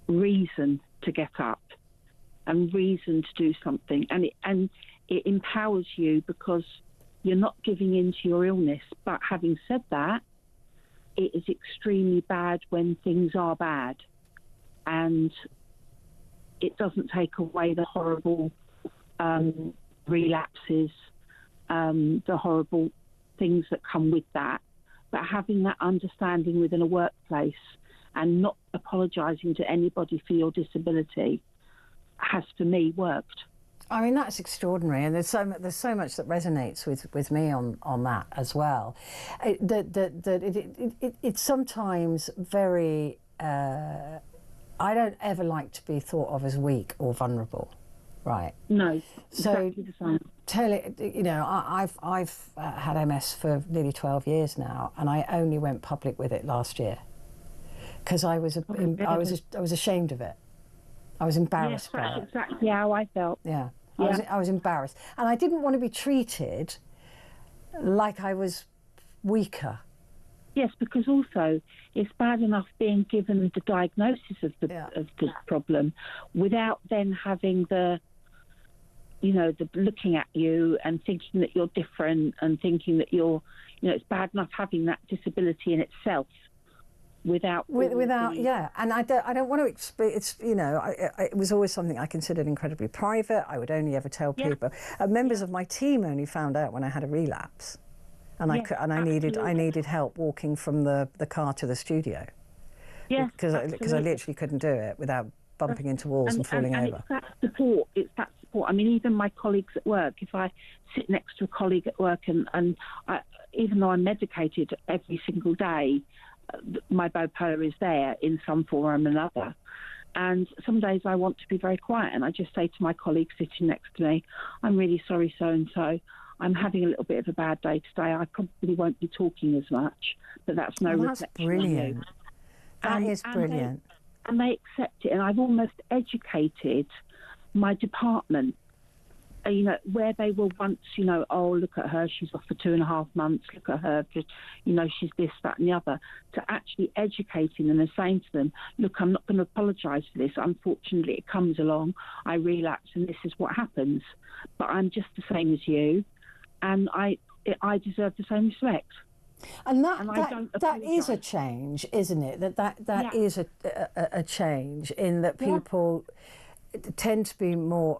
reason to get up and reason to do something. And it empowers you because you're not giving in to your illness. But having said that, it is extremely bad when things are bad. And it doesn't take away the horrible relapses, the horrible things that come with that. But having that understanding within a workplace and not apologising to anybody for your disability has, for me, worked. I mean, that's extraordinary, and there's so much that resonates with me on that as well. It's sometimes very I don't ever like to be thought of as weak or vulnerable, right? No, So exactly the same. tell it, you know, I've had MS for nearly 12 years now, and I only went public with it last year because I was ashamed of it. I was embarrassed Yes, by it. that's exactly how I felt. Yeah, Yeah. I was embarrassed, and I didn't want to be treated like I was weaker. Yes, because also it's bad enough being given the diagnosis of the problem without then having the looking at you and thinking that you're different and thinking that it's bad enough having that disability in itself without and I don't want to experience. It was always something I considered incredibly private. I would only ever tell people. Members of my team only found out when I had a relapse. And I needed help walking from the car to the studio. Yeah, because I literally couldn't do it without bumping into walls and falling over. It's that support. I mean, even my colleagues at work. If I sit next to a colleague at work, and even though I'm medicated every single day, my bipolar is there in some form or another. And some days I want to be very quiet, and I just say to my colleague sitting next to me, "I'm really sorry, so and so. I'm having a little bit of a bad day today. I probably won't be talking as much, but that's no reflection That's brilliant. on you." That is brilliant. And they accept it. And I've almost educated my department, where they were once, oh, look at her, she's off for 2.5 months. Look at her, just, she's this, that, and the other. To actually educating them and saying to them, look, I'm not going to apologise for this. Unfortunately, it comes along. I relapse, and this is what happens. But I'm just the same as you. And I deserve the same respect. And that is a change, isn't it? That is a change in that people tend to be more.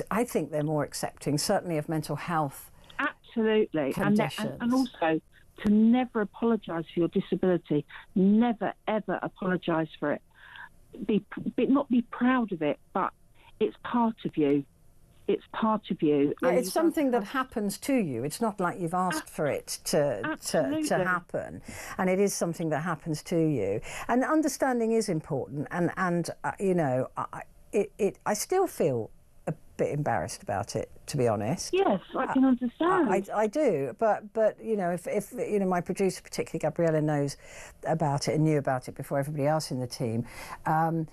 I think they're more accepting, certainly of mental health. Absolutely, conditions. And also to never apologise for your disability. Never ever apologise for it. Not be proud of it, but it's part of you. It's part of you. Yeah, it's something that happens to you. It's not like you've asked for it to happen, and it is something that happens to you. And understanding is important. And I still feel a bit embarrassed about it, to be honest. Yes, I can understand. I do, but if my producer, particularly Gabriella, knows about it and knew about it before everybody else in the team. And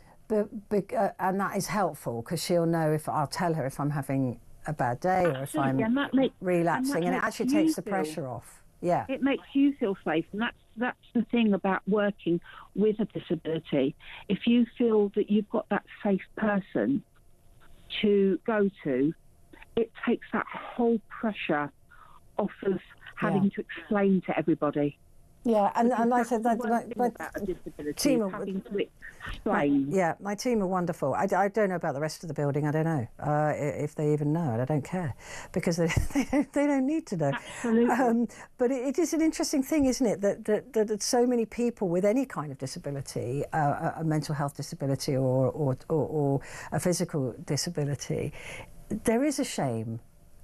that is helpful because she'll know if I'll tell her if I'm having a bad day or if I'm relapsing, and it actually takes the pressure off. Yeah, it makes you feel safe, and that's the thing about working with a disability. If you feel that you've got that safe person to go to, it takes that whole pressure off of having to explain to everybody. Yeah, and like I said, my team my team are wonderful. I don't know about the rest of the building. I don't know if they even know, and I don't care because they don't need to know. Absolutely. But it is an interesting thing, isn't it, that so many people with any kind of disability, a mental health disability or a physical disability, there is a shame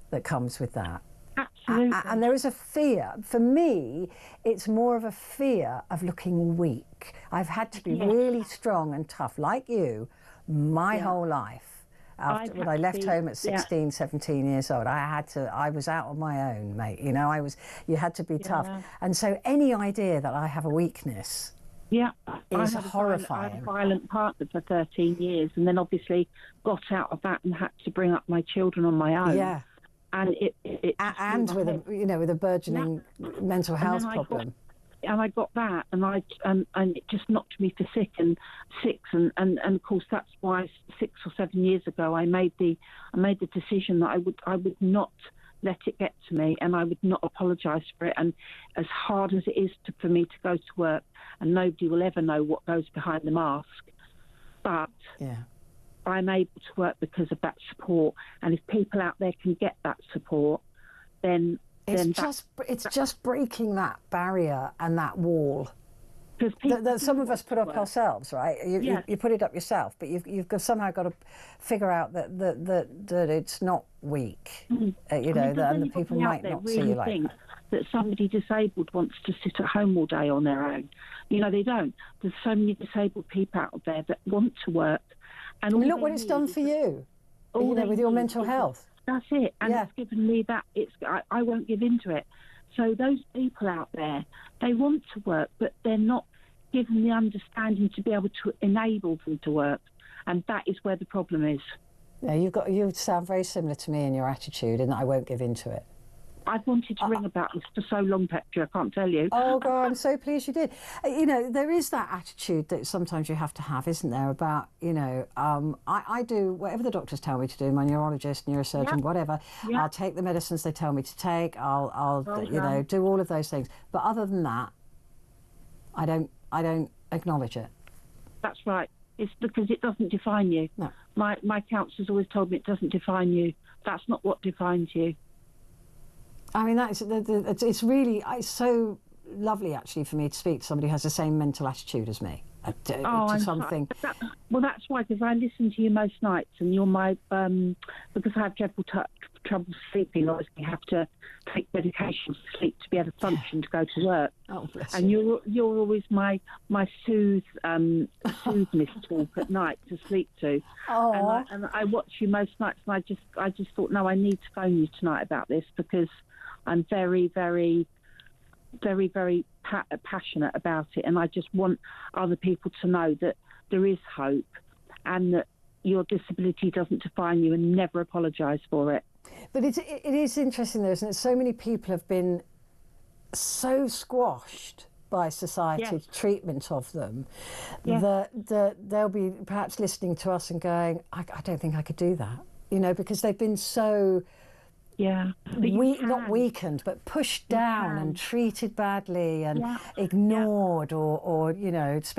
that comes with that. Absolutely. And there is a fear. For me, it's more of a fear of looking weak. I've had to be really strong and tough, like you, my whole life. When I left home at 16, 17 years old, I was out on my own, mate. You had to be tough. And so any idea that I have a weakness is horrifying. I had a violent partner for 13 years and then obviously got out of that and had to bring up my children on my own. Yeah. And with a burgeoning mental health problem. I got that, and it just knocked me for six, and of course that's why 6 or 7 years ago I made the decision that I would not let it get to me, and I would not apologise for it. And as hard as it is for me to go to work, and nobody will ever know what goes behind the mask, but I'm able to work because of that support. And if people out there can get that support, then it's just breaking that barrier and that wall that some of us put up ourselves, right? You put it up yourself, but you've somehow got to figure out that it's not weak. And the people might not see you like that. That somebody disabled wants to sit at home all day on their own. You know, they don't. There's so many disabled people out there that want to work. And all Look they what it's need done is for you, all they with your need mental is- health. That's it. And Yeah. it's given me that. I won't give in to it. So those people out there, they want to work, but they're not given the understanding to be able to enable them to work. And that is where the problem is. Yeah, you sound very similar to me in your attitude, and I won't give in to it. I've wanted to ring about this for so long, Petrie, I can't tell you. Oh, God, I'm so pleased you did. You know, there is that attitude that sometimes you have to have, isn't there, about, you know, I do whatever the doctors tell me to do, my neurologist, neurosurgeon, Yep. whatever. Yep. I'll take the medicines they tell me to take. I'll Well you know, done. do all of those things. But other than that, I don't acknowledge it. That's right. It's because it doesn't define you. No. My counsellor's always told me it doesn't define you. That's not what defines you. I mean, it's really, it's so lovely actually for me to speak to somebody who has the same mental attitude as me. To I'm something. sorry. Well, that's why, because I listen to you most nights, and you're my because I have trouble sleeping. I obviously have to take medication for sleep to be able to function to go to work. Oh, bless And you. you're always my soothe soothness talk at night to sleep to. Oh. And I watch you most nights, and I just thought, no, I need to phone you tonight about this, because I'm very, very, very, very passionate about it, and I just want other people to know that there is hope, and that your disability doesn't define you, and never apologise for it. But it is interesting, though, isn't it? So many people have been so squashed by society's treatment of them that they'll be perhaps listening to us and going, I don't think I could do that, you know, because they've been so... not weakened, but pushed down and treated badly and ignored or you know, it's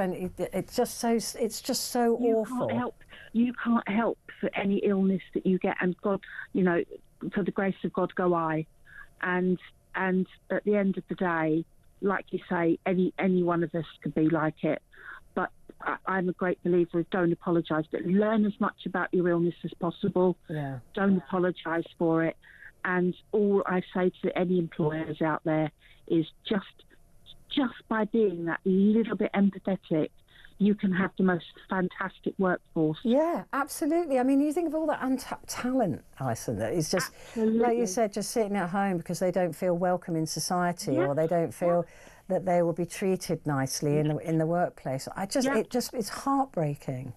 just so awful. You can't help for any illness that you get, and God, you know, for the grace of God go I. And at the end of the day, like you say, any one of us could be like it. But I'm a great believer of don't apologise, but learn as much about your illness as possible. Yeah. Don't apologise for it. And all I say to any employers out there is just by being that little bit empathetic, you can have the most fantastic workforce. Yeah, absolutely. I mean, you think of all that untapped talent, Alison, that is just, like you said, just sitting at home because they don't feel welcome in society or they don't feel that they will be treated nicely in the workplace. It's heartbreaking.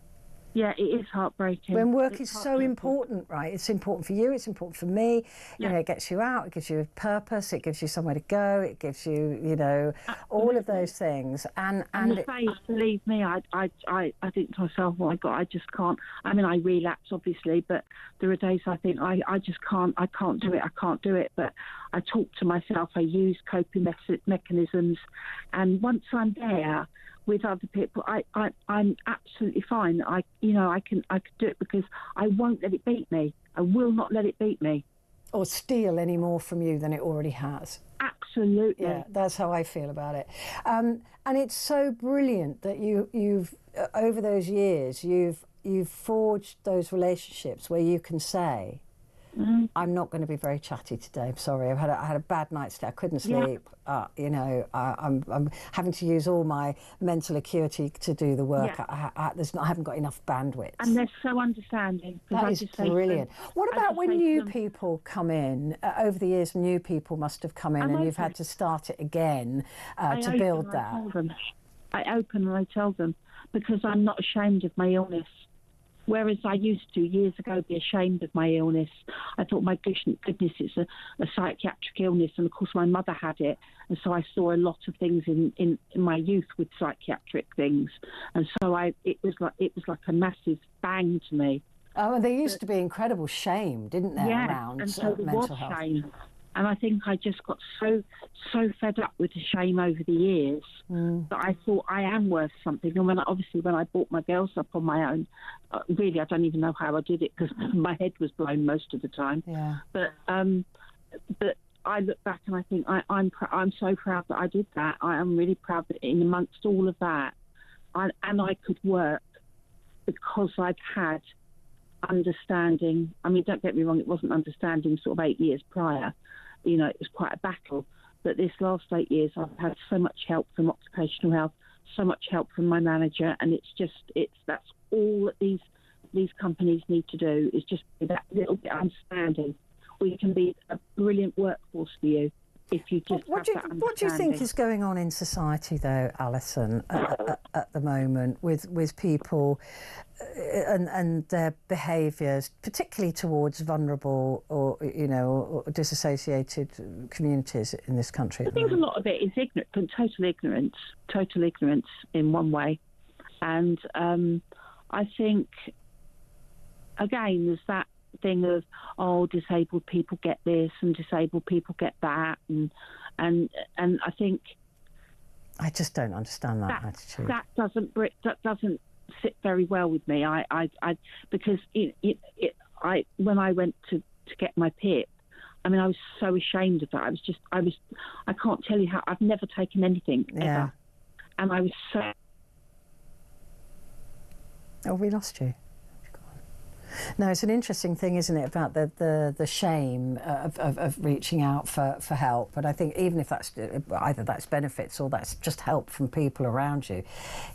Yeah, it is heartbreaking. When work is so important, right? It's important for you, it's important for me. You know, it gets you out, it gives you a purpose, it gives you somewhere to go, it gives you, you know, all of those things. And the face, believe me, I think to myself, oh my God, I just can't. I mean, I relapse, obviously, but there are days I think I just can't do it. But I talk to myself, I use coping mechanisms, and once I'm there with other people, I'm absolutely fine. I can do it because I won't let it beat me. I will not let it beat me. Or steal any more from you than it already has. Absolutely. Yeah, that's how I feel about it. And it's so brilliant that you've over those years you've forged those relationships where you can say, I'm not going to be very chatty today. I'm sorry. I had a bad night's sleep. I couldn't sleep. You know, I'm having to use all my mental acuity to do the work. I haven't got enough bandwidth. And they're so understanding. That is brilliant. What about when new people come in? Over the years, new people must have come in, and you've had to start it again to build that. I open and I tell them, because I'm not ashamed of my illness. Whereas I used to, years ago, be ashamed of my illness. I thought, my goodness, it's a psychiatric illness. And, of course, my mother had it. And so I saw a lot of things in my youth with psychiatric things. And so it was like a massive bang to me. Oh, and there used to be incredible shame, didn't there, around and so there mental was health? shame. And I think I just got so fed up with the shame over the years that I thought I am worth something. And when I brought my girls up on my own, really I don't even know how I did it, because my head was blown most of the time. Yeah. But I look back and I think I'm so proud that I did that. I am really proud that in amongst all of that, I could work because I've had understanding. I mean, don't get me wrong, it wasn't understanding sort of 8 years prior. You know, it was quite a battle. But this last 8 years, I've had so much help from occupational health, so much help from my manager, and that's all that these companies need to do, is just be that little bit understanding. We can be a brilliant workforce for you if you just have that understanding. What do you think is going on in society, though, Alison, at the moment with people and their behaviours, particularly towards vulnerable or or disassociated communities in this country? I think a lot of it is total ignorance in one way, and I think again there's that thing of, oh, disabled people get this and disabled people get that, and I think I just don't understand that attitude. That doesn't sit very well with me. Because when I went to get my PIP, I mean, I was so ashamed of that. I can't tell you how, I've never taken anything ever, and I was so. Oh, we lost you. No, it's an interesting thing, isn't it, about the shame of reaching out for help. But I think even if that's either that's benefits or that's just help from people around you,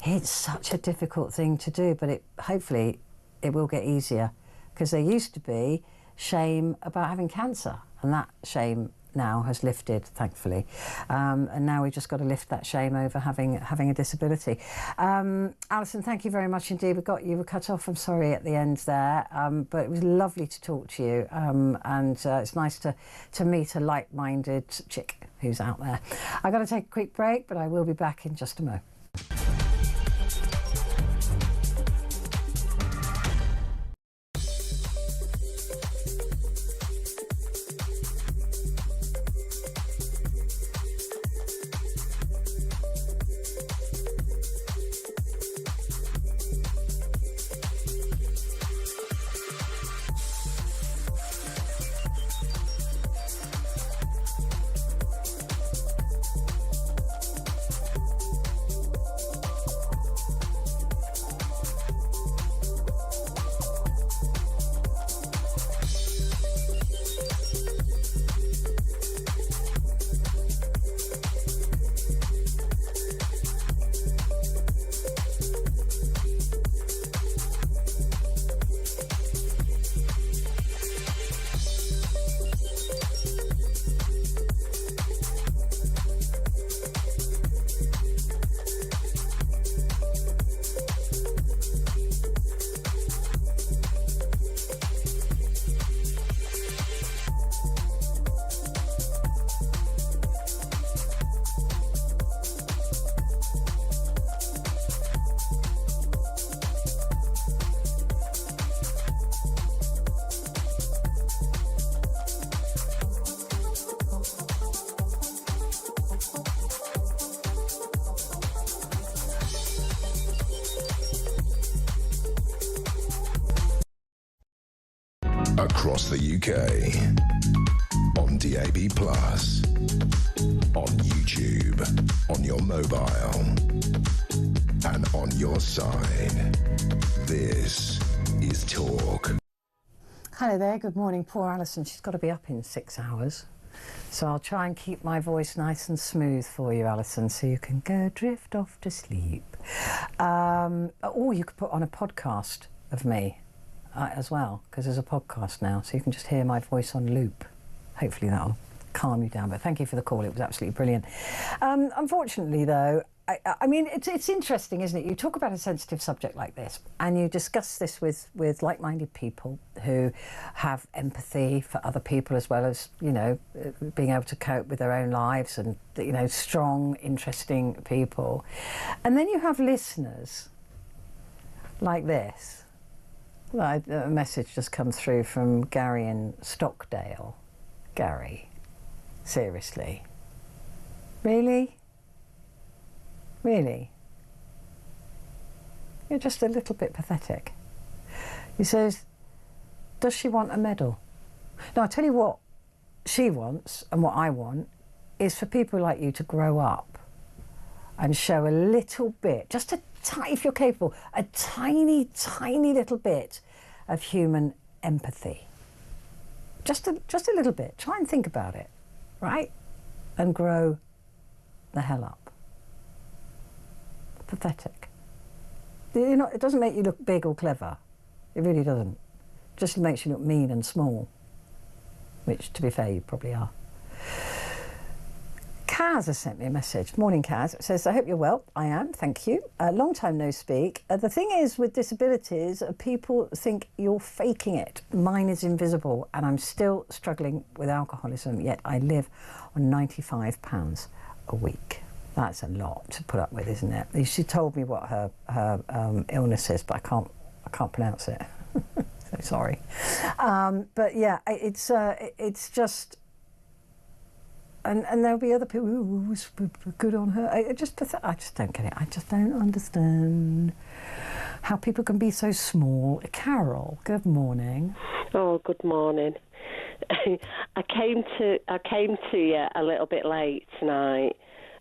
it's such a difficult thing to do. But hopefully it will get easier, because there used to be shame about having cancer, and that shame now has lifted, thankfully, and now we've just got to lift that shame over having a disability. Alison, thank you very much indeed. You were cut off, I'm sorry, at the end there, but it was lovely to talk to you, and it's nice to meet a like-minded chick who's out there. I've got to take a quick break, but I will be back in just a moment. Across the UK, on DAB+, on YouTube, on your mobile, and on your side. This is Talk. Hello there, good morning. Poor Alison, she's got to be up in 6 hours. So I'll try and keep my voice nice and smooth for you, Alison, so you can go drift off to sleep. Or you could put on a podcast of me as well, because there's a podcast now, so you can just hear my voice on loop. Hopefully that'll calm you down. But thank you for the call, it was absolutely brilliant. Unfortunately, though, I mean, it's interesting, isn't it? You talk about a sensitive subject like this, and you discuss this with like-minded people who have empathy for other people, as well as, being able to cope with their own lives, and, strong, interesting people. And then you have listeners like this. Well, a message just come through from Gary in Stockdale. Gary, seriously? Really? Really? You're just a little bit pathetic. He says, does she want a medal? Now, I'll tell you what she wants and what I want is for people like you to grow up and show a little bit, just a tiny, if you're capable, a tiny, tiny little bit of human empathy. Just a little bit. Try and think about it, right? And grow the hell up. pathetic. It doesn't make you look big or clever. It really doesn't. It just makes you look mean and small, which, to be fair, you probably are. Kaz has sent me a message. Morning, Kaz. It says, I hope you're well. I am, thank you. Long time no speak. The thing is, with disabilities, people think you're faking it. Mine is invisible, and I'm still struggling with alcoholism, yet I live on £95 a week. That's a lot to put up with, isn't it? She told me what her illness is, but I can't pronounce it. So sorry. But yeah, it's just... And there'll be other people who good on her. I just don't get it. I just don't understand how people can be so small. Carol, good morning. Oh, good morning. I came to you a little bit late tonight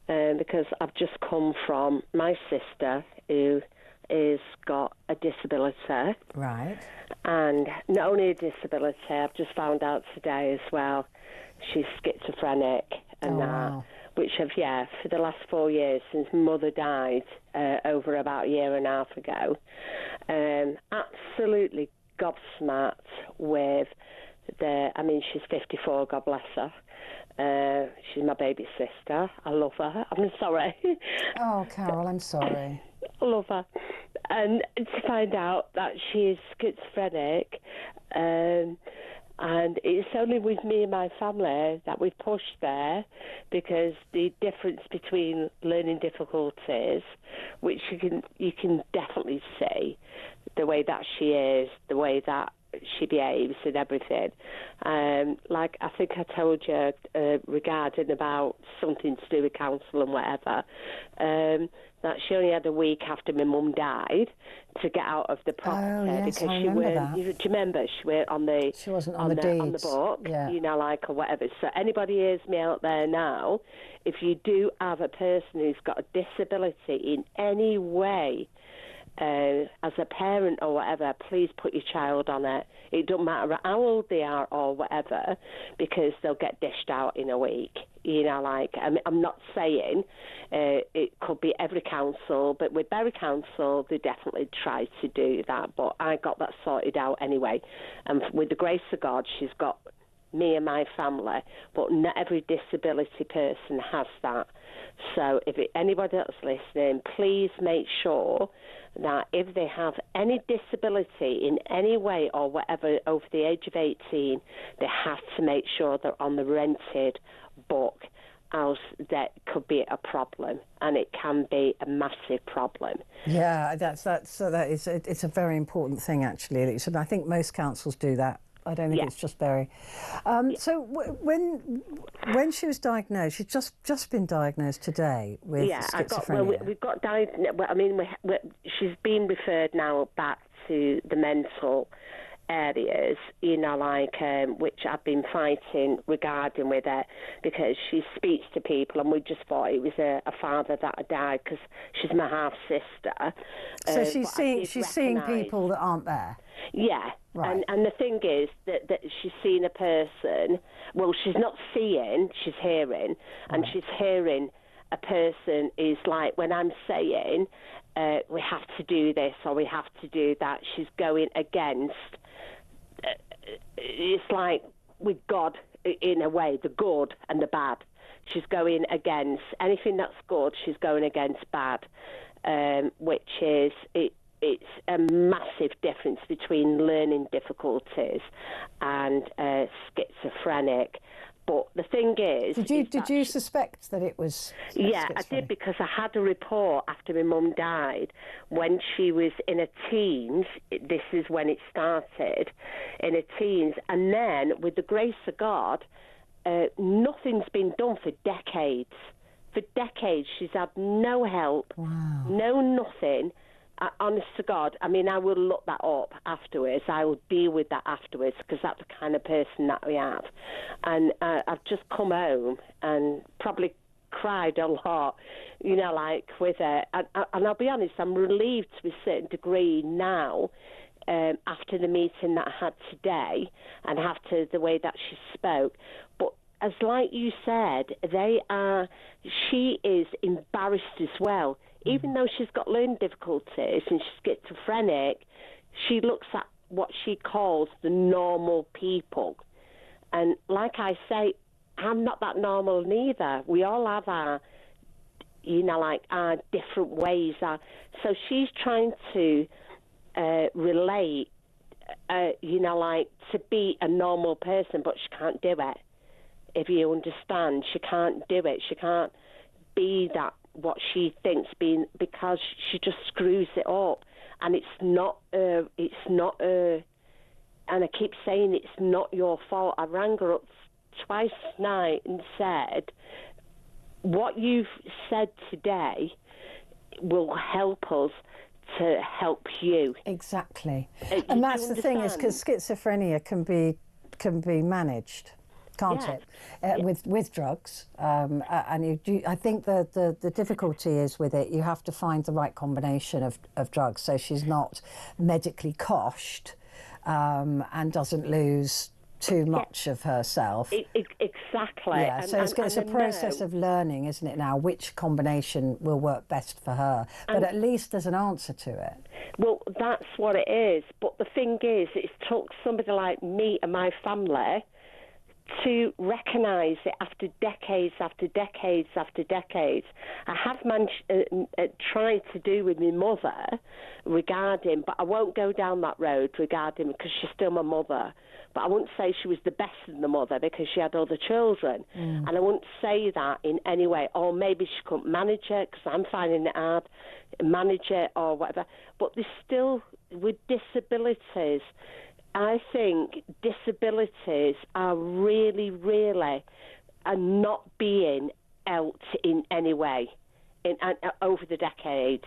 because I've just come from my sister who has got a disability. Right. And not only a disability, I've just found out today as well, she's schizophrenic and wow. Which have, for the last 4 years since mother died over about a year and a half ago, absolutely gobsmacked with she's 54, God bless her. She's my baby sister. I love her. I'm sorry. Oh, Carol, I'm sorry. I love her. And to find out that she is schizophrenic, and it's only with me and my family that we've pushed there, because the difference between learning difficulties, which you can definitely see, the way that she is, the way that she behaves and everything. Like I think I told you regarding about something to do with council and whatever, that she only had a week after my mum died to get out of the property. Oh, yes, because I she remember weren't. that. Do you remember she weren't on the? She wasn't on the deeds. On the book, yeah. Or whatever. So anybody hears me out there now, if you do have a person who's got a disability in any way, as a parent or whatever, please put your child on it. It don't matter how old they are or whatever, because they'll get dished out in a week. I'm not saying it could be every council, but with Bury Council, they definitely try to do that. But I got that sorted out anyway. And with the grace of God, she's got me and my family, but not every disability person has that. So if anybody that's listening, please make sure that if they have any disability in any way or whatever over the age of 18, they have to make sure they're on the rented book, else that could be a problem, and it can be a massive problem. Yeah, it's a very important thing, actually. So I think most councils do that. I don't think it's just Bury. So when she was diagnosed, she's just been diagnosed today with schizophrenia. We've got diagnosed. She's been referred now back to the mental areas, which I've been fighting regarding with her, because she speaks to people, and we just thought it was a father that had died, because she's my half sister. So she's seeing people that aren't there. Yeah, right. And the thing is that she's seen a person. Well, she's not seeing, she's hearing, and she's hearing a person is like, when I'm saying we have to do this or we have to do that, she's going against. It's like with God, in a way, the good and the bad. She's going against anything that's good. She's going against bad, which is it's a massive difference between learning difficulties and schizophrenic. But the thing is... Did you suspect that it was Yeah, I did, because I had a report after my mum died when she was in her teens. This is when it started, in her teens. And then, with the grace of God, nothing's been done for decades. For decades, she's had no help, no nothing. Honest to God, I will look that up afterwards. I will deal with that afterwards, because that's the kind of person that we have. And I've just come home and probably cried a lot, with her. And I'll be honest, I'm relieved to a certain degree now, after the meeting that I had today and after the way that she spoke. But as like you said, she is embarrassed as well. even though she's got learning difficulties and she's schizophrenic, she looks at what she calls the normal people. And like I say, I'm not that normal neither. We all have our, our different ways. So she's trying to relate, to be a normal person, but she can't do it. If you understand, she can't do it. She can't be that, what she thinks being, because she just screws it up. And it's not her. And I keep saying it's not your fault. I rang her up twice tonight and said, what you've said today will help us to help you. Exactly. And that's the thing, is because schizophrenia can be managed, can't it? With drugs. And I think the difficulty is with it, you have to find the right combination of drugs, so she's not medically coshed and doesn't lose too much of herself. Exactly. Yeah, so it's a process of learning, isn't it now, which combination will work best for her. But at least there's an answer to it. Well, that's what it is. But the thing is, it's took somebody like me and my family to recognise it after decades after decades after decades. I have tried to do with my mother regarding, but I won't go down that road regarding, because she's still my mother. But I wouldn't say she was the best of the mother because she had other children. And I wouldn't say that in any way. Or maybe she couldn't manage it, because I'm finding it hard, manage it or whatever. But there's still, with disabilities, I think disabilities are really, really not being out in any way over the decades.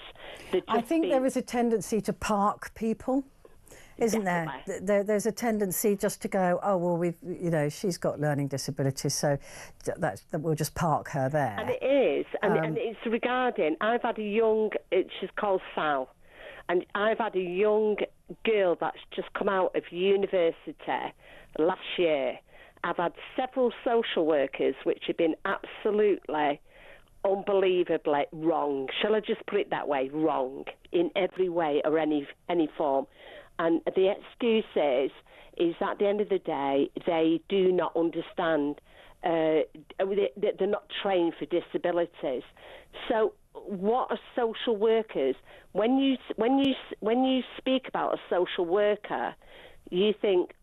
I think there is a tendency to park people. Isn't there? There's a tendency just to go, oh, well, she's got learning disabilities, so we'll just park her there. And it is, and it's regarding, I've had a young, she's called Sal, and I've had a young girl that's just come out of university last year. I've had several social workers which have been absolutely, unbelievably wrong. Shall I just put it that way? Wrong in every way or any form. And the excuse is that at the end of the day, they do not understand. They're not trained for disabilities. So, what are social workers? When you speak about a social worker, you think.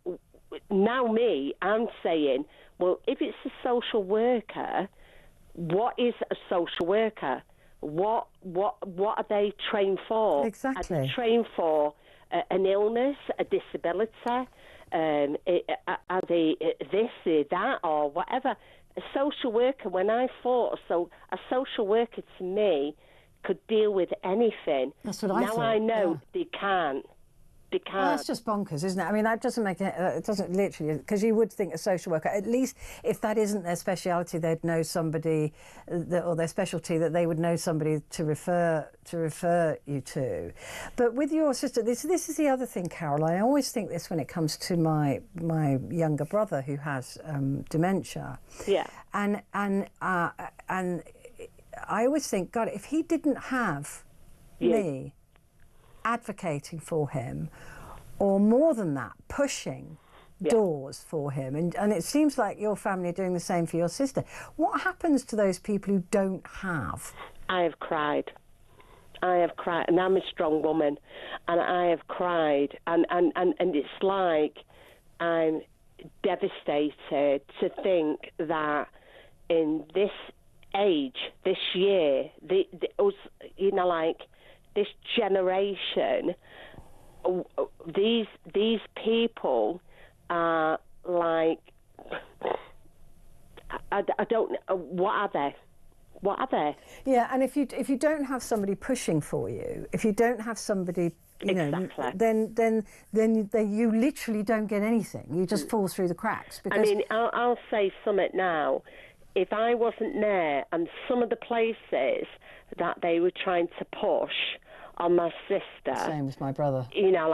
Now, I'm saying, well, if it's a social worker, what is a social worker? What are they trained for? Exactly. Are they trained for an illness, a disability, are they this, that, or whatever? A social worker, when I thought, a social worker to me could deal with anything. That's what I thought. Now I know they can't. They can't. Well, that's just bonkers, isn't it? I mean, that doesn't make it. It doesn't literally, because you would think a social worker, at least if that isn't their speciality, they'd know somebody, or their specialty, that they would know somebody to refer you to. But with your sister, this is the other thing, Carol. I always think this when it comes to my younger brother who has dementia. Yeah. And I always think, God, if he didn't have me advocating for him, or more than that, pushing doors for him, and it seems like your family are doing the same for your sister. What happens to those people who don't have? I have cried, and I'm a strong woman, and I have cried, and it's like I'm devastated to think that in this age, this year, this generation, these people are like, I don't know, what are they? What are they? Yeah, and if you don't have somebody pushing for you, if you don't have somebody, then you literally don't get anything. You just fall through the cracks. Because I mean, I'll say something now. If I wasn't there, and some of the places that they were trying to push on my sister, same as my brother. You know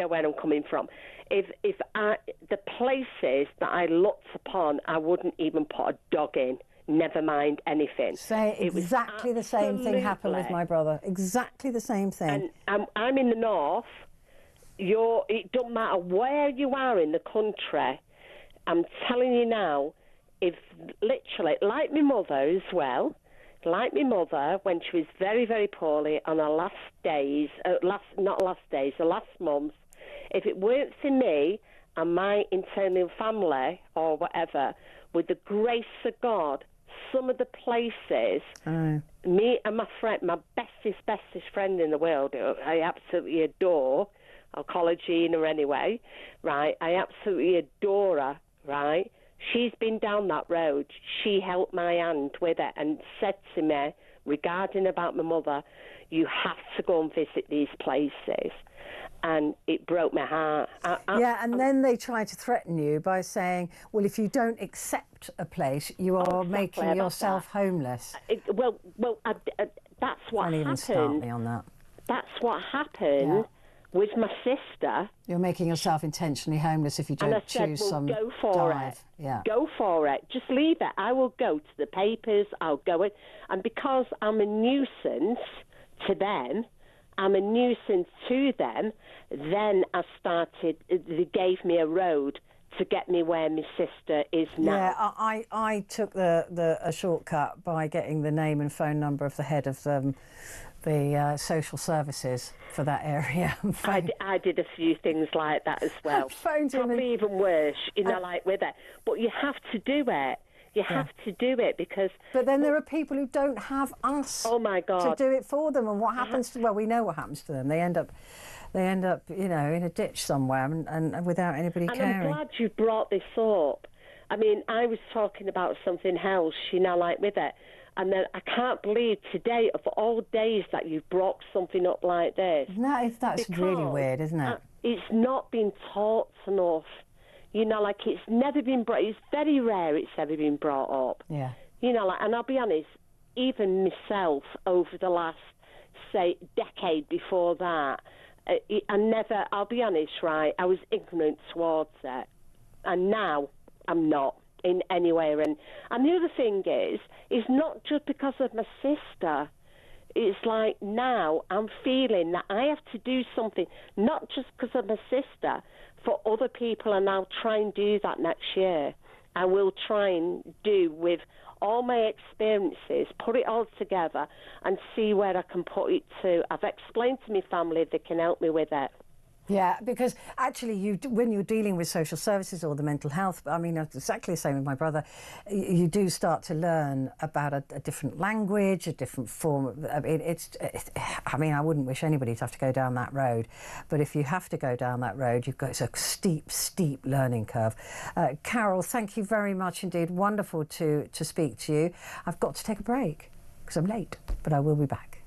where I'm coming from. If the places that I looked upon, I wouldn't even put a dog in. never mind anything. Say exactly the same thing happened with my brother. Exactly the same thing. And I'm in the north. It don't matter where you are in the country. I'm telling you now, if literally, like my mother as well, like my mother when she was very, very poorly on her last month, if it weren't for me and my internal family or whatever, with the grace of God, some of the places, me and my friend, my bestest friend in the world, who I absolutely adore, I'll call her Gina anyway, right? I absolutely adore her, right? She's been down that road. She held my hand with it and said to me, regarding about my mother, you have to go and visit these places. And it broke my heart. And then they try to threaten you by saying, well, if you don't accept a place, you are making yourself homeless. That's what happened. Don't even start me on that. That's what happened with my sister. You're making yourself intentionally homeless if you don't choose some go for it. Yeah. Go for it. Just leave it. I will go to the papers. I'll go in. And because I'm a nuisance to them, I'm a nuisance to them, then they gave me a road to get me where my sister is now. Yeah, I took a shortcut by getting the name and phone number of the head of the social services for that area. I did a few things like that as well. Probably even worse, like with it. But you have to do it. You have to do it because... But then there are people who don't have us to do it for them. And what happens to... Well, we know what happens to them. They end up, in a ditch somewhere and without anybody caring. I'm glad you brought this up. I mean, I was talking about something else, like with it. And then I can't believe today, of all days, that you've brought something up like this. That's really weird, isn't it? It's not been taught enough. It's never been brought. It's very rare it's ever been brought up. Yeah. And I'll be honest, even myself over the last, say, decade before that, I'll be honest, right, I was ignorant towards it. And now I'm not in any way. And the other thing is not just because of my sister. It's like now I'm feeling that I have to do something, not just because of my sister, for other people, and I'll try and do that next year. I will try and do with all my experiences, put it all together and see where I can put it to. I've explained to my family they can help me with it. Yeah, because actually when you're dealing with social services or the mental health, I mean, exactly the same with my brother, you do start to learn about a different language, a different form of... I mean, I wouldn't wish anybody to have to go down that road, but if you have to go down that road, it's a steep learning curve. Carol, thank you very much indeed. Wonderful to speak to you. I've got to take a break because I'm late, but I will be back.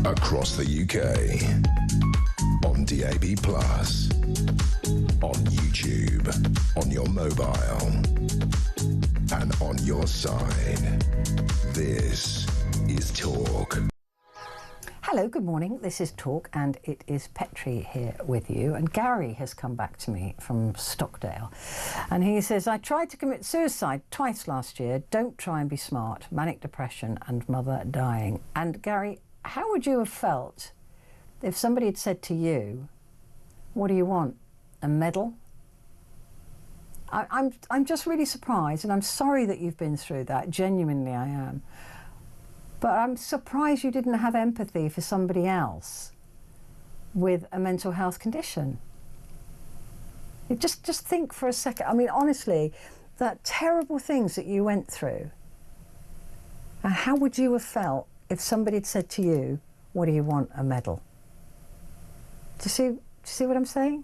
Across the UK, on DAB+, on YouTube, on your mobile, and on your side. This is Talk. Hello, good morning. This is Talk, and it is Petrie here with you. And Gary has come back to me from Stockdale, and he says, I tried to commit suicide twice last year. Don't try and be smart. Manic depression and mother dying. And Gary, how would you have felt if somebody had said to you, what do you want? A medal? I'm just really surprised, and I'm sorry that you've been through that. Genuinely, I am. But I'm surprised you didn't have empathy for somebody else with a mental health condition. Just think for a second. I mean, honestly, that terrible things that you went through. How would you have felt if somebody had said to you, what do you want? A medal? Do you see what I'm saying?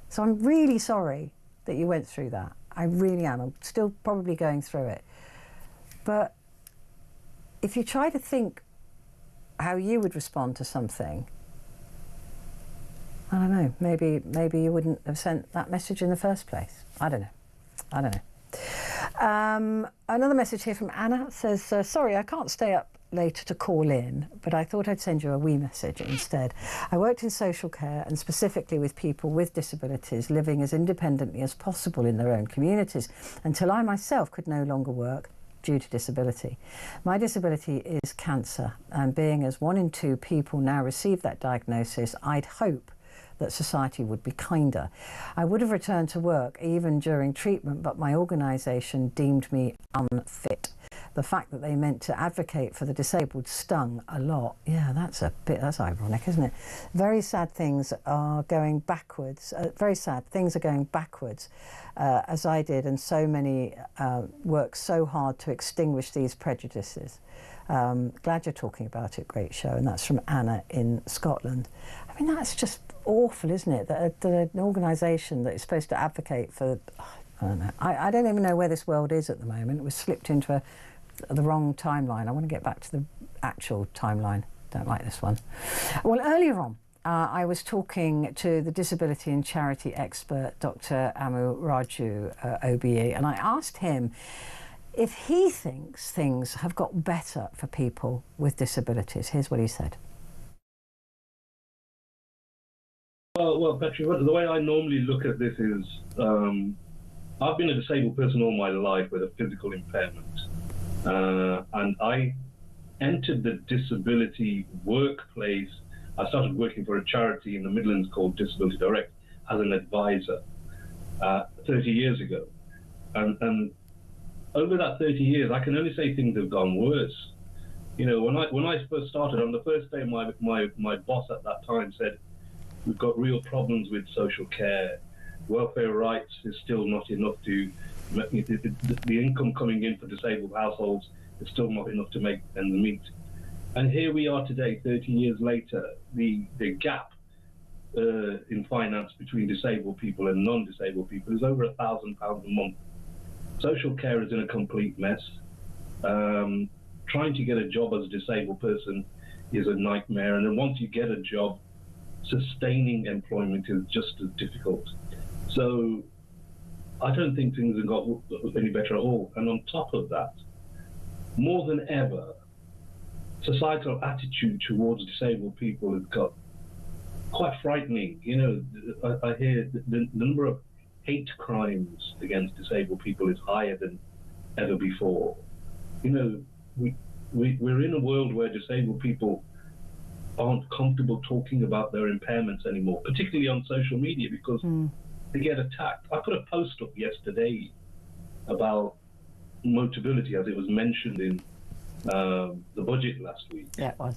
So I'm really sorry that you went through that. I really am. I'm still probably going through it. But if you try to think how you would respond to something, I don't know, maybe you wouldn't have sent that message in the first place. I don't know. Another message here from Anna says, sorry, I can't stay up later to call in, but I thought I'd send you a wee message instead. I worked in social care and specifically with people with disabilities living as independently as possible in their own communities until I myself could no longer work due to disability. My disability is cancer, and being as 1 in 2 people now receive that diagnosis, I'd hope that society would be kinder. I would have returned to work even during treatment, but my organisation deemed me unfit. The fact that they meant to advocate for the disabled stung a lot. Yeah, that's ironic, isn't it? Very sad things are going backwards. Very sad things are going backwards, as I did, and so many worked so hard to extinguish these prejudices. Glad you're talking about it. Great show. And that's from Anna in Scotland. I mean, that's just awful, isn't it? That an organisation that is supposed to advocate for, I don't know. I don't even know where this world is at the moment. It was slipped into the wrong timeline. I want to get back to the actual timeline. Don't like this one. Well, earlier on, I was talking to the disability and charity expert, Dr. Amu Raju, OBE, and I asked him if he thinks things have got better for people with disabilities. Here's what he said. Well, Petrie, the way I normally look at this is, I've been a disabled person all my life with a physical impairment. And I entered the disability workplace. I started working for a charity in the Midlands called Disability Direct as an advisor 30 years ago. And over that 30 years, I can only say things have gone worse. You know, when I first started, on the first day, my boss at that time said, we've got real problems with social care. Welfare rights is still not enough to, the income coming in for disabled households is still not enough to make ends meet. And here we are today, 30 years later, the gap in finance between disabled people and non-disabled people is over £1,000 a month. Social care is in a complete mess. Trying to get a job as a disabled person is a nightmare. And then once you get a job, sustaining employment is just as difficult. So I don't think things have got any better at all. And on top of that, more than ever, societal attitude towards disabled people has got quite frightening. You know, I hear the number of hate crimes against disabled people is higher than ever before. You know, we're in a world where disabled people aren't comfortable talking about their impairments anymore, particularly on social media, because they get attacked. I put a post up yesterday about Motability, as it was mentioned in the budget last week. Yeah, it was.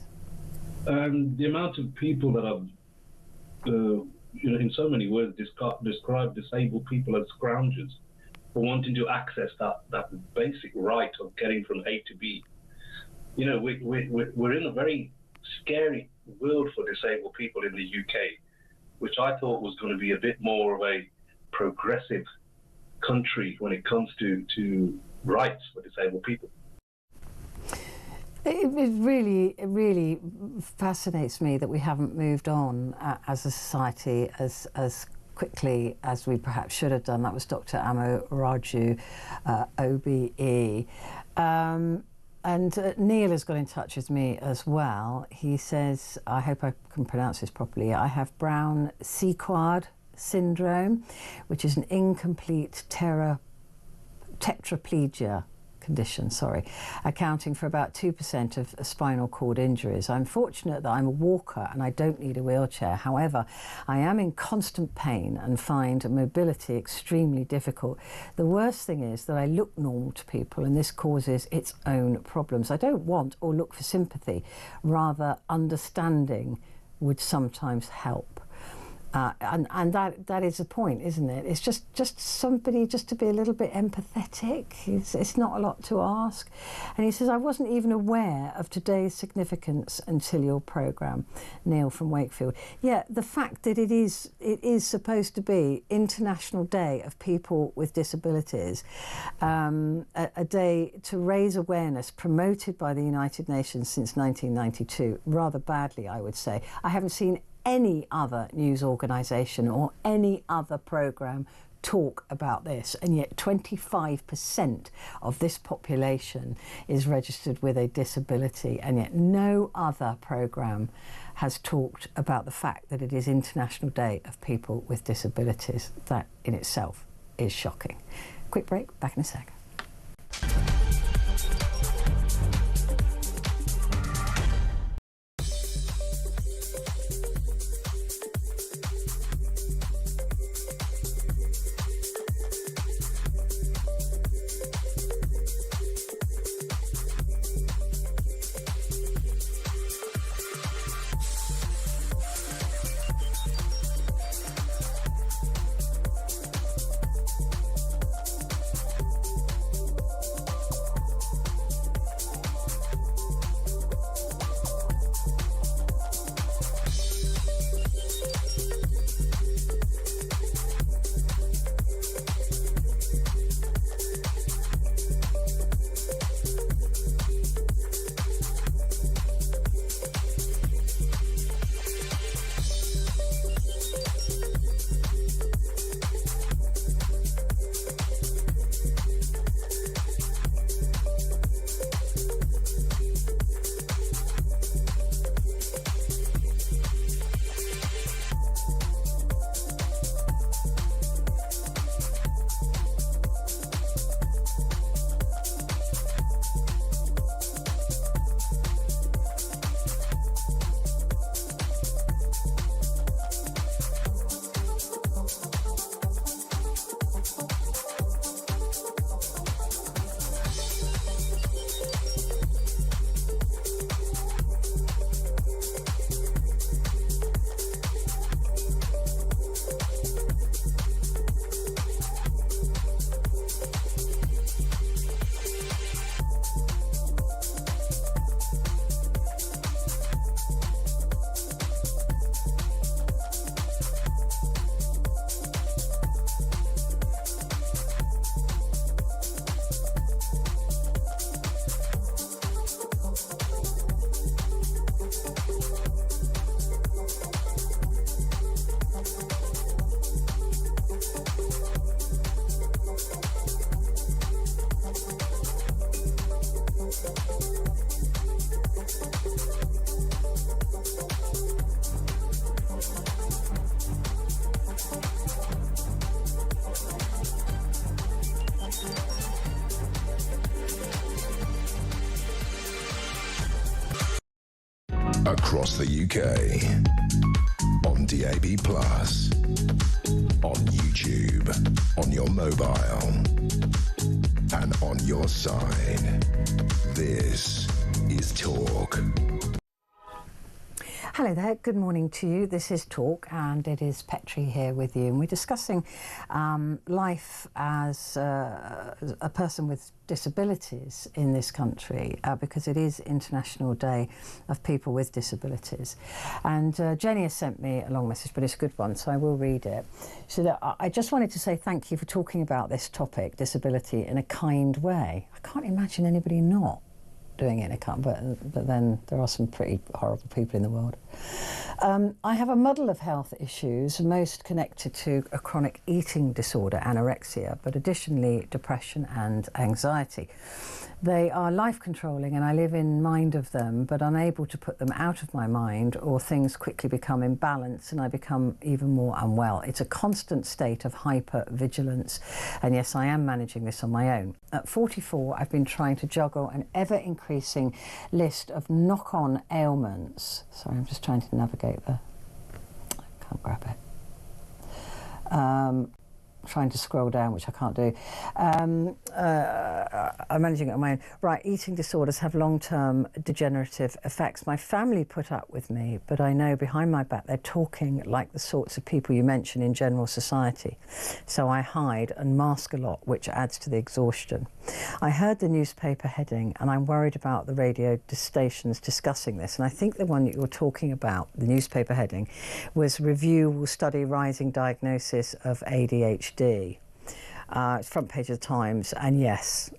And the amount of people that have, you know, in so many words, described disabled people as scroungers for wanting to access that basic right of getting from A to B. You know, we're in a very scary world for disabled people in the UK, which I thought was going to be a bit more of a progressive country when it comes to rights for disabled people. It really fascinates me that we haven't moved on as a society as quickly as we perhaps should have done. That was Dr. Amo Raju, OBE. And Neil has got in touch with me as well. He says, I hope I can pronounce this properly, I have Brown-Séquard syndrome, which is an incomplete tetraplegia condition, accounting for about 2% of spinal cord injuries. I'm fortunate that I'm a walker and I don't need a wheelchair. However, I am in constant pain and find mobility extremely difficult. The worst thing is that I look normal to people and this causes its own problems. I don't want or look for sympathy, rather understanding would sometimes help. And that is the point, isn't it? It's just somebody just to be a little bit empathetic. It's not a lot to ask. And he says, I wasn't even aware of today's significance until your programme. Neil from Wakefield. Yeah, the fact that it is supposed to be International Day of People with Disabilities, a day to raise awareness promoted by the United Nations since 1992, rather badly, I would say. I haven't seen any other news organisation or any other programme talk about this, and yet 25% of this population is registered with a disability, and yet no other programme has talked about the fact that it is International Day of People with Disabilities. That in itself is shocking. Quick break, back in a sec. Across the UK, on DAB+, on YouTube, on your mobile, and on your side. This is Talk. Hello there, good morning to you. This is Talk and it is Petrie here with you, and we're discussing life as a person with disabilities in this country because it is International Day of People with Disabilities. And Jenny has sent me a long message, but it's a good one, so I will read it. So that I just wanted to say thank you for talking about this topic, disability, in a kind way. I can't imagine anybody not doing it. I can't, but then there are some pretty horrible people in the world. I have a muddle of health issues, most connected to a chronic eating disorder, anorexia, but additionally depression and anxiety. They are life-controlling and I live in mind of them, but unable to put them out of my mind, or things quickly become imbalanced and I become even more unwell. It's a constant state of hyper-vigilance, and yes, I am managing this on my own. At 44, I've been trying to juggle an ever-increasing list of knock-on ailments. Sorry, I'm just trying to navigate I can't grab it. Trying to scroll down, which I can't do. I'm managing it on my own. Right, eating disorders have long-term degenerative effects. My family put up with me, but I know behind my back they're talking like the sorts of people you mention in general society. So I hide and mask a lot, which adds to the exhaustion. I heard the newspaper heading and I'm worried about the radio stations discussing this, and I think the one that you're talking about, the newspaper heading, was "Review will study rising diagnosis of ADHD." It's front page of the Times, and yes,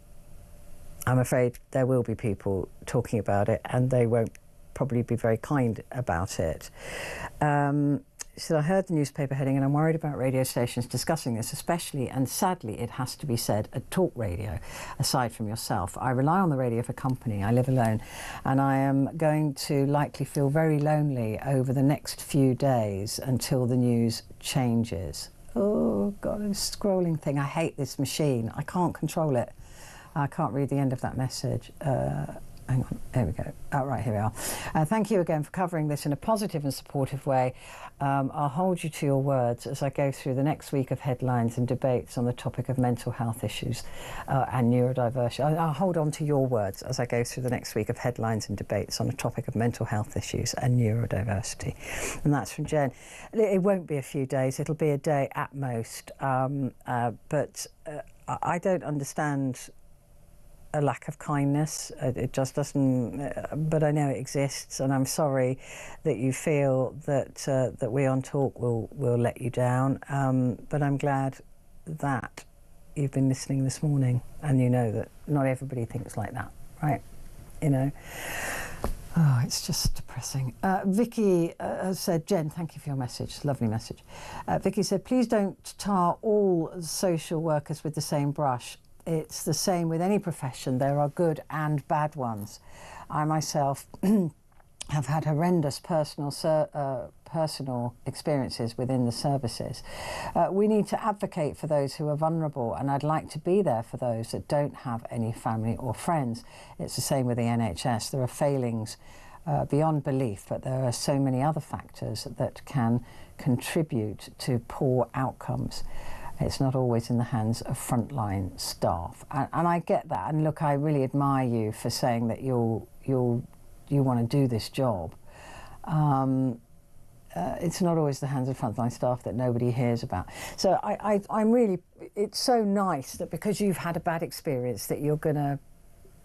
I'm afraid there will be people talking about it, and they won't probably be very kind about it. So I heard the newspaper heading and I'm worried about radio stations discussing this, especially, and sadly it has to be said, at talk radio, aside from yourself. I rely on the radio for company, I live alone, and I am going to likely feel very lonely over the next few days until the news changes. Oh God, this scrolling thing, I hate this machine. I can't control it. I can't read the end of that message. Hang on, there we go. Oh, right, here we are. Thank you again for covering this in a positive and supportive way. I'll hold you to your words as I go through the next week of headlines and debates on the topic of mental health issues and neurodiversity. I'll hold on to your words as I go through the next week of headlines and debates on the topic of mental health issues and neurodiversity. And that's from Jen. It won't be a few days, it'll be a day at most. But I don't understand a lack of kindness. It just doesn't, but I know it exists, and I'm sorry that you feel that that we on Talk will let you down, but I'm glad that you've been listening this morning and you know that not everybody thinks like that, right? You know. Oh, it's just depressing. Vicky has said, Jen, thank you for your message, lovely message. Vicky said, please don't tar all social workers with the same brush. It's the same with any profession. There are good and bad ones. I myself have had horrendous personal experiences within the services. We need to advocate for those who are vulnerable, and I'd like to be there for those that don't have any family or friends. It's the same with the NHS. There are failings beyond belief, but there are so many other factors that can contribute to poor outcomes. It's not always in the hands of frontline staff, and I get that. And look, I really admire you for saying that you want to do this job. It's not always the hands of frontline staff that nobody hears about. So I'm really. It's so nice that because you've had a bad experience that you're going to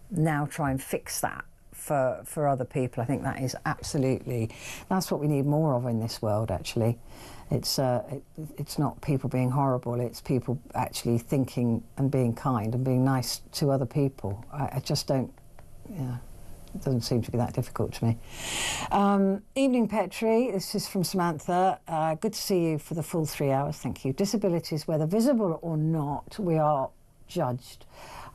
now try and fix that for other people. I think that is absolutely. That's what we need more of in this world, actually. It's not people being horrible, it's people actually thinking and being kind and being nice to other people. I just don't, yeah, it doesn't seem to be that difficult to me. Evening, Petrie, this is from Samantha. Good to see you for the full 3 hours, thank you. Disabilities, whether visible or not, we are judged.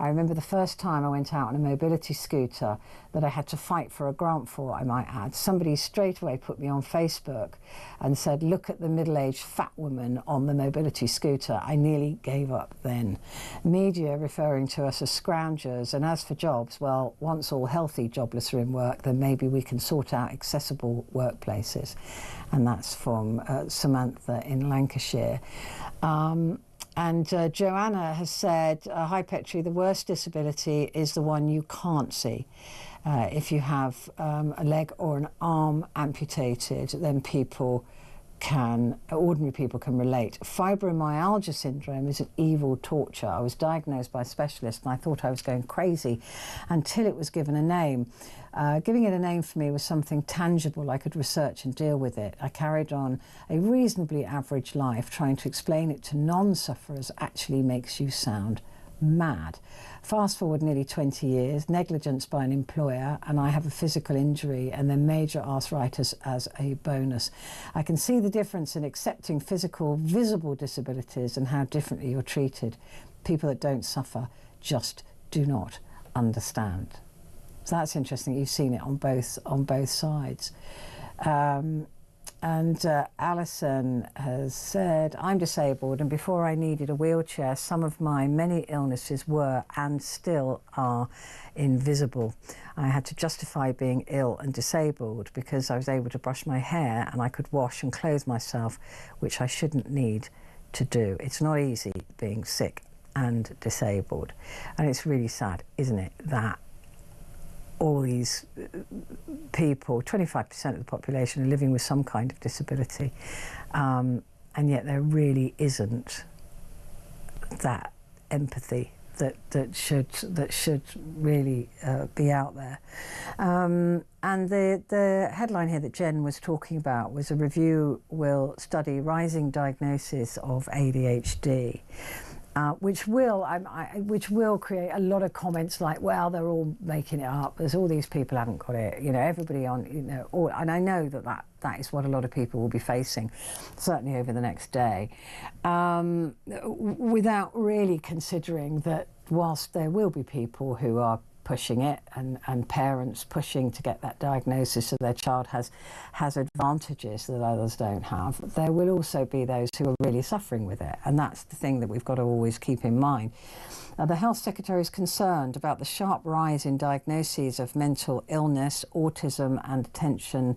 I remember the first time I went out on a mobility scooter that I had to fight for a grant for, I might add. Somebody straight away put me on Facebook and said, look at the middle-aged fat woman on the mobility scooter. I nearly gave up then. Media referring to us as scroungers, and as for jobs, well, once all healthy jobless are in work, then maybe we can sort out accessible workplaces. And that's from Samantha in Lancashire. And Joanna has said, hi Petrie, the worst disability is the one you can't see. If you have a leg or an arm amputated, then ordinary people can relate. Fibromyalgia syndrome is an evil torture. I was diagnosed by a specialist and I thought I was going crazy until it was given a name. Giving it a name for me was something tangible. I could research and deal with it. I carried on a reasonably average life. Trying to explain it to non-sufferers actually makes you sound mad. Fast forward nearly 20 years, negligence by an employer, and I have a physical injury and then major arthritis as a bonus. I can see the difference in accepting physical, visible disabilities and how differently you're treated. People that don't suffer just do not understand. So that's interesting. You've seen it on both sides. Alison has said, I'm disabled, and before I needed a wheelchair, some of my many illnesses were and still are invisible. I had to justify being ill and disabled because I was able to brush my hair and I could wash and clothe myself, which I shouldn't need to do. It's not easy being sick and disabled. And it's really sad, isn't it, that all these people, 25% of the population, are living with some kind of disability, and yet there really isn't that empathy that should really be out there. And the headline here that Jen was talking about was a review will study rising diagnosis of ADHD. Which will create a lot of comments like, well, they're all making it up. There's all these people haven't got it. You know, everybody on, you know, and I know that is what a lot of people will be facing, certainly over the next day, without really considering that whilst there will be people who are pushing it and parents pushing to get that diagnosis so their child has advantages that others don't have, there will also be those who are really suffering with it, and that's the thing that we've got to always keep in mind. The Health Secretary is concerned about the sharp rise in diagnoses of mental illness, autism and attention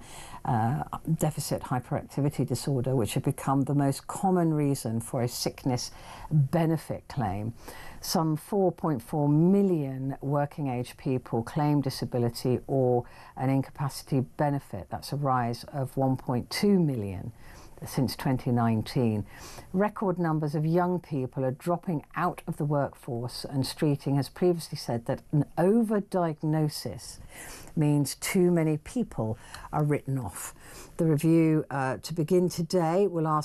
deficit hyperactivity disorder, which have become the most common reason for a sickness benefit claim. Some 4.4 million working age people claim disability or an incapacity benefit. That's a rise of 1.2 million since 2019. Record numbers of young people are dropping out of the workforce, and Streeting has previously said that an overdiagnosis means too many people are written off. The review to begin today will ask